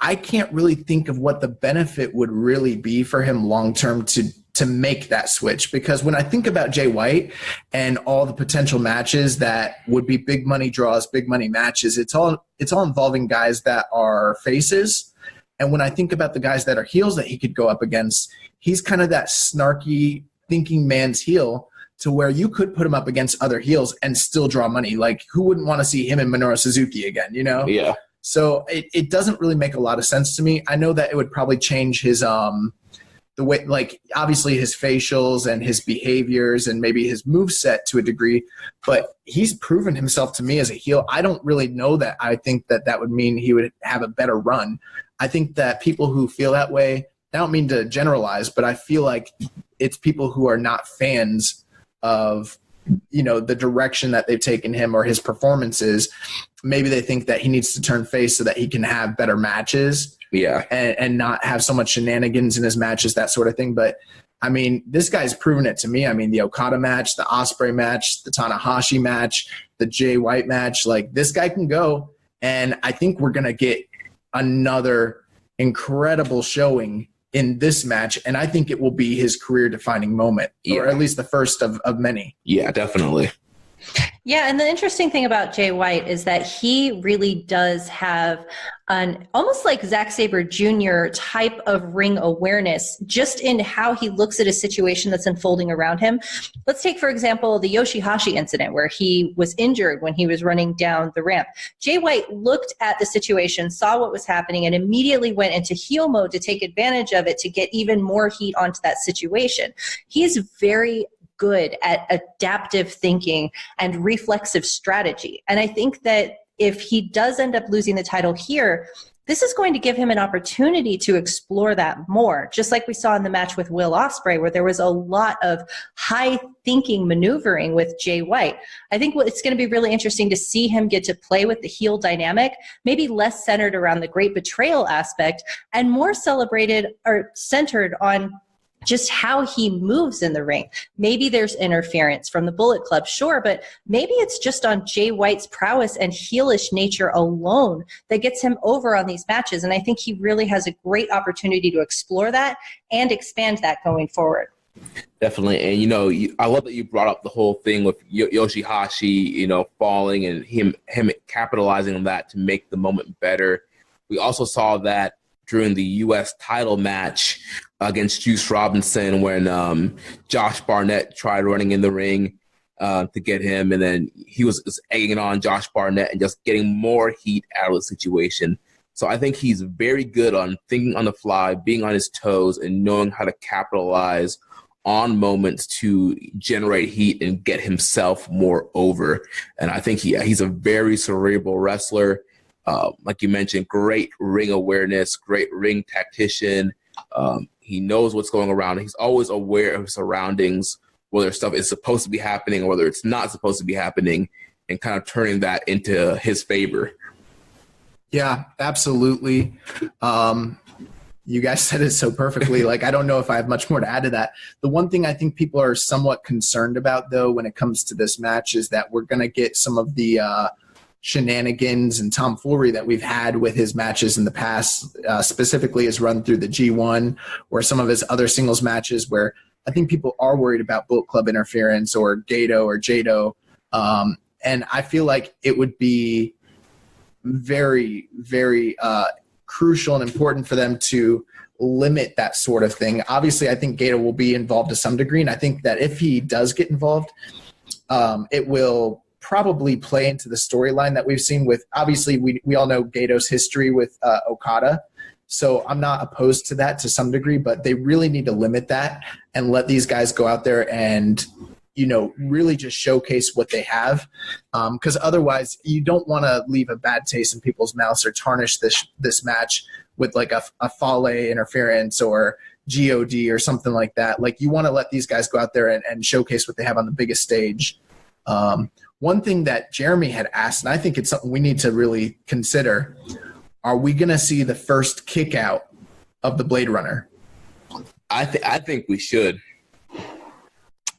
I can't really think of what the benefit would really be for him long-term to make that switch. Because when I think about Jay White and all the potential matches that would be big money draws, big money matches, it's all involving guys that are faces. And when I think about the guys that are heels that he could go up against, he's kind of that snarky thinking man's heel, to where you could put him up against other heels and still draw money. Like, who wouldn't want to see him and Minoru Suzuki again, Yeah. So it doesn't really make a lot of sense to me. I know that it would probably change his the way, like, obviously his facials and his behaviors and maybe his moveset to a degree, but he's proven himself to me as a heel. I don't really know that I think that would mean he would have a better run. I think that people who feel that way, I don't mean to generalize, but I feel like it's people who are not fans of the direction that they've taken him or his performances. Maybe they think that he needs to turn face so that he can have better matches, and not have so much shenanigans in his matches, that sort of thing. But I mean, this guy's proven it to me. I mean, the Okada match, the Ospreay match, the Tanahashi match, the Jay White match, like, this guy can go. And I think we're going to get another incredible showing in this match, and I think it will be his career-defining moment, or at least the first of many. Yeah, definitely. Yeah, and the interesting thing about Jay White is that he really does have an almost like Zack Sabre Jr. type of ring awareness just in how he looks at a situation that's unfolding around him. Let's take, for example, the Yoshihashi incident where he was injured when he was running down the ramp. Jay White looked at the situation, saw what was happening, and immediately went into heel mode to take advantage of it to get even more heat onto that situation. He's very good at adaptive thinking and reflexive strategy. And I think that if he does end up losing the title here, this is going to give him an opportunity to explore that more, just like we saw in the match with Will Ospreay, where there was a lot of high thinking maneuvering with Jay White. I think it's going to be really interesting to see him get to play with the heel dynamic, maybe less centered around the great betrayal aspect and more celebrated or centered on just how he moves in the ring. Maybe there's interference from the Bullet Club, sure, but maybe it's just on Jay White's prowess and heelish nature alone that gets him over on these matches. And I think he really has a great opportunity to explore that and expand that going forward. Definitely. And, I love that you brought up the whole thing with Yoshihashi, falling and him capitalizing on that to make the moment better. We also saw that during the U.S. title match against Juice Robinson when Josh Barnett tried running in the ring to get him, and then he was egging on Josh Barnett and just getting more heat out of the situation. So I think he's very good on thinking on the fly, being on his toes, and knowing how to capitalize on moments to generate heat and get himself more over. And I think he's a very cerebral wrestler. Like you mentioned, great ring awareness, great ring tactician. He knows what's going around. He's always aware of his surroundings, whether stuff is supposed to be happening or whether it's not supposed to be happening, and kind of turning that into his favor. Yeah, absolutely. You guys said it so perfectly. Like, I don't know if I have much more to add to that. The one thing I think people are somewhat concerned about, though, when it comes to this match is that we're going to get some of the shenanigans and tomfoolery that we've had with his matches in the past, specifically his run through the G1 or some of his other singles matches, where I think people are worried about Bullet Club interference or Gato or Jado. And I feel like it would be very, very crucial and important for them to limit that sort of thing. Obviously, I think Gato will be involved to some degree, and I think that if he does get involved, it will probably play into the storyline that we've seen with, obviously, we all know Gato's history with Okada, So I'm not opposed to that to some degree, but they really need to limit that and let these guys go out there and, really just showcase what they have. Because otherwise you don't want to leave a bad taste in people's mouths or tarnish this match with like a Fale interference or GOD or something like that. Like, you want to let these guys go out there and showcase what they have on the biggest stage. One thing that Jeremy had asked, and I think it's something we need to really consider, are we going to see the first kick out of the Blade Runner? I think we should.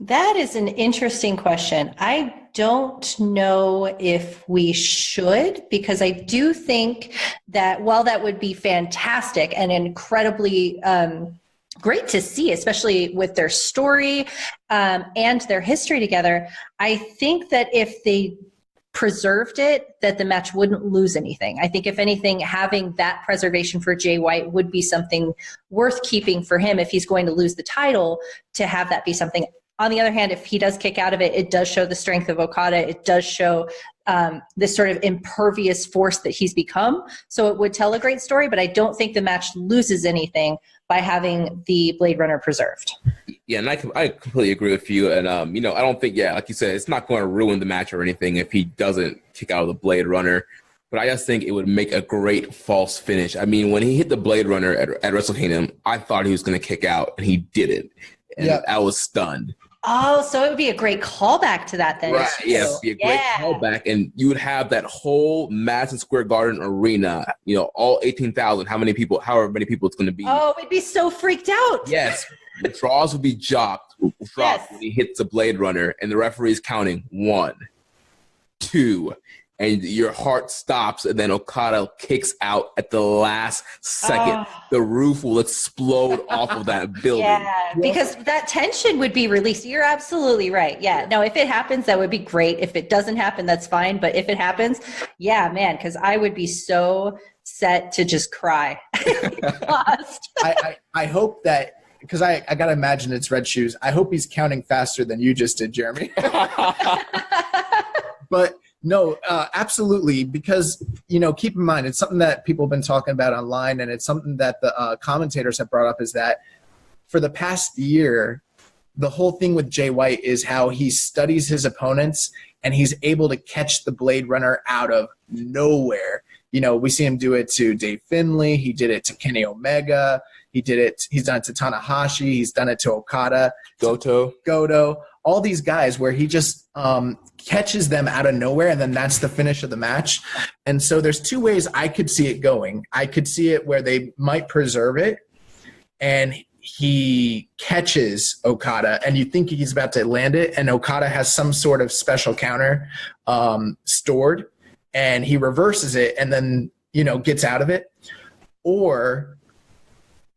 That is an interesting question. I don't know if we should, because I do think that while that would be fantastic and incredibly great to see, especially with their story and their history together, I think that if they preserved it, that the match wouldn't lose anything. I think if anything, having that preservation for Jay White would be something worth keeping for him if he's going to lose the title, to have that be something. On the other hand, if he does kick out of it, it does show the strength of Okada. It does show this sort of impervious force that he's become. So it would tell a great story, but I don't think the match loses anything by having the Blade Runner preserved. Yeah, and I completely agree with you. And, I don't think, like you said, it's not going to ruin the match or anything if he doesn't kick out of the Blade Runner. But I just think it would make a great false finish. I mean, when he hit the Blade Runner at Wrestle Kingdom, I thought he was going to kick out, and he didn't. And I was stunned. Oh, so it would be a great callback to that then. Right, yeah, it would be a great callback. And you would have that whole Madison Square Garden arena, all 18,000, however many people it's going to be. Oh, we'd be so freaked out. Yes. The draws would be dropped when he hits the Blade Runner, and the referee's counting 1, 2, and your heart stops, and then Okada kicks out at the last second. The roof will explode off of that building. Yeah, because that tension would be released. You're absolutely right. Yeah, no, if it happens, that would be great. If it doesn't happen, that's fine. But if it happens, yeah, man, because I would be so set to just cry. I hope that, because I got to imagine it's Red Shoes. I hope he's counting faster than you just did, Jeremy. But no, absolutely, because, keep in mind, it's something that people have been talking about online, and it's something that the commentators have brought up, is that for the past year, the whole thing with Jay White is how he studies his opponents, and he's able to catch the Blade Runner out of nowhere. We see him do it to Dave Finlay. He did it to Kenny Omega. He's done it to Tanahashi. He's done it to Okada. Goto. All these guys where he just catches them out of nowhere, and then that's the finish of the match. And so there's two ways I could see it going. I could see it where they might preserve it, and he catches Okada, and you think he's about to land it, and Okada has some sort of special counter stored, and he reverses it and then, gets out of it. Or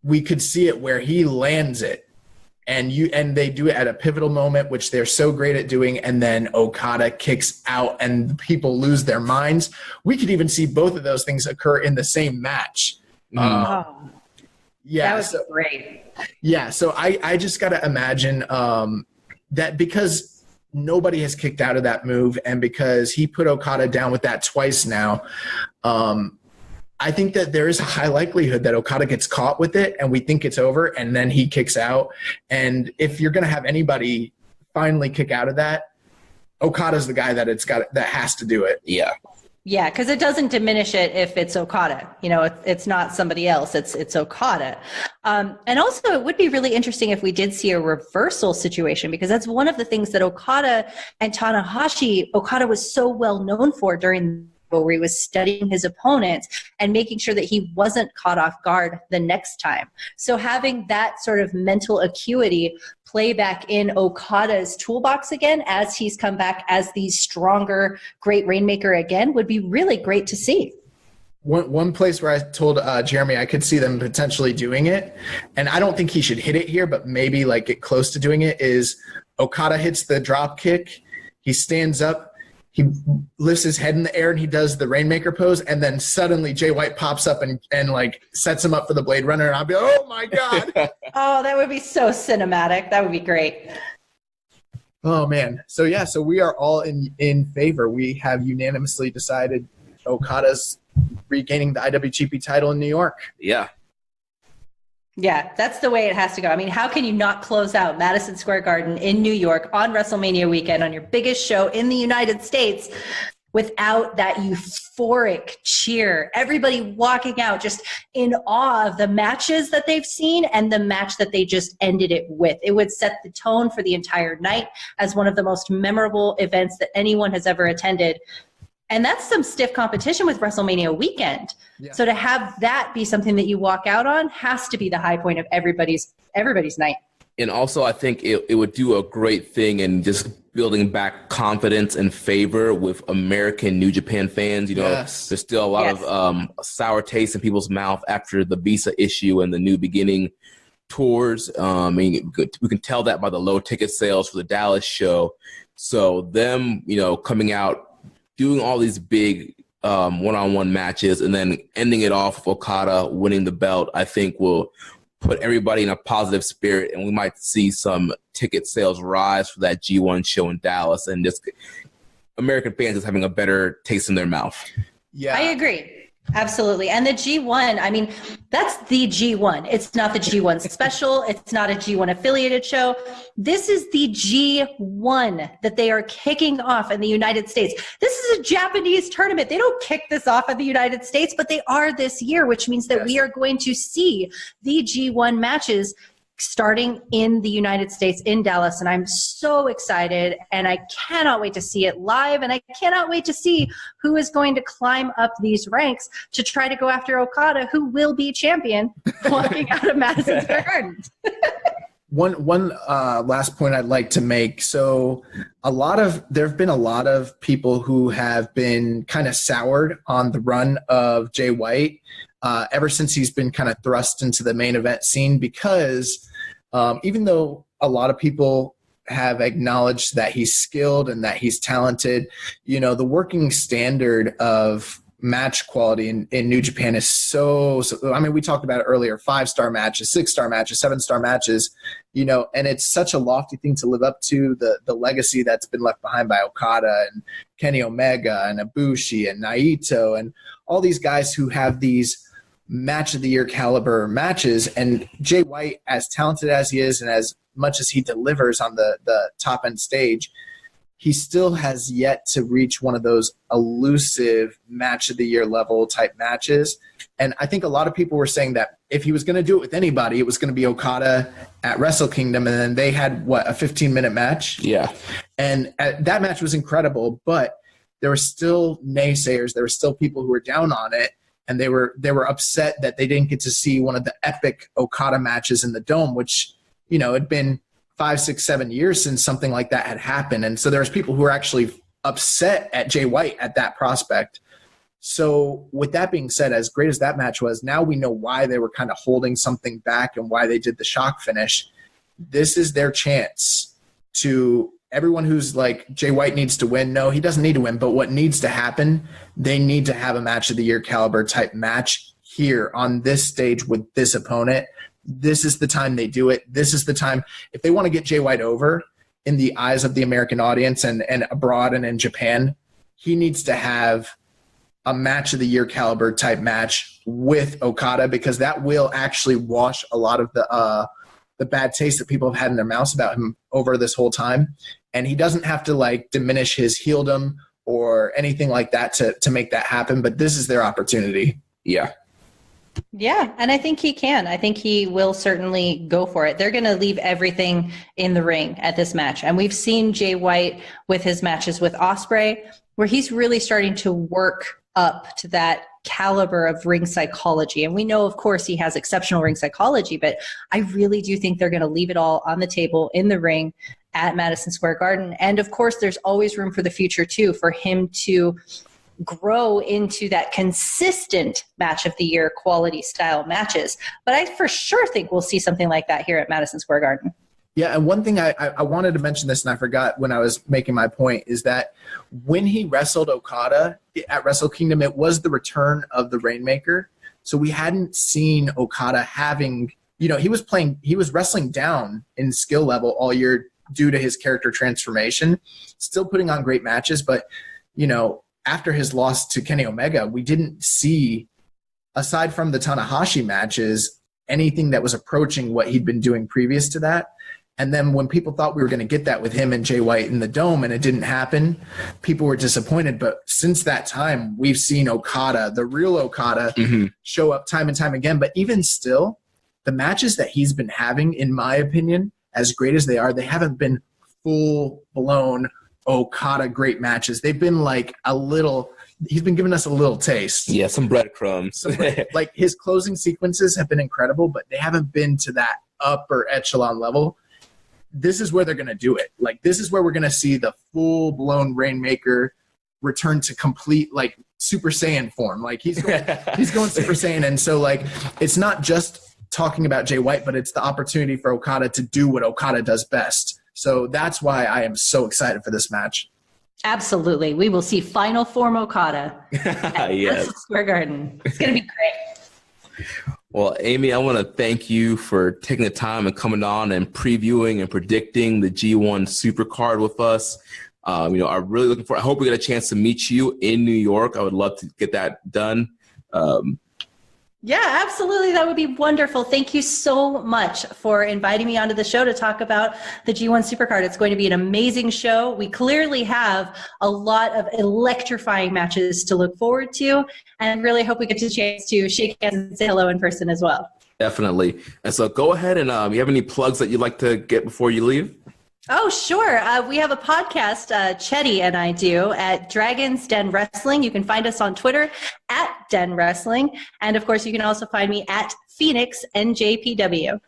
we could see it where he lands it, and they do it at a pivotal moment, which they're so great at doing, and then Okada kicks out and people lose their minds. We could even see both of those things occur in the same match. That was great. Yeah, so I just got to imagine that, because nobody has kicked out of that move, and because he put Okada down with that twice now, I think that there is a high likelihood that Okada gets caught with it, and we think it's over, and then he kicks out. And if you're going to have anybody finally kick out of that, Okada's the guy that has to do it. Yeah. Yeah, because it doesn't diminish it if it's Okada. It's not somebody else. It's Okada. And also, it would be really interesting if we did see a reversal situation, because that's one of the things that Okada and Tanahashi, Okada was so well known for during, where he was studying his opponents and making sure that he wasn't caught off guard the next time. So having that sort of mental acuity play back in Okada's toolbox again, as he's come back as the stronger great Rainmaker again, would be really great to see. One place where I told Jeremy I could see them potentially doing it, and I don't think he should hit it here, but maybe get close to doing it, is Okada hits the drop kick, he stands up, he lifts his head in the air and he does the Rainmaker pose, and then suddenly Jay White pops up and sets him up for the Blade Runner, and I'll be like, oh my God. Oh, that would be so cinematic. That would be great. Oh man. So we are all in favor. We have unanimously decided Okada's regaining the IWGP title in New York. Yeah. Yeah, that's the way it has to go. I mean, how can you not close out Madison Square Garden in New York on WrestleMania weekend on your biggest show in the United States without that euphoric cheer? Everybody walking out just in awe of the matches that they've seen and the match that they just ended it with. It would set the tone for the entire night as one of the most memorable events that anyone has ever attended. And that's some stiff competition with WrestleMania weekend. Yeah. So to have that be something that you walk out on has to be the high point of everybody's night. And also, I think it would do a great thing in just building back confidence and favor with American New Japan fans. You know, there's still a lot of sour taste in people's mouth after the visa issue and the New Beginning tours. I mean, we can tell that by the low ticket sales for the Dallas show. So them, you know, coming out, doing all these big one-on-one matches and then ending it off with Okada winning the belt, I think will put everybody in a positive spirit, and we might see some ticket sales rise for that G1 show in Dallas, and just American fans just having a better taste in their mouth. Yeah, I agree. Absolutely. And the G1, I mean, that's the G1. It's not the G1 special. It's not a G1 affiliated show. This is the G1 that they are kicking off in the United States. This is a Japanese tournament. They don't kick this off in the United States, but they are this year, which means that we are going to see the G1 matches starting in the United States, in Dallas. And I'm so excited, and I cannot wait to see it live. And I cannot wait to see who is going to climb up these ranks to try to go after Okada, who will be champion walking out of Madison Square Garden. One last point I'd like to make. So there have been a lot of people who have been kind of soured on the run of Jay White ever since he's been kind of thrust into the main event scene, because even though a lot of people have acknowledged that he's skilled and that he's talented, you know, the working standard of match quality in New Japan is so I mean, we talked about it earlier, 5-star matches, 6-star matches, 7-star matches, you know, and it's such a lofty thing to live up to, the legacy that's been left behind by Okada and Kenny Omega and Ibushi and Naito and all these guys who have these match of the year caliber matches. And Jay White, as talented as he is and as much as he delivers on the top end stage, he still has yet to reach one of those elusive match of the year level type matches. And I think a lot of people were saying that if he was going to do it with anybody, it was going to be Okada at Wrestle Kingdom. And then they had a 15-minute match. Yeah. And that match was incredible, but there were still naysayers. There were still people who were down on it. And they were upset that they didn't get to see one of the epic Okada matches in the Dome, which, you know, had been 5, 6, 7 years since something like that had happened. And so there's people who are actually upset at Jay White at that prospect. So with that being said, as great as that match was, now we know why they were kind of holding something back and why they did the shock finish. This is their chance to everyone who's like, Jay White needs to win. No, he doesn't need to win. But what needs to happen, they need to have a match of the year caliber type match here on this stage with this opponent. This is the time they do it. This is the time. If they want to get Jay White over in the eyes of the American audience and abroad and in Japan, he needs to have a match of the year caliber type match with Okada, because that will actually wash a lot of the bad taste that people have had in their mouths about him over this whole time. And he doesn't have to like diminish his heeldom or anything like that to make that happen. But this is their opportunity. Yeah. Yeah, and I think he can. I think he will certainly go for it. They're going to leave everything in the ring at this match. And we've seen Jay White with his matches with Ospreay, where he's really starting to work up to that caliber of ring psychology. And we know, of course, he has exceptional ring psychology, but I really do think they're going to leave it all on the table in the ring at Madison Square Garden. And of course, there's always room for the future too, for him to grow into that consistent match of the year quality style matches. But I for sure think we'll see something like that here at Madison Square Garden. Yeah, and one thing I wanted to mention this, and I forgot when I was making my point, is that when he wrestled Okada at Wrestle Kingdom, it was the return of the Rainmaker. So we hadn't seen Okada having, you know, he was wrestling down in skill level all year due to his character transformation, still putting on great matches. But, you know, after his loss to Kenny Omega, we didn't see, aside from the Tanahashi matches, anything that was approaching what he'd been doing previous to that. And then when people thought we were going to get that with him and Jay White in the Dome and it didn't happen, people were disappointed. But since that time, we've seen Okada, the real Okada, show up time and time again. But even still, the matches that he's been having, in my opinion, as great as they are, they haven't been full-blown Okada great matches. They've been like he's been giving us a little taste. Yeah, some breadcrumbs. Like his closing sequences have been incredible, but they haven't been to that upper echelon level. This is where they're going to do it. Like, this is where we're going to see the full-blown Rainmaker return to complete, like, Super Saiyan form. Like, he's going Super Saiyan. And so, like, it's not just talking about Jay White, but it's the opportunity for Okada to do what Okada does best. So that's why I am so excited for this match. Absolutely. We will see final form Okada at Madison Square Garden. It's going to be great. Well, Amy, I want to thank you for taking the time and coming on and previewing and predicting the G1 Supercard with us. I'm really looking forward. I hope we get a chance to meet you in New York. I would love to get that done. Yeah, absolutely. That would be wonderful. Thank you so much for inviting me onto the show to talk about the G1 Supercard. It's going to be an amazing show. We clearly have a lot of electrifying matches to look forward to, and really hope we get a chance to shake hands and say hello in person as well. Definitely. And so go ahead and you have any plugs that you'd like to get before you leave? Oh, sure. We have a podcast, Chetty and I do, at Dragon's Den Wrestling. You can find us on Twitter at Den Wrestling. And, of course, you can also find me at Phoenix NJPW.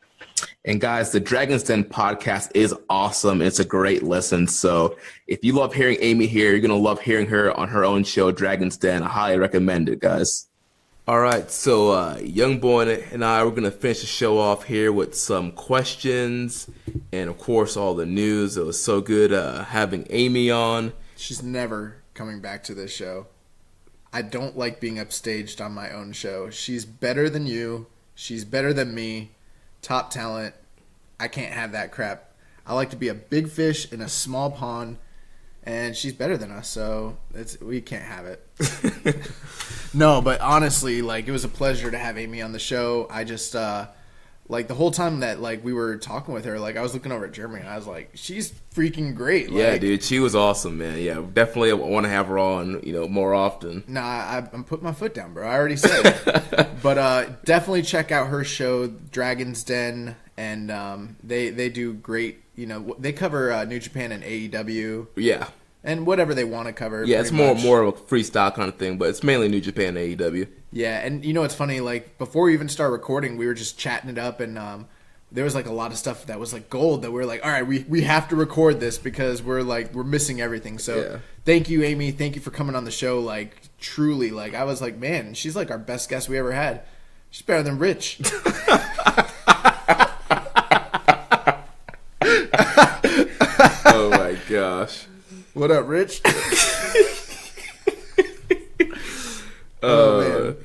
And, guys, the Dragon's Den podcast is awesome. It's a great listen. So if you love hearing Amy here, you're going to love hearing her on her own show, Dragon's Den. I highly recommend it, guys. All right, so Young Boy and I, we're going to finish the show off here with some questions and, of course, all the news. It was so good having Amy on. She's never coming back to this show. I don't like being upstaged on my own show. She's better than you. She's better than me. Top talent. I can't have that crap. I like to be a big fish in a small pond, and she's better than us, so we can't have it. No, but honestly, like, it was a pleasure to have Amy on the show. I just, like, the whole time that, like, we were talking with her, like, I was looking over at Jeremy, and I was like, she's freaking great. Yeah, like, dude, she was awesome, man. Yeah, definitely want to have her on, more often. Nah, I'm putting my foot down, bro. I already said. But definitely check out her show, Dragon's Den, and they do great, they cover New Japan and AEW. Yeah. And whatever they want to cover. Yeah, it's more of a freestyle kind of thing, but it's mainly New Japan and AEW. Yeah, and it's funny, like, before we even start recording, we were just chatting it up, and there was, like, a lot of stuff that was, like, gold that we were like, all right, we have to record this because we're missing everything. So Thank you, Amy. Thank you for coming on the show. Like, truly, like, I was like, man, she's, like, our best guest we ever had. She's better than Rich. Oh, my gosh. What up, Rich? Man.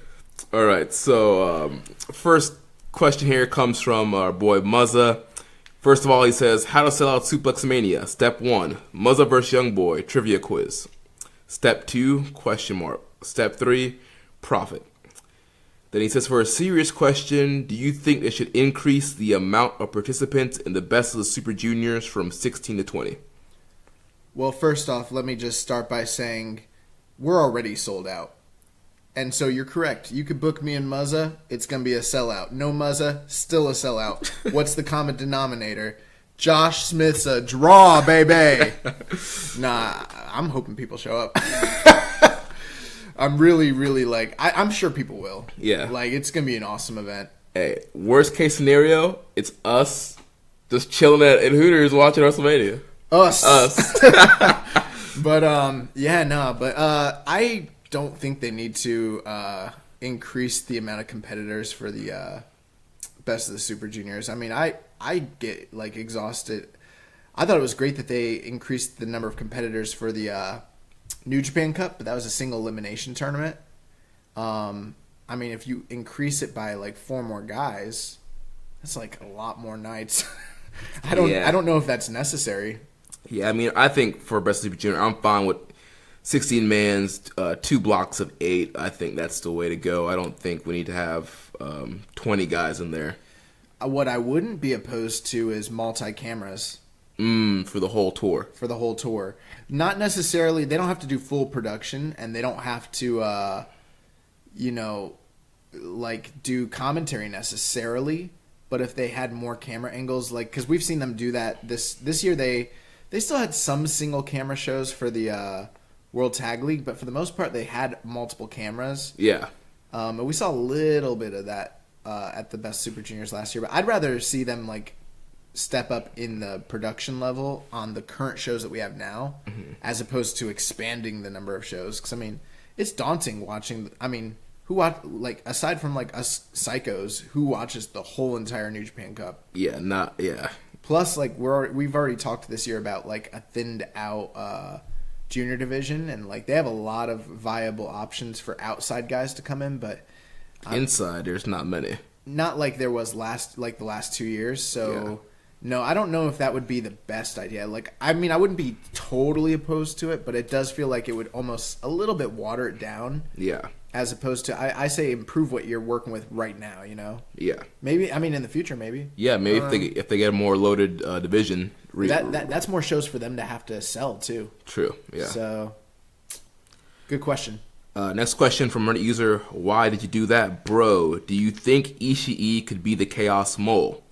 All right, so first question here comes from our boy Muzza. First of all, he says, how to sell out Suplex Mania. Step 1, Muzza vs. Young Boy, trivia quiz. Step 2, question mark. Step 3, profit. Then he says, for a serious question, do you think they should increase the amount of participants in the Best of the Super Juniors from 16 to 20? Well, first off, let me just start by saying we're already sold out. And so you're correct. You could book me and Muzza, it's going to be a sellout. No Muzza, still a sellout. What's the common denominator? Josh Smith's a draw, baby. Nah, I'm hoping people show up. I'm really, really, like, I'm sure people will. Yeah. Like, it's going to be an awesome event. Hey, worst case scenario, it's us just chilling at Hooters watching WrestleMania. Us. But I don't think they need to increase the amount of competitors for the Best of the Super Juniors. I mean, I get, like, exhausted. I thought it was great that they increased the number of competitors for the New Japan Cup, but that was a single elimination tournament. I mean, if you increase it by, like, 4 more guys, that's, like, a lot more nights. I don't know if that's necessary. Yeah, I mean, I think for Best of Super Junior, I'm fine with 16 mans, 2 blocks of 8. I think that's the way to go. I don't think we need to have 20 guys in there. What I wouldn't be opposed to is multi-cameras. For the whole tour. For the whole tour. Not necessarily, they don't have to do full production, and they don't have to, do commentary necessarily. But if they had more camera angles, because we've seen them do that this year, they still had some single camera shows for the World Tag League, but for the most part, they had multiple cameras. Yeah. And we saw a little bit of that at the Best Super Juniors last year, but I'd rather see them step up in the production level on the current shows that we have now, as opposed to expanding the number of shows. Because it's daunting watching. Who watch aside from us psychos, who watches the whole entire New Japan Cup? Yeah. Plus, we've already talked this year about a thinned out junior division, and they have a lot of viable options for outside guys to come in, but inside there's not many. Not like there was the last 2 years. So no, I don't know if that would be the best idea. I wouldn't be totally opposed to it, but it does feel like it would almost a little bit water it down. Yeah. As opposed to, I say improve what you're working with right now, Yeah. Maybe, in the future, maybe. Yeah, maybe if they get a more loaded division. That's more shows for them to have to sell, too. True, yeah. So, good question. Next question from Reddit user, why did you do that, bro? Do you think Ishii could be the Chaos Mole?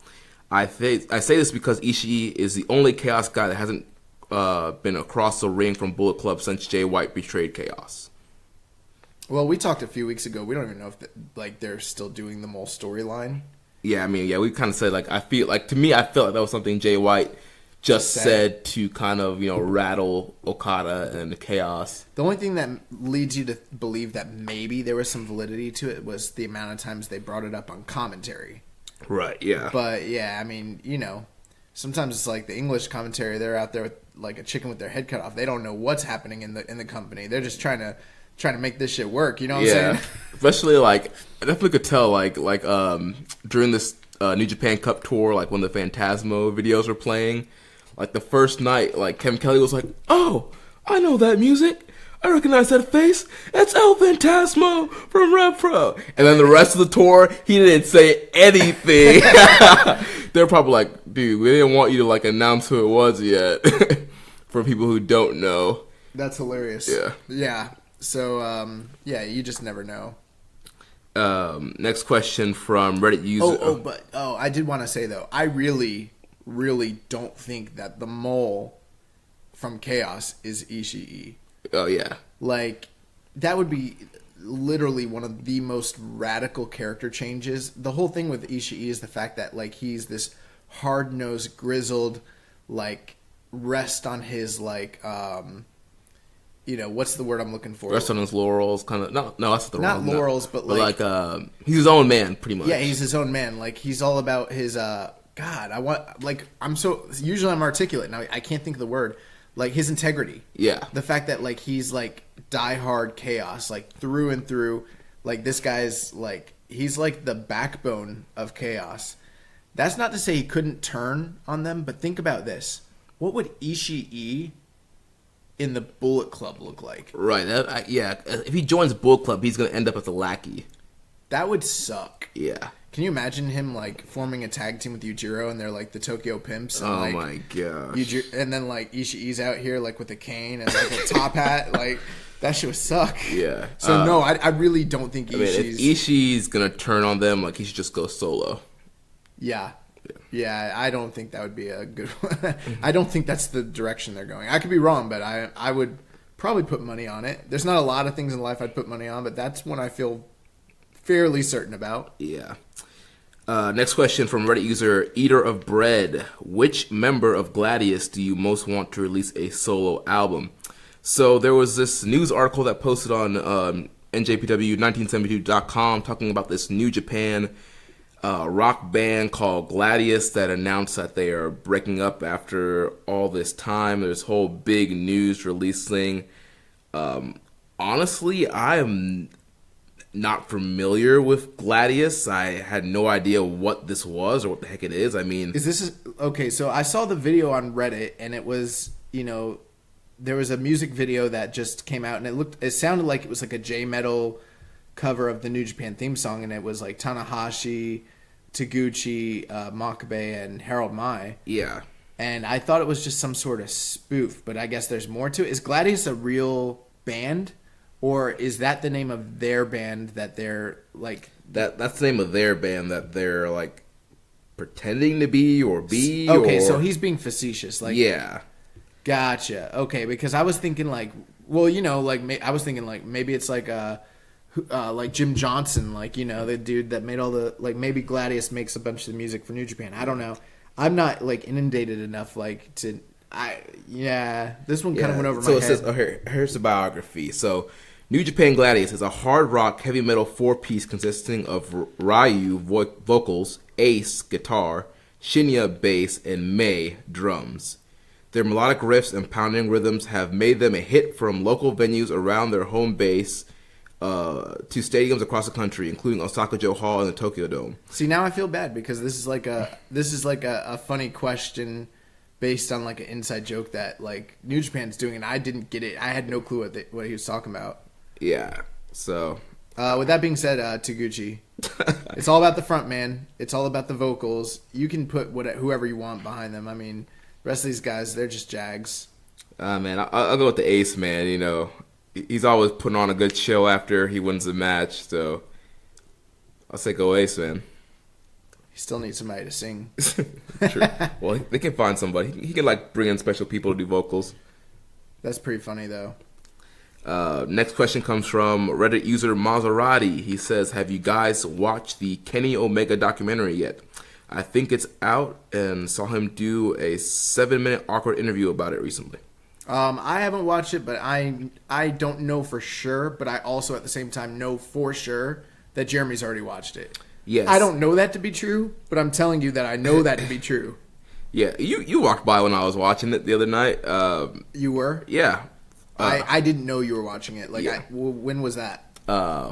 I say this because Ishii is the only Chaos guy that hasn't been across the ring from Bullet Club since Jay White betrayed Chaos. Well, we talked a few weeks ago. We don't even know if they're still doing the Mole storyline. Yeah, we kind of said I feel like that was something Jay White just said to kind of rattle Okada and the Chaos. The only thing that leads you to believe that maybe there was some validity to it was the amount of times they brought it up on commentary. Right. Yeah. But yeah, sometimes it's the English commentary. They're out there with a chicken with their head cut off. They don't know what's happening in the company. They're just trying to make this shit work. You know what I'm saying? Especially I definitely could tell during this New Japan Cup tour, when the Phantasmo videos were playing, the first night, Kevin Kelly was like, "Oh, I know that music. I recognize that face. That's El Phantasmo from Rev Pro." And then the rest of the tour, he didn't say anything. They're probably like, "Dude, we didn't want you to announce who it was yet." For people who don't know. That's hilarious. Yeah. Yeah. So, you just never know. Next question from Reddit user. I did want to say, though, I really, really don't think that the Mole from Chaos is Ishii. Oh, yeah. That would be literally one of the most radical character changes. The whole thing with Ishii is the fact that, he's this hard-nosed, grizzled, rest on his, what's the word I'm looking for? Rest on his laurels, kind of. No, that's the not wrong. Laurels, but he's his own man, pretty much. Yeah, he's his own man. He's all about his. Usually I'm articulate now. I can't think of the word. His integrity. Yeah. The fact that he's diehard Chaos, through and through. This guy's he's the backbone of Chaos. That's not to say he couldn't turn on them, but think about this. What would Ishii in the Bullet Club look like? Right. If he joins Bullet Club, he's going to end up as a lackey. That would suck. Yeah. Can you imagine him forming a tag team with Yujiro and they're the Tokyo Pimps? And, my gosh. And then Ishii's out here with a cane and a top hat. That shit would suck. Yeah. So no, I really don't think Ishii's. If Ishii's going to turn on them, he should just go solo. Yeah. Yeah, I don't think that would be a good one. I don't think that's the direction they're going. I could be wrong, but I would probably put money on it. There's not a lot of things in life I'd put money on, but that's one I feel fairly certain about. Yeah. Next question from Reddit user Eater of Bread. Which member of Gladius do you most want to release a solo album? So there was this news article that posted on NJPW1972.com talking about this New Japan rock band called Gladius that announced that they are breaking up after all this time. There's whole big news release thing. Honestly, I am not familiar with Gladius. I had no idea what this was or what the heck it is. Okay, so I saw the video on Reddit and it was, there was a music video that just came out and it sounded like it was a J-Metal cover of the New Japan theme song, and it was Tanahashi, Taguchi, Makabe, and Harold Mai. Yeah. And I thought it was just some sort of spoof, but I guess there's more to it. Is Gladius a real band, or is that the name of their band that they're like? That's the name of their band that they're like pretending to be or be. Okay, so he's being facetious. Like, yeah. Gotcha. Okay, because I was thinking like, well, you know, like I was thinking like maybe it's like Jim Johnson, like, you know, the dude that made all the, like, maybe Gladius makes a bunch of the music for New Japan. I don't know. I'm not like inundated enough like to. This one kind of went over my head. So it says, here's the biography. So, New Japan Gladius is a hard rock, heavy metal 4-piece consisting of Ryu vocals, Ace guitar, Shinya bass, and Mei drums. Their melodic riffs and pounding rhythms have made them a hit from local venues around their home base to stadiums across the country, including Osaka-jo Hall and the Tokyo Dome. See, now I feel bad because this is like a funny question based on like an inside joke that like New Japan's doing, and I didn't get it. I had no clue what he was talking about. Yeah. So, with that being said, Taguchi, it's all about the front man. It's all about the vocals. You can put whoever you want behind them. I mean, the rest of these guys, they're just jags. Man, I'll go with the Ace, man. You know, he's always putting on a good show after he wins the match. So, I'll say go Ace, man. He still needs somebody to sing. True. Well, they can find somebody. He can like bring in special people to do vocals. That's pretty funny, though. Next question comes from Reddit user Maserati. He says, have you guys watched the Kenny Omega documentary yet? I think it's out and saw him do a 7-minute awkward interview about it recently. I haven't watched it, but I don't know for sure, but I also at the same time know for sure that Jeremy's already watched it. Yes. I don't know that to be true, but I'm telling you that I know that to be true. Yeah, you walked by when I was watching it the other night. You were? Yeah. I didn't know you were watching it. Like, yeah. When was that?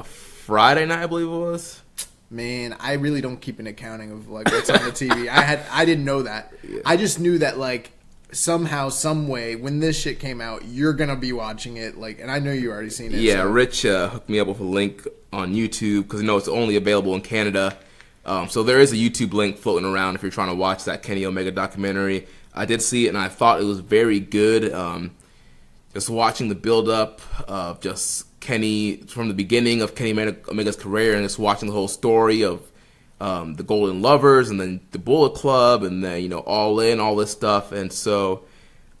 Friday night, I believe it was. Man, I really don't keep an accounting of like what's on the TV. I didn't know that. Yeah. I just knew that like somehow, some way, when this shit came out, you're gonna be watching it. Like, and I know you already seen it. Yeah, so. Rich hooked me up with a link on YouTube because it's only available in Canada. So there is a YouTube link floating around if you're trying to watch that Kenny Omega documentary. I did see it and I thought it was very good. Just watching the build-up of just Kenny from the beginning of Kenny Omega's career and just watching the whole story of the Golden Lovers and then the Bullet Club and then, you know, All In, all this stuff. And so,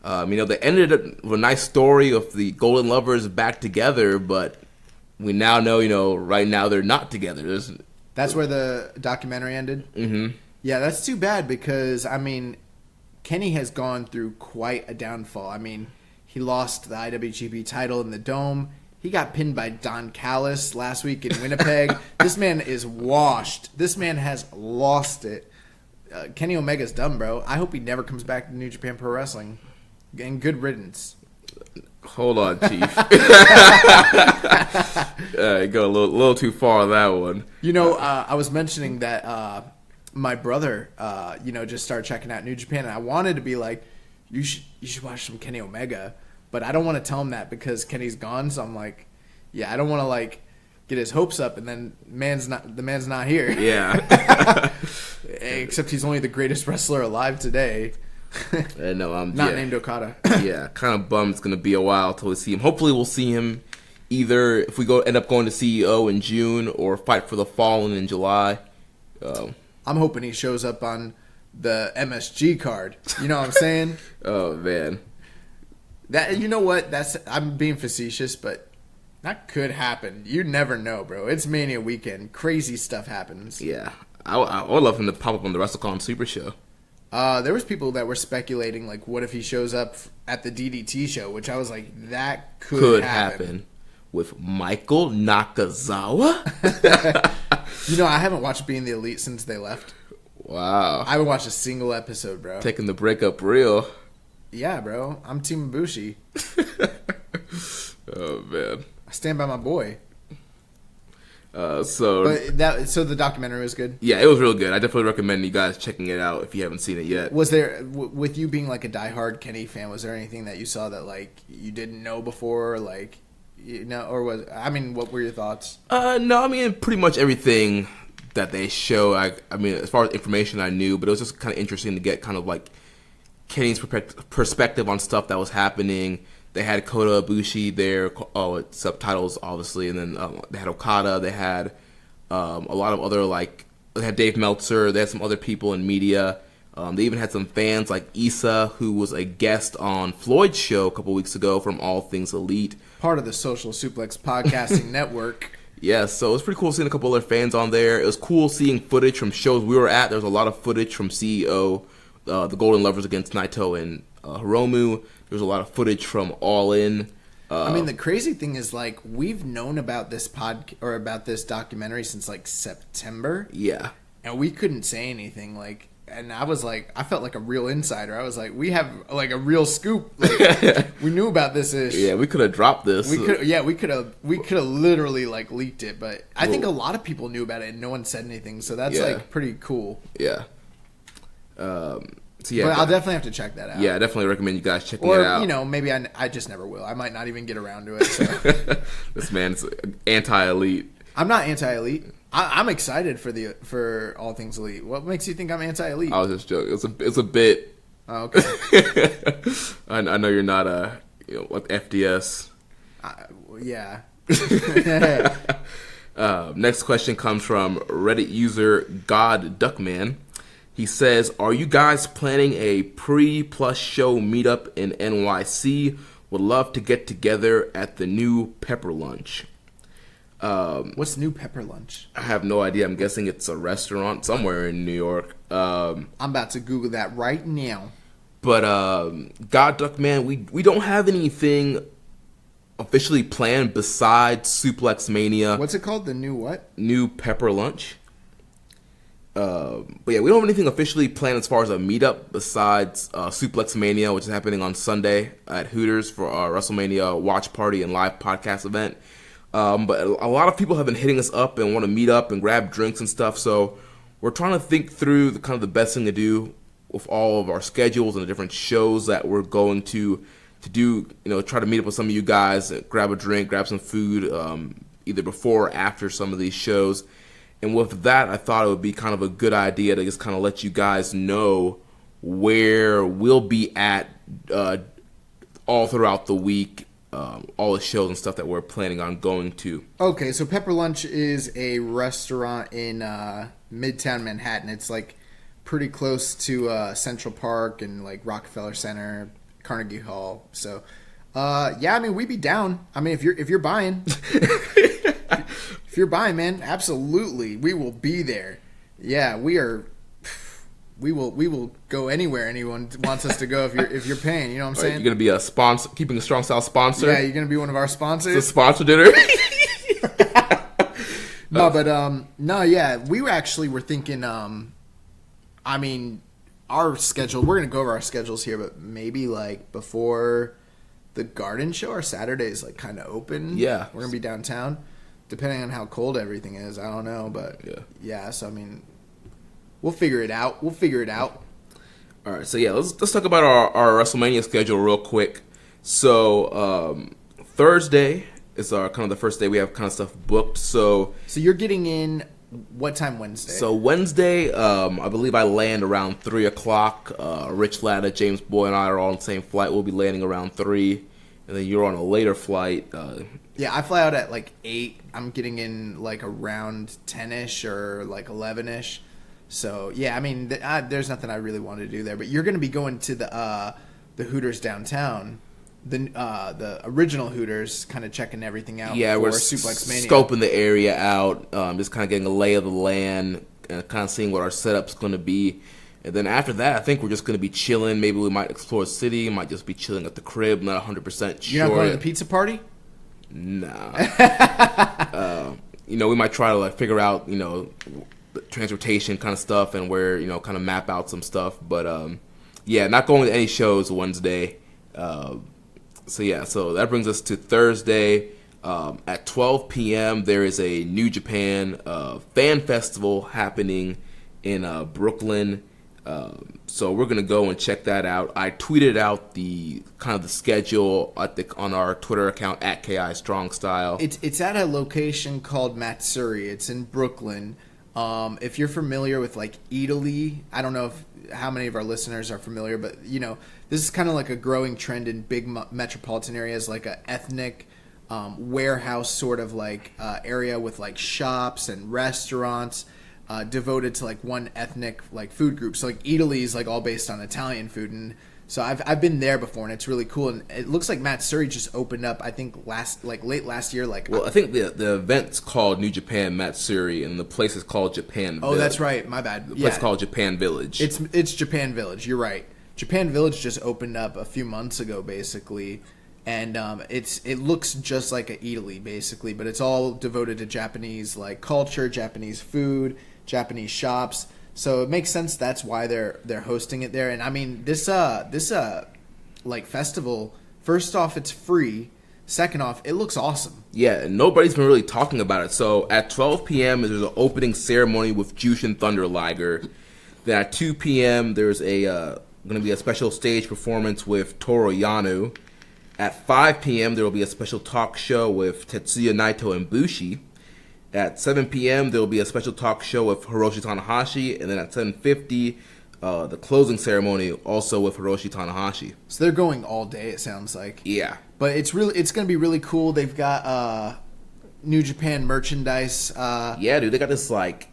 you know, they ended up with a nice story of the Golden Lovers back together, but we now know, you know, right now they're not together. That's where the documentary ended? Mm-hmm. Yeah, that's too bad because, I mean, Kenny has gone through quite a downfall. I mean, he lost the IWGP title in the Dome. He got pinned by Don Callis last week in Winnipeg. This man is washed. This man has lost it. Kenny Omega's done, bro. I hope he never comes back to New Japan Pro Wrestling. And good riddance. Hold on, Chief. Go a little too far on that one. You know, I was mentioning that my brother, you know, just started checking out New Japan, and I wanted to be like, you should watch some Kenny Omega, but I don't want to tell him that because Kenny's gone. So I'm like, yeah, I don't want to like get his hopes up, and then the man's not here. Yeah. Except he's only the greatest wrestler alive today. No, I'm not named Okada. Yeah, kind of bummed. It's gonna be a while till we see him. Hopefully, we'll see him either if we end up going to CEO in June or Fight for the Fallen in July. I'm hoping he shows up on the MSG card. You know what I'm saying? Oh man, that you know what? I'm being facetious, but that could happen. You never know, bro. It's Mania weekend. Crazy stuff happens. Yeah, I would love him to pop up on the WrestleCon Super Show. There was people that were speculating, like, what if he shows up at the DDT show? Which I was like, that could happen. With Michael Nakazawa. You know, I haven't watched Being the Elite since they left. Wow. I haven't watched a single episode, bro. Taking the breakup real. Yeah, bro. I'm Team Ibushi. Oh, man. I stand by my boy. So the documentary was good? Yeah, it was real good. I definitely recommend you guys checking it out if you haven't seen it yet. Was there, with you being like a diehard Kenny fan, was there anything that you saw that like you didn't know before, like, you know, or what were your thoughts? No, I mean pretty much everything that they show. I mean, as far as information I knew, but it was just kind of interesting to get kind of like Kenny's perspective on stuff that was happening. They had Kota Ibushi there, with subtitles obviously, and then they had Okada. They had a lot of other they had Dave Meltzer. They had some other people in media. They even had some fans like Issa, who was a guest on Floyd's show a couple weeks ago from All Things Elite, part of the Social Suplex podcasting network. Yeah, so it was pretty cool seeing a couple other fans on there. It was cool seeing footage from shows we were at. There was a lot of footage from CEO, the Golden Lovers against Naito and Hiromu. There was a lot of footage from All In. I mean, the crazy thing is, we've known about this about this documentary since September. Yeah, and we couldn't say anything. And I was I felt like a real insider. I was we have a real scoop. We knew about this ish. Yeah, we could have dropped this. We could have literally leaked it. But I think a lot of people knew about it and no one said anything. So that's pretty cool. Yeah. So but I'll definitely have to check that out. Yeah, I definitely recommend you guys checking it out. Or, maybe I just never will. I might not even get around to it. So. This man's anti-elite. I'm not anti-elite. I'm excited for All Things Elite. What makes you think I'm anti-elite? I was just joking. It's a bit. Oh, okay. I know you're not FDS. Yeah. Next question comes from Reddit user God Duckman. He says, "Are you guys planning a pre-plus show meetup in NYC? Would love to get together at the New Pepper Lunch." What's New Pepper Lunch? I have no idea. I'm guessing it's a restaurant somewhere in New York. I'm about to Google that right now. But God Duckman, we don't have anything officially planned besides Suplex Mania. What's it called? The new what? New Pepper Lunch. But yeah, we don't have anything officially planned as far as a meetup besides Suplex Mania, which is happening on Sunday at Hooters for our WrestleMania watch party and live podcast event. But a lot of people have been hitting us up and want to meet up and grab drinks and stuff. So we're trying to think through the best thing to do with all of our schedules and the different shows that we're going to do. Try to meet up with some of you guys, grab a drink, grab some food, either before or after some of these shows. And with that, I thought it would be kind of a good idea to just kind of let you guys know where we'll be at all throughout the week, all the shows and stuff that we're planning on going to. Okay, so Pepper Lunch is a restaurant in Midtown Manhattan. It's pretty close to Central Park and Rockefeller Center, Carnegie Hall. So, yeah, I mean, we'd be down. I mean, if you're buying. If you're buying, man, absolutely, we will be there. Yeah, we are. We will go anywhere anyone wants us to go if you're paying. You know what I'm saying? You're gonna be a sponsor, Keeping It Strong Style sponsor. Yeah, you're gonna be one of our sponsors. It's a sponsor dinner. No, yeah, we were thinking. I mean, our schedule. We're gonna go over our schedules here, but maybe before the Garden Show, our Saturday is kind of open. Yeah, we're gonna be downtown. Depending on how cold everything is, I don't know, but yeah. So I mean, we'll figure it out. All right, so yeah, let's talk about our WrestleMania schedule real quick. So Thursday is our kind of the first day we have kind of stuff booked. So you're getting in what time Wednesday? So Wednesday, I believe I land around 3:00. Rich Latta, James Boy, and I are all on the same flight. We'll be landing around 3, and then you're on a later flight. Yeah, I fly out at 8. I'm getting in around 10ish or 11ish. So yeah, I mean, there's nothing I really want to do there. But you're going to be going to the Hooters downtown, the original Hooters, kind of checking everything out. Yeah, we're Suplex Mania. Scoping the area out, just kind of getting a lay of the land, and kind of seeing what our setup's going to be. And then after that, I think we're just going to be chilling. Maybe we might explore the city. Might just be chilling at the crib. Not 100% sure. You're not going to the pizza party? Nah. We might try to figure out, the transportation kind of stuff and where, kind of map out some stuff. But, yeah, not going to any shows Wednesday. So that brings us to Thursday. At 12 p.m., there is a New Japan fan festival happening in Brooklyn. So we're gonna go and check that out. I tweeted out the schedule on our Twitter account at KI Strong Style. It's at a location called Matsuri. It's in Brooklyn. If you're familiar with like Italy, I don't know how many of our listeners are familiar, but this is kind of like a growing trend in big metropolitan areas, like a ethnic warehouse sort of like area with like shops and restaurants devoted to like one ethnic like food group. So like Italy is like all based on Italian food, and so I've been there before, and it's really cool. And it looks like Matsuri just opened up, I think late last year. I think the event's called New Japan Matsuri, and the place is called Japan Village. Oh, that's right. My bad. The place is called Japan Village. It's Japan Village. You're right. Japan Village just opened up a few months ago, basically, and it looks just like a Italy, basically, but it's all devoted to Japanese like culture, Japanese food, Japanese shops. So it makes sense. That's why they're hosting it there. And I mean, this like festival. First off, it's free. Second off, it looks awesome. Yeah, and nobody's been really talking about it. So at 12 p.m. there's an opening ceremony with Jushin Thunder Liger. Then at 2 p.m. there's going to be a special stage performance with Toru Yano. At 5 p.m. there will be a special talk show with Tetsuya Naito and Bushi. At 7 p.m., there will be a special talk show with Hiroshi Tanahashi, and then at 7:50, the closing ceremony also with Hiroshi Tanahashi. So they're going all day, it sounds like. Yeah, but it's going to be really cool. They've got New Japan merchandise. Yeah, dude, they got this like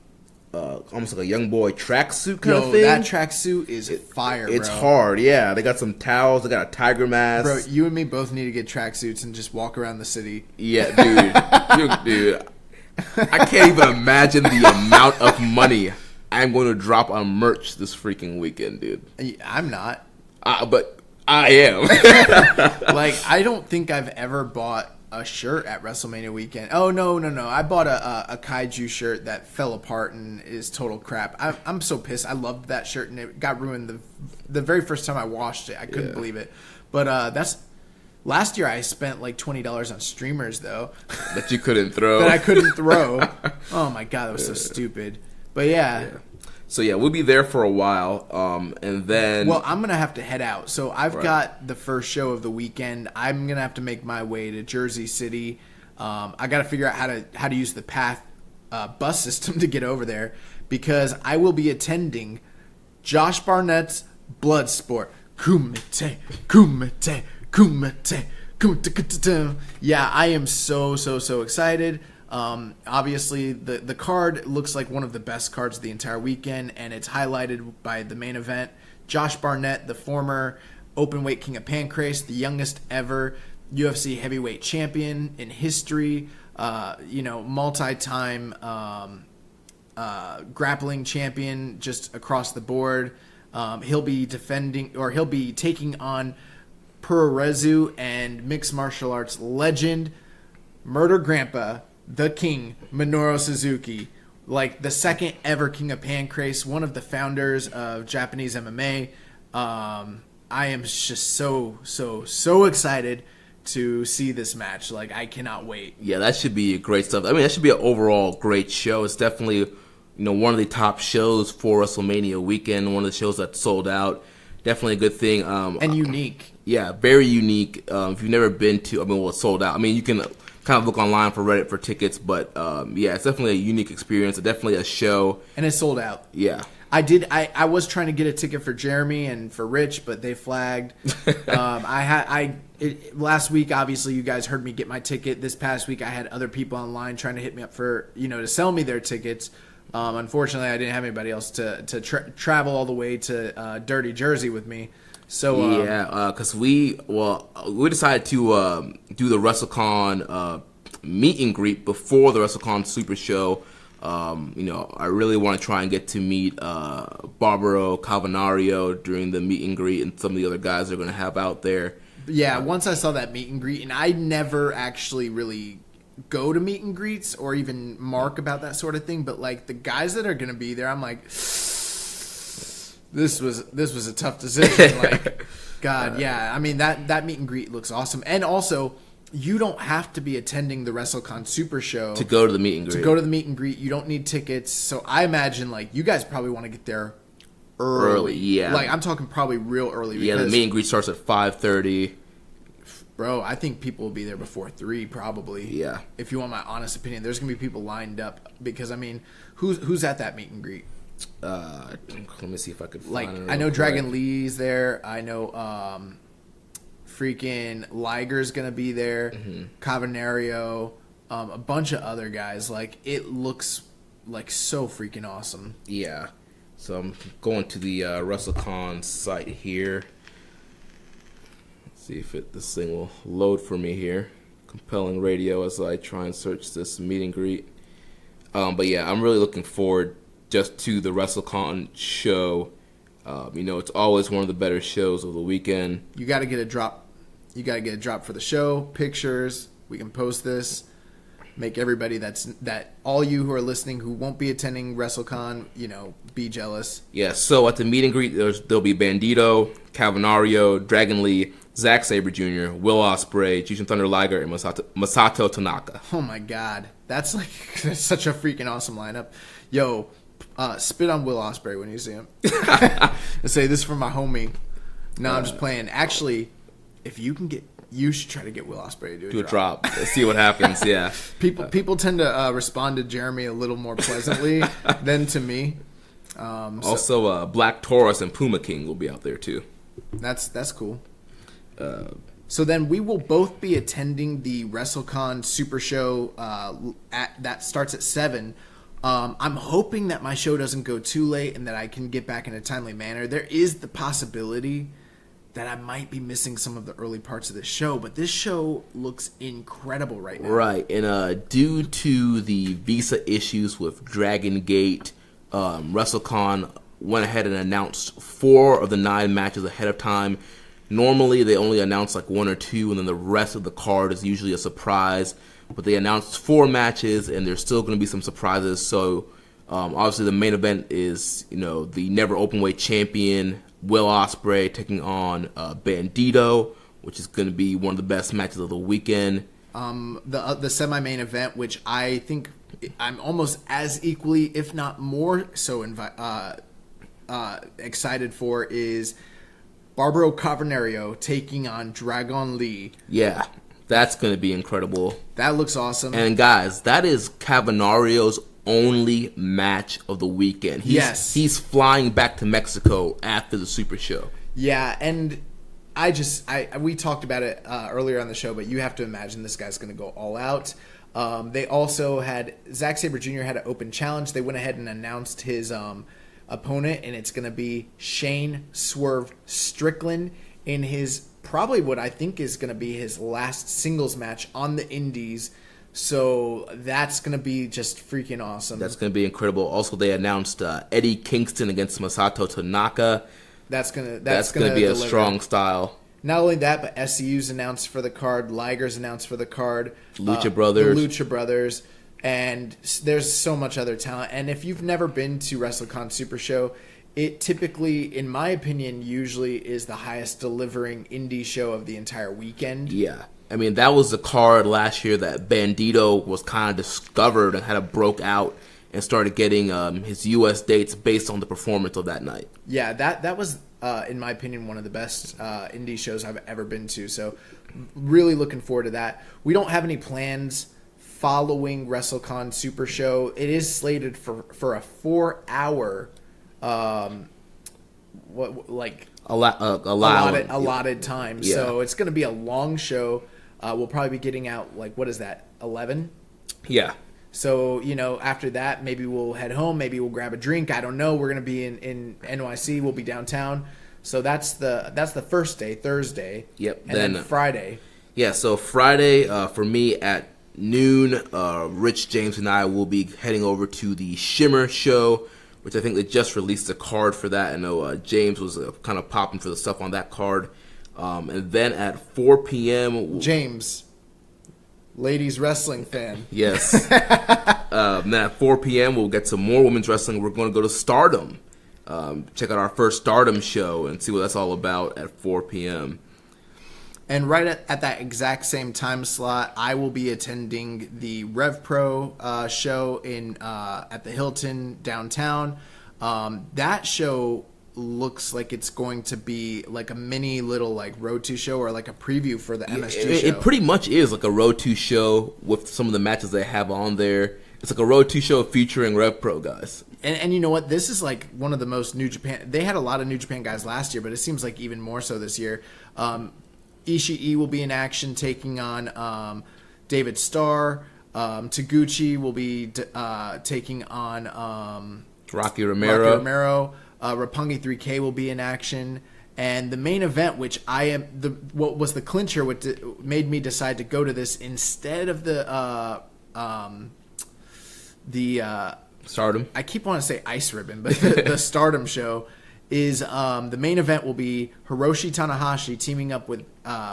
almost like a young boy tracksuit kind of thing. That tracksuit is fire. It's bro. hard. Yeah, they got some towels. They got a tiger mask. Bro, you and me both need to get tracksuits and just walk around the city. Yeah, dude. I can't even imagine the amount of money I'm going to drop on merch this freaking weekend, dude. I'm not. But I am. Like, I don't think I've ever bought a shirt at WrestleMania weekend. Oh, no. I bought a Kaiju shirt that fell apart and is total crap. I'm so pissed. I loved that shirt, and it got ruined the very first time I washed it. I couldn't believe it. But that's... Last year I spent like $20 on streamers though. That you couldn't throw. That I couldn't throw. Oh my god, that was so stupid. But yeah. So yeah, we'll be there for a while, and then. Well, I'm gonna have to head out. So I've got the first show of the weekend. I'm gonna have to make my way to Jersey City. I got to figure out how to use the Path bus system to get over there, because I will be attending Josh Barnett's Bloodsport. Kumite. Yeah, I am so excited. Obviously, the card looks like one of the best cards of the entire weekend, and it's highlighted by the main event. Josh Barnett, the former openweight king of Pancrase, the youngest ever UFC heavyweight champion in history, multi-time grappling champion just across the board. He'll be taking on Puroresu and mixed martial arts legend, Murder Grandpa, the King, Minoru Suzuki, like the second ever king of Pancrase, one of the founders of Japanese MMA. I am just so excited to see this match. Like, I cannot wait. Yeah, that should be great stuff. I mean, that should be an overall great show. It's definitely, one of the top shows for WrestleMania weekend, one of the shows that sold out. Definitely a good thing. And unique. Yeah, very unique. If you've never been to, it's sold out. I mean, you can kind of look online for Reddit for tickets, but it's definitely a unique experience. Definitely a show. And it's sold out. Yeah. I was trying to get a ticket for Jeremy and for Rich, but they flagged. Last week, obviously, you guys heard me get my ticket. This past week, I had other people online trying to hit me up for, to sell me their tickets. Unfortunately, I didn't have anybody else to travel all the way to Dirty Jersey with me. So because we decided to do the WrestleCon meet and greet before the WrestleCon Super Show. I really want to try and get to meet Barbaro Calvinario during the meet and greet, and some of the other guys they're going to have out there. Yeah, once I saw that meet and greet, and I never actually really go to meet and greets or even mark about that sort of thing, but like the guys that are going to be there, I'm like, this was a tough decision. Like, God, yeah. I mean, that meet and greet looks awesome, and also, you don't have to be attending the WrestleCon Super Show to go to the meet and greet. To go to the meet and greet, you don't need tickets. So I imagine like you guys probably want to get there early. Yeah. Like I'm talking probably real early. Yeah, the meet and greet starts at 5:30. Bro, I think people will be there before 3 probably. Yeah. If you want my honest opinion, there's gonna be people lined up because I mean, who's at that meet and greet? Let me see if I could find it. I know Dragon Lee's there. I know freaking Liger's gonna be there. Cavernario, a bunch of other guys. Like, it looks like so freaking awesome. Yeah. So I'm going to the WrestleCon site here. Let's see if this thing will load for me here. Compelling radio as I try and search this meet and greet. But yeah, I'm really looking forward just to the WrestleCon show. It's always one of the better shows of the weekend. You got to get a drop. You got to get a drop for the show. Pictures. We can post this. Make everybody all you who are listening who won't be attending WrestleCon, be jealous. Yeah. So at the meet and greet, there'll be Bandito, Cavernario, Dragon Lee, Zack Sabre Jr., Will Ospreay, Jushin Thunder Liger, and Masato Tanaka. Oh my God, that's such a freaking awesome lineup. Yo, spit on Will Ospreay when you see him. And say, this is for my homie. No, I'm just playing. Actually, if you can you should try to get Will Ospreay to do a drop. Let's see what happens. Yeah. People tend to respond to Jeremy a little more pleasantly than to me. Also, Black Taurus and Puma King will be out there too. That's cool. So then we will both be attending the WrestleCon Super Show that starts at 7. I'm hoping that my show doesn't go too late and that I can get back in a timely manner. There is the possibility that I might be missing some of the early parts of this show, but this show looks incredible right now. Right, and due to the visa issues with Dragon Gate, WrestleCon went ahead and announced 4 of the 9 matches ahead of time. Normally, they only announce like 1 or 2, and then the rest of the card is usually a surprise. But they announced 4 matches, and there's still going to be some surprises. So, obviously, the main event is, the never openweight champion Will Ospreay taking on Bandito, which is going to be one of the best matches of the weekend. The semi-main event, which I think I'm almost as equally, if not more so, excited for, is Barbaro Cavernario taking on Dragon Lee. Yeah, that's going to be incredible. That looks awesome. And guys, that is Cavernario's only match of the weekend. He's flying back to Mexico after the Super Show. Yeah, and we talked about it earlier on the show, but you have to imagine this guy's going to go all out. They also had Zack Sabre Jr. had an open challenge. They went ahead and announced his opponent, and it's going to be Shane Swerve Strickland in his probably what I think is going to be his last singles match on the Indies. So that's going to be just freaking awesome. That's going to be incredible. Also, they announced Eddie Kingston against Masato Tanaka. That's going to be deliver. A strong style. Not only that, but SCU's announced for the card. Liger's announced for the card. Lucha Brothers. The Lucha Brothers. And there's so much other talent. And if you've never been to WrestleCon Super Show, it typically, in my opinion, usually is the highest delivering indie show of the entire weekend. Yeah. I mean, that was the card last year that Bandito was kind of discovered and had broke out and started getting his U.S. dates based on the performance of that night. Yeah, that was, in my opinion, one of the best indie shows I've ever been to. So really looking forward to that. We don't have any plans following WrestleCon Super Show. It is slated for a 4-hour allotted time. Yeah. So it's going to be a long show. We'll probably be getting out, 11? Yeah. So, after that, maybe we'll head home. Maybe we'll grab a drink. I don't know. We're going to be in NYC. We'll be downtown. So that's the first day, Thursday. Yep. And then Friday. Yeah, so Friday, for me at noon, Rich, James, and I will be heading over to the Shimmer show, which I think they just released a card for that. I know James was kind of popping for the stuff on that card. And then at 4 p.m. James, ladies wrestling fan. Yes. Then at 4 p.m. we'll get some more women's wrestling. We're going to go to Stardom. Check out our first Stardom show and see what that's all about at 4 p.m. And right at that exact same time slot, I will be attending the Rev Pro show at the Hilton downtown. That show looks like it's going to be like a mini little like Road to show or like a preview for the MSG show. It pretty much is like a Road to show with some of the matches they have on there. It's like a Road to show featuring Rev Pro guys. And you know what? This is like one of the most New Japan. They had a lot of New Japan guys last year, but it seems like even more so this year. Ishii will be in action taking on David Starr. Taguchi will be taking on Rocky Romero. Roppongi 3K will be in action. And the main event, which what was the clincher, what made me decide to go to this instead of the Stardom. I keep wanting to say Ice Ribbon, but the Stardom show is the main event will be Hiroshi Tanahashi teaming up with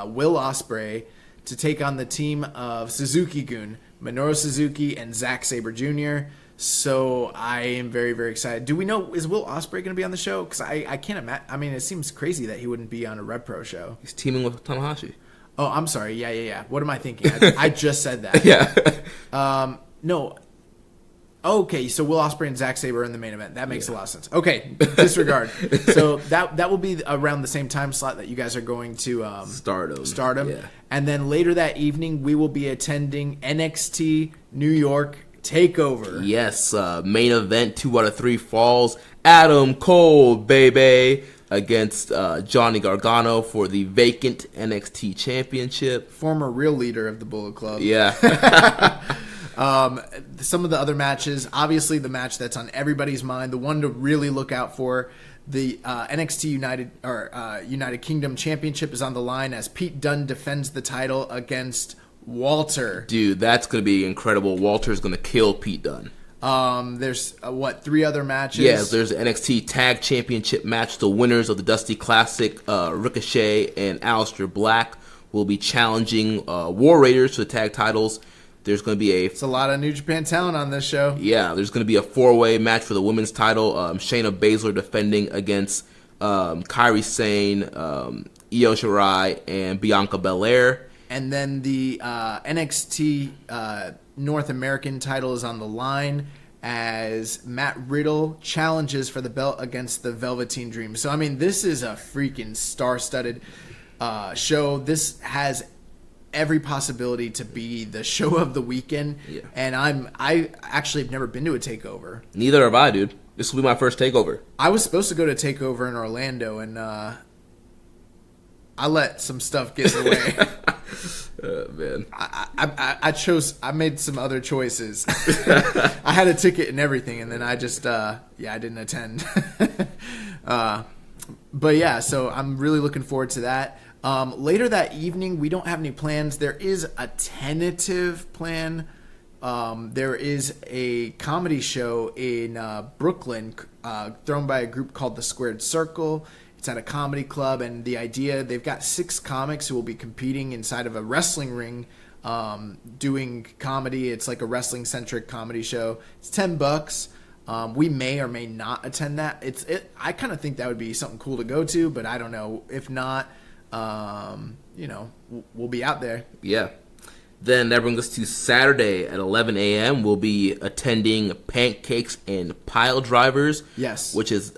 Will Ospreay to take on the team of Suzuki-gun, Minoru Suzuki and Zack Sabre Jr. So I am very, very excited. Do we know, is Will Ospreay going to be on the show? Because I can't imagine. I mean, it seems crazy that he wouldn't be on a Rev Pro show. He's teaming with Tanahashi. Oh, I'm sorry. Yeah. What am I thinking? I just said that. Yeah. No. Okay, so Will Ospreay and Zack Sabre are in the main event. That makes a lot of sense. Okay, disregard. So that will be around the same time slot that you guys are going to Stardom. Yeah. And then later that evening, we will be attending NXT New York TakeOver. Yes, main event, 2 out of 3 falls. Adam Cole, baby, against Johnny Gargano for the vacant NXT Championship. Former real leader of the Bullet Club. Yeah. Some of the other matches, obviously the match that's on everybody's mind, the one to really look out for, the NXT United Kingdom Championship is on the line as Pete Dunne defends the title against Walter. Dude, that's going to be incredible. Walter's going to kill Pete Dunne. There's 3 other matches? Yes, there's an NXT Tag Championship match. The winners of the Dusty Classic, Ricochet and Aleister Black, will be challenging War Raiders for the tag titles. There's going to be It's a lot of New Japan talent on this show. Yeah, there's going to be a 4-way match for the women's title. Shayna Baszler defending against Kairi Sane, Io Shirai, and Bianca Belair. And then the NXT North American title is on the line as Matt Riddle challenges for the belt against the Velveteen Dream. So, I mean, this is a freaking star-studded show. This has every possibility to be the show of the weekend. Yeah. And I actually have never been to a TakeOver. Neither have I, dude. This will be my first TakeOver. I was supposed to go to TakeOver in Orlando, and I let some stuff get in the way. Man. I made some other choices. I had a ticket and everything, and then I just, I didn't attend. But yeah, so I'm really looking forward to that. Later that evening, we don't have any plans. There is a tentative plan. There is a comedy show in Brooklyn thrown by a group called The Squared Circle. It's at a comedy club, and the idea, they've got 6 comics who will be competing inside of a wrestling ring doing comedy. It's like a wrestling-centric comedy show. It's $10. We may or may not attend that. I kind of think that would be something cool to go to, but I don't know. If not, we'll be out there. Yeah. Then that brings us to Saturday at 11 a.m. We'll be attending Pancakes and Pile Drivers. Yes. Which is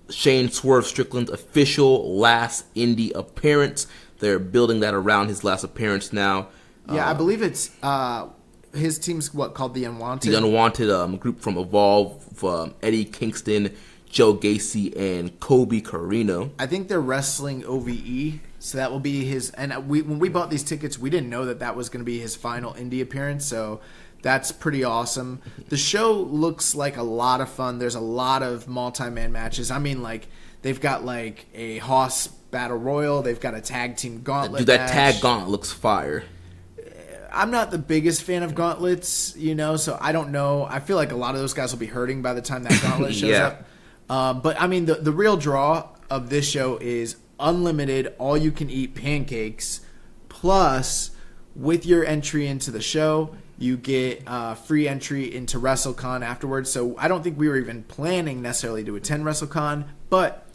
Shane Swerve Strickland's official last indie appearance. They're building that around his last appearance now. Yeah, I believe it's his team's called The Unwanted? The Unwanted group from Evolve, Eddie Kingston, Joe Gacy, and Kobe Carino. I think they're wrestling OVE, so that will be his. And when we bought these tickets, we didn't know that was going to be his final indie appearance, so that's pretty awesome. The show looks like a lot of fun. There's a lot of multi-man matches. I mean, like, they've got like a Hoss Battle Royal. They've got a tag team gauntlet Dude, that match. tag gauntlet looks fire. I'm not the biggest fan of gauntlets, so I don't know. I feel like a lot of those guys will be hurting by the time that gauntlet shows up. But, I mean, the real draw of this show is unlimited, all-you-can-eat pancakes, plus with your entry into the show, you get free entry into WrestleCon afterwards. So I don't think we were even planning necessarily to attend WrestleCon, but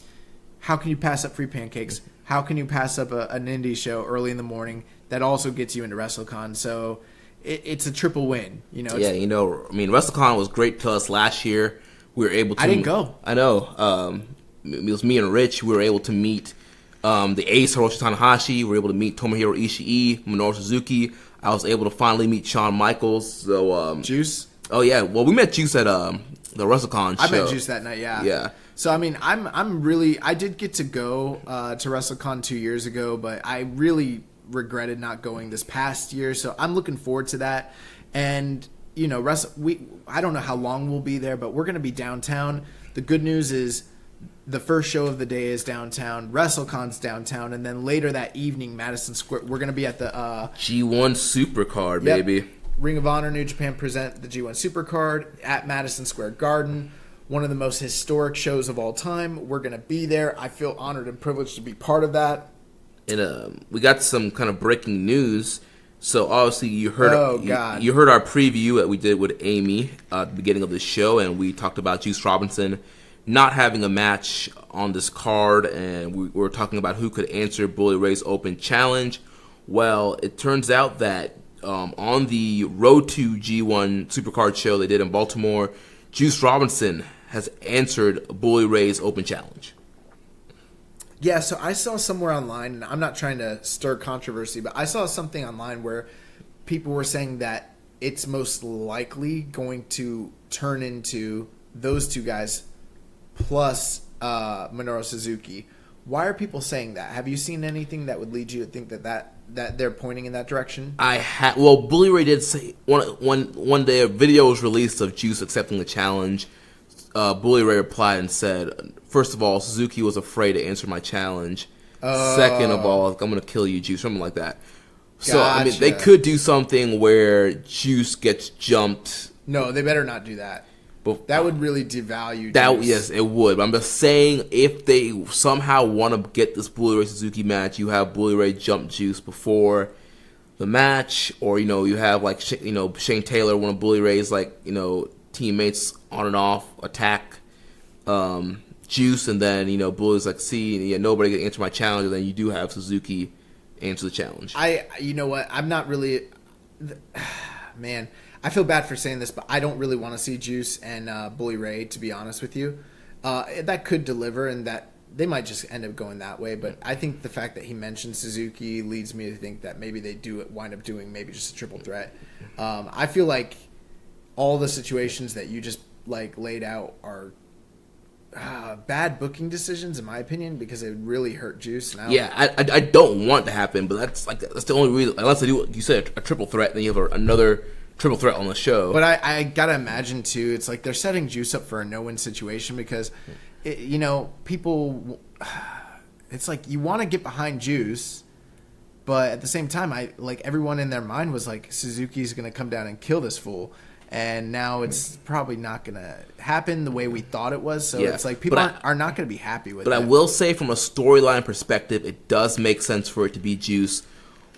how can you pass up free pancakes? How can you pass up an indie show early in the morning that also gets you into WrestleCon? So it's a triple win. WrestleCon was great to us last year. We were able to. I didn't go. I know. it was me and Rich. We were able to meet the Ace, Hiroshi Tanahashi. We were able to meet Tomohiro Ishii, Minoru Suzuki. I was able to finally meet Shawn Michaels. So Juice? Oh, yeah. Well, we met Juice at the WrestleCon show. I met Juice that night, yeah. Yeah. So, I mean, I did get to go to WrestleCon 2 years ago, but I really regretted not going this past year. So I'm looking forward to that. And, you know, I don't know how long we'll be there, but we're going to be downtown. The good news is the first show of the day is downtown. WrestleCon's downtown. And then later that evening, Madison Square, we're going to be at the G1 Supercard, baby. Ring of Honor New Japan present the G1 Supercard at Madison Square Garden. One of the most historic shows of all time. We're going to be there. I feel honored and privileged to be part of that. And we got some kind of breaking news. So obviously you heard you heard our preview that we did with Amy at the beginning of the show, and we talked about Juice Robinson not having a match on this card, and we were talking about who could answer Bully Ray's open challenge. Well, it turns out that on the Road to G1 Supercard show they did in Baltimore, Juice Robinson has answered Bully Ray's open challenge. Yeah, so I saw somewhere online, and I'm not trying to stir controversy, but I saw something online where people were saying that it's most likely going to turn into those two guys plus Minoru Suzuki. Why are people saying that? Have you seen anything that would lead you to think that they're pointing in that direction? Well, Bully Ray did say one day a video was released of Juice accepting the challenge. Bully Ray replied and said, first of all, Suzuki was afraid to answer my challenge. Second of all, I'm going to kill you, Juice, something like that. So, Gotcha. I mean, they could do something where Juice gets jumped. No, they better not do that. But that would really devalue Juice. Yes, it would. But I'm just saying, if they somehow want to get this Bully Ray Suzuki match, you have Bully Ray jump Juice before the match, or you have like Shane Taylor, one of Bully Ray's teammates on and off attack Juice, and then Bully's like, see, nobody can answer my challenge, and then you do have Suzuki answer the challenge. You know what? I'm not really, man. I feel bad for saying this, but I don't really want to see Juice and Bully Ray, to be honest with you. That could deliver, and that they might just end up going that way. But I think the fact that he mentioned Suzuki leads me to think that maybe they wind up doing maybe just a triple threat. I feel like all the situations that you just laid out are bad booking decisions, in my opinion, because it would really hurt Juice. I don't want it to happen, but that's the only reason. Unless they do, you said a triple threat, then you have another triple threat on the show. But I gotta imagine too, it's like they're setting Juice up for a no-win situation because, people, it's like you want to get behind Juice, but at the same time, everyone in their mind was like, Suzuki's gonna come down and kill this fool. And now it's probably not going to happen the way we thought it was. So it's like people are not going to be happy with it. But I will say from a storyline perspective, it does make sense for it to be Juice.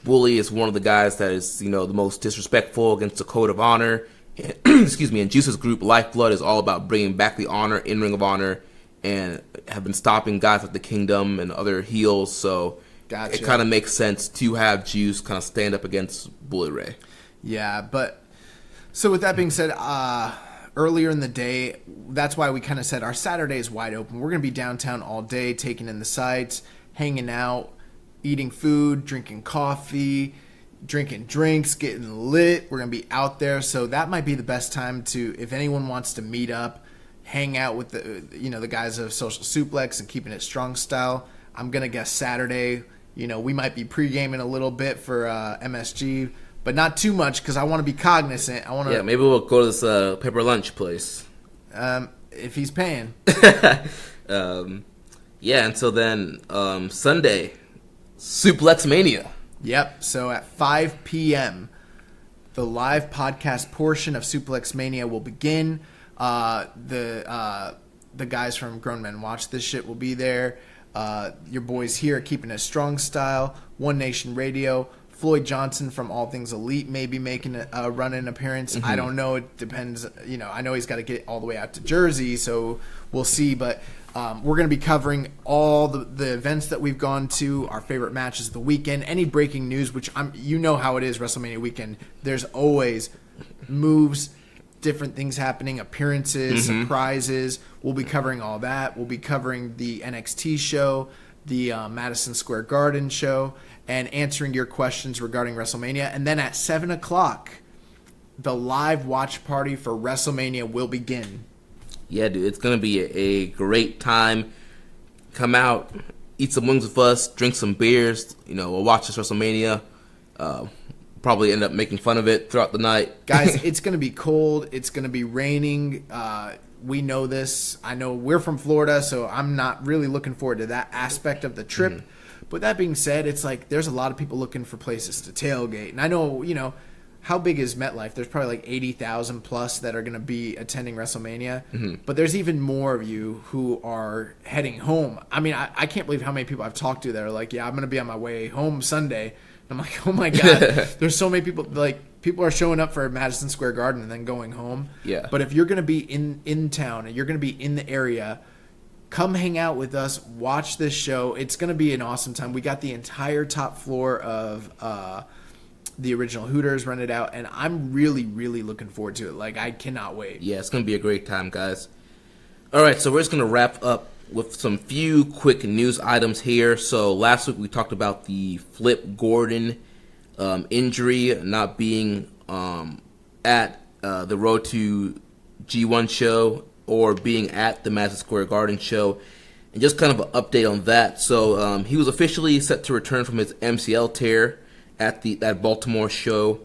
Bully is one of the guys that is, the most disrespectful against the code of honor. Excuse me. And Juice's group, Lifeblood, is all about bringing back the honor in Ring of Honor and have been stopping guys like the Kingdom and other heels. So It kind of makes sense to have Juice kind of stand up against Bully Ray. Yeah, but... So with that being said, earlier in the day, that's why we kind of said our Saturday is wide open. We're going to be downtown all day, taking in the sights, hanging out, eating food, drinking coffee, drinking drinks, getting lit. We're going to be out there. So that might be the best time to, if anyone wants to meet up, hang out with the guys of Social Suplex and Keepin It Strong Style. I'm going to guess Saturday, we might be pre-gaming a little bit for MSG. But not too much because I want to be cognizant. Maybe we'll go to this paper lunch place. If he's paying. And so then Sunday, Suplexmania. Yep. So at 5 p.m., the live podcast portion of Suplexmania will begin. The guys from Grown Men Watch This Shit will be there. Your boys here at Keepin It Strong Style, One Nation Radio. Floyd Johnson from All Things Elite may be making a run-in appearance. Mm-hmm. I don't know. It depends. I know he's got to get all the way out to Jersey, so we'll see. But we're going to be covering all the events that we've gone to, our favorite matches of the weekend, any breaking news, which how it is WrestleMania weekend. There's always moves, different things happening, appearances, surprises. We'll be covering all that. We'll be covering the NXT show, the Madison Square Garden show, and answering your questions regarding WrestleMania. And then at 7 o'clock, the live watch party for WrestleMania will begin. Yeah, dude, it's going to be a great time. Come out, eat some wings with us, drink some beers. We'll watch this WrestleMania. Probably end up making fun of it throughout the night. Guys, it's going to be cold. It's going to be raining. We know this. I know we're from Florida, so I'm not really looking forward to that aspect of the trip. But that being said, it's like there's a lot of people looking for places to tailgate. And I know, how big is MetLife? There's probably like 80,000 plus that are going to be attending WrestleMania. But there's even more of you who are heading home. I mean, I can't believe how many people I've talked to that are like, yeah, I'm going to be on my way home Sunday. I'm like, oh my God, there's so many people. Like, people are showing up for Madison Square Garden and then going home. Yeah. But if you're going to be in town and you're going to be in the area, come hang out with us. Watch this show. It's going to be an awesome time. We got the entire top floor of the original Hooters rented out, and I'm really, really looking forward to it. Like, I cannot wait. Yeah, it's going to be a great time, guys. All right, so we're just going to wrap up with some few quick news items here. So last week we talked about the Flip Gordon injury, not being at the Road to G1 show or being at the Madison Square Garden show, and just kind of an update on that. So he was officially set to return from his MCL tear at that Baltimore show,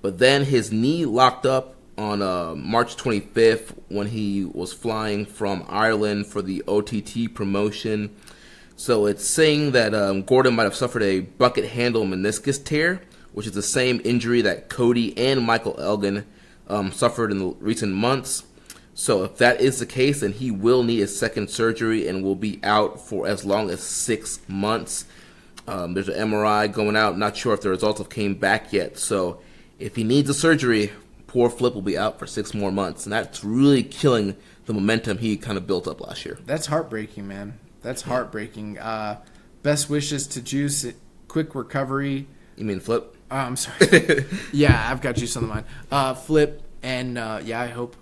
but then his knee locked up on March 25th when he was flying from Ireland for the OTT promotion. So it's saying that Gordon might have suffered a bucket handle meniscus tear, which is the same injury that Cody and Michael Elgin suffered in the recent months. So if that is the case, then he will need a second surgery and will be out for as long as 6 months. There's an MRI going out. Not sure if the results have came back yet. So if he needs a surgery, poor Flip will be out for 6 more months, and that's really killing the momentum he kind of built up last year. That's heartbreaking, man. That's heartbreaking. Best wishes to Juice. Quick recovery. You mean Flip? I'm sorry. Yeah, I've got Juice on the mind. Flip, and I hope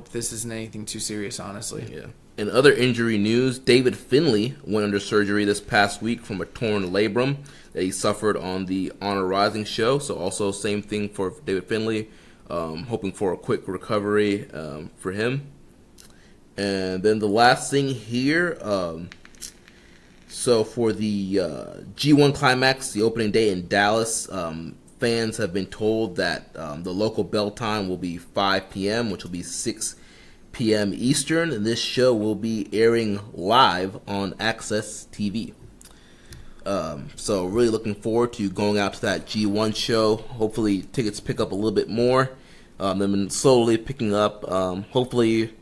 this isn't anything too serious, honestly. Yeah. In other injury news, David Finlay went under surgery this past week from a torn labrum that he suffered on the Honor Rising show. So also same thing for David Finlay. Hoping for a quick recovery for him. And then the last thing here, so for the G1 Climax, the opening day in Dallas, fans have been told that the local bell time will be 5 p.m., which will be 6 p.m. Eastern, and this show will be airing live on Access TV. So really looking forward to going out to that G1 show. Hopefully tickets pick up a little bit more. They've been slowly picking up. Hopefully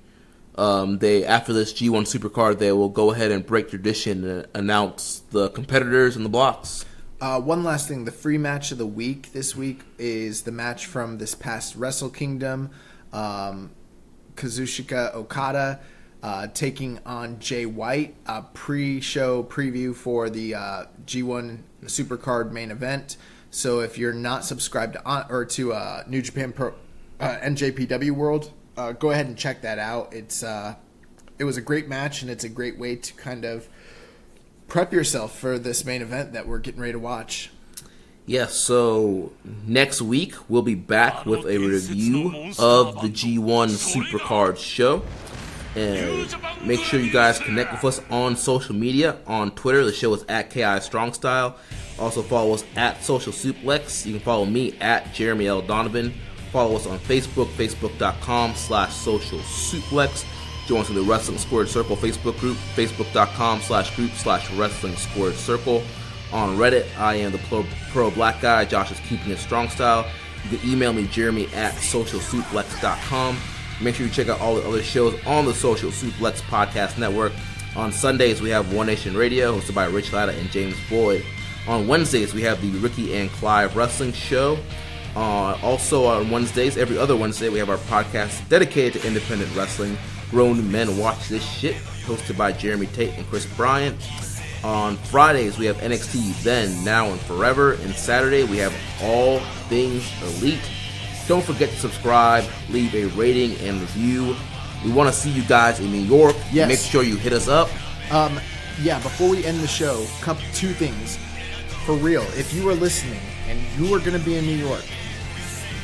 they, after this G1 Supercard, they will go ahead and break tradition and announce the competitors and the blocks. One last thing, the free match of the week this week is the match from this past Wrestle Kingdom. Kazuchika Okada taking on Jay White, a pre-show preview for the G1 Supercard main event. So if you're not subscribed to New Japan Pro NJPW World, go ahead and check that out. It was a great match, and it's a great way to kind of prep yourself for this main event that we're getting ready to watch. Yeah, so next week we'll be back with a review of the G1 Supercard show. And make sure you guys connect with us on social media. On Twitter, the show is at KI Strong Style. Also follow us at Social Suplex. You can follow me at Jeremy L. Donovan. Follow us on Facebook, facebook.com/Social Suplex. Join us in the Wrestling Squared Circle Facebook group, facebook.com/group/Wrestling Squared Circle. On Reddit, I am the pro black guy. Josh is Keeping It Strong Style. You can email me, Jeremy, at socialsuplex.com. Make sure you check out all the other shows on the Social Suplex Podcast Network. On Sundays, we have One Nation Radio, hosted by Rich Latta and James Boyd. On Wednesdays, we have the Ricky and Clive Wrestling Show. Also on Wednesdays, every other Wednesday, we have our podcast dedicated to independent wrestling, Grown Men Watch This Shit, hosted by Jeremy Tate and Chris Bryant. On Fridays, we have NXT Then, Now, and Forever. And Saturday, we have All Things Elite, Don't forget to subscribe, leave a rating and review. We want to see you guys in New York. Yes. Make sure you hit us up. Before we end the show, two things. For real, if you are listening and you are going to be in New York,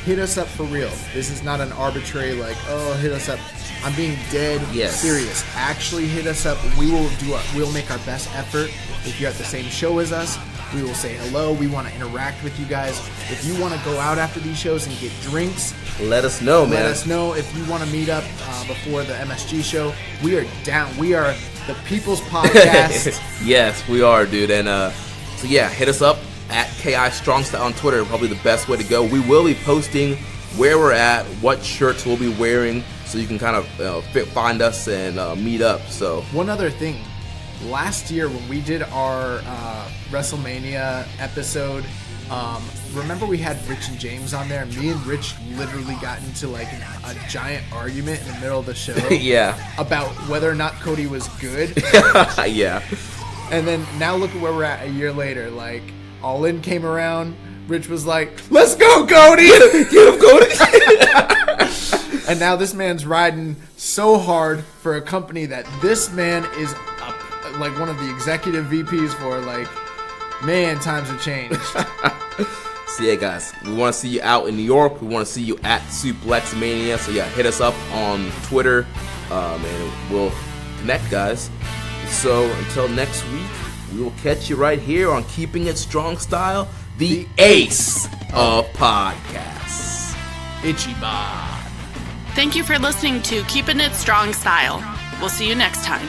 hit us up for real. This is not an arbitrary, hit us up. I'm being dead serious. Actually hit us up. We'll make our best effort. If you're at the same show as us, we will say hello. We want to interact with you guys. If you want to go out after these shows and get drinks, let us know, man. Let us know. If you want to meet up before the MSG show, we are down. We are the People's Podcast. Yes, we are, dude. And hit us up at KI Strong Style on Twitter. Probably the best way to go. We will be posting where we're at, what shirts we'll be wearing, so you can kind of find us and meet up. So one other thing. Last year when we did our WrestleMania episode, remember we had Rich and James on there? Me and Rich literally got into a giant argument in the middle of the show. Yeah. About whether or not Cody was good. Yeah. And then now look at where we're at a year later. All In came around. Rich was like, "Let's go, Cody! Get him, Cody!" And now this man's riding so hard for a company that this man is one of the executive VPs for. Man, times have changed. So yeah, guys, we want to see you out in New York. We want to see you at Suplex Mania. So yeah, hit us up on Twitter, and we'll connect, guys. So until next week, we will catch you right here on Keeping It Strong Style, the ace of podcasts. Ichiban. Thank you for listening to Keepin' It Strong Style. We'll see you next time.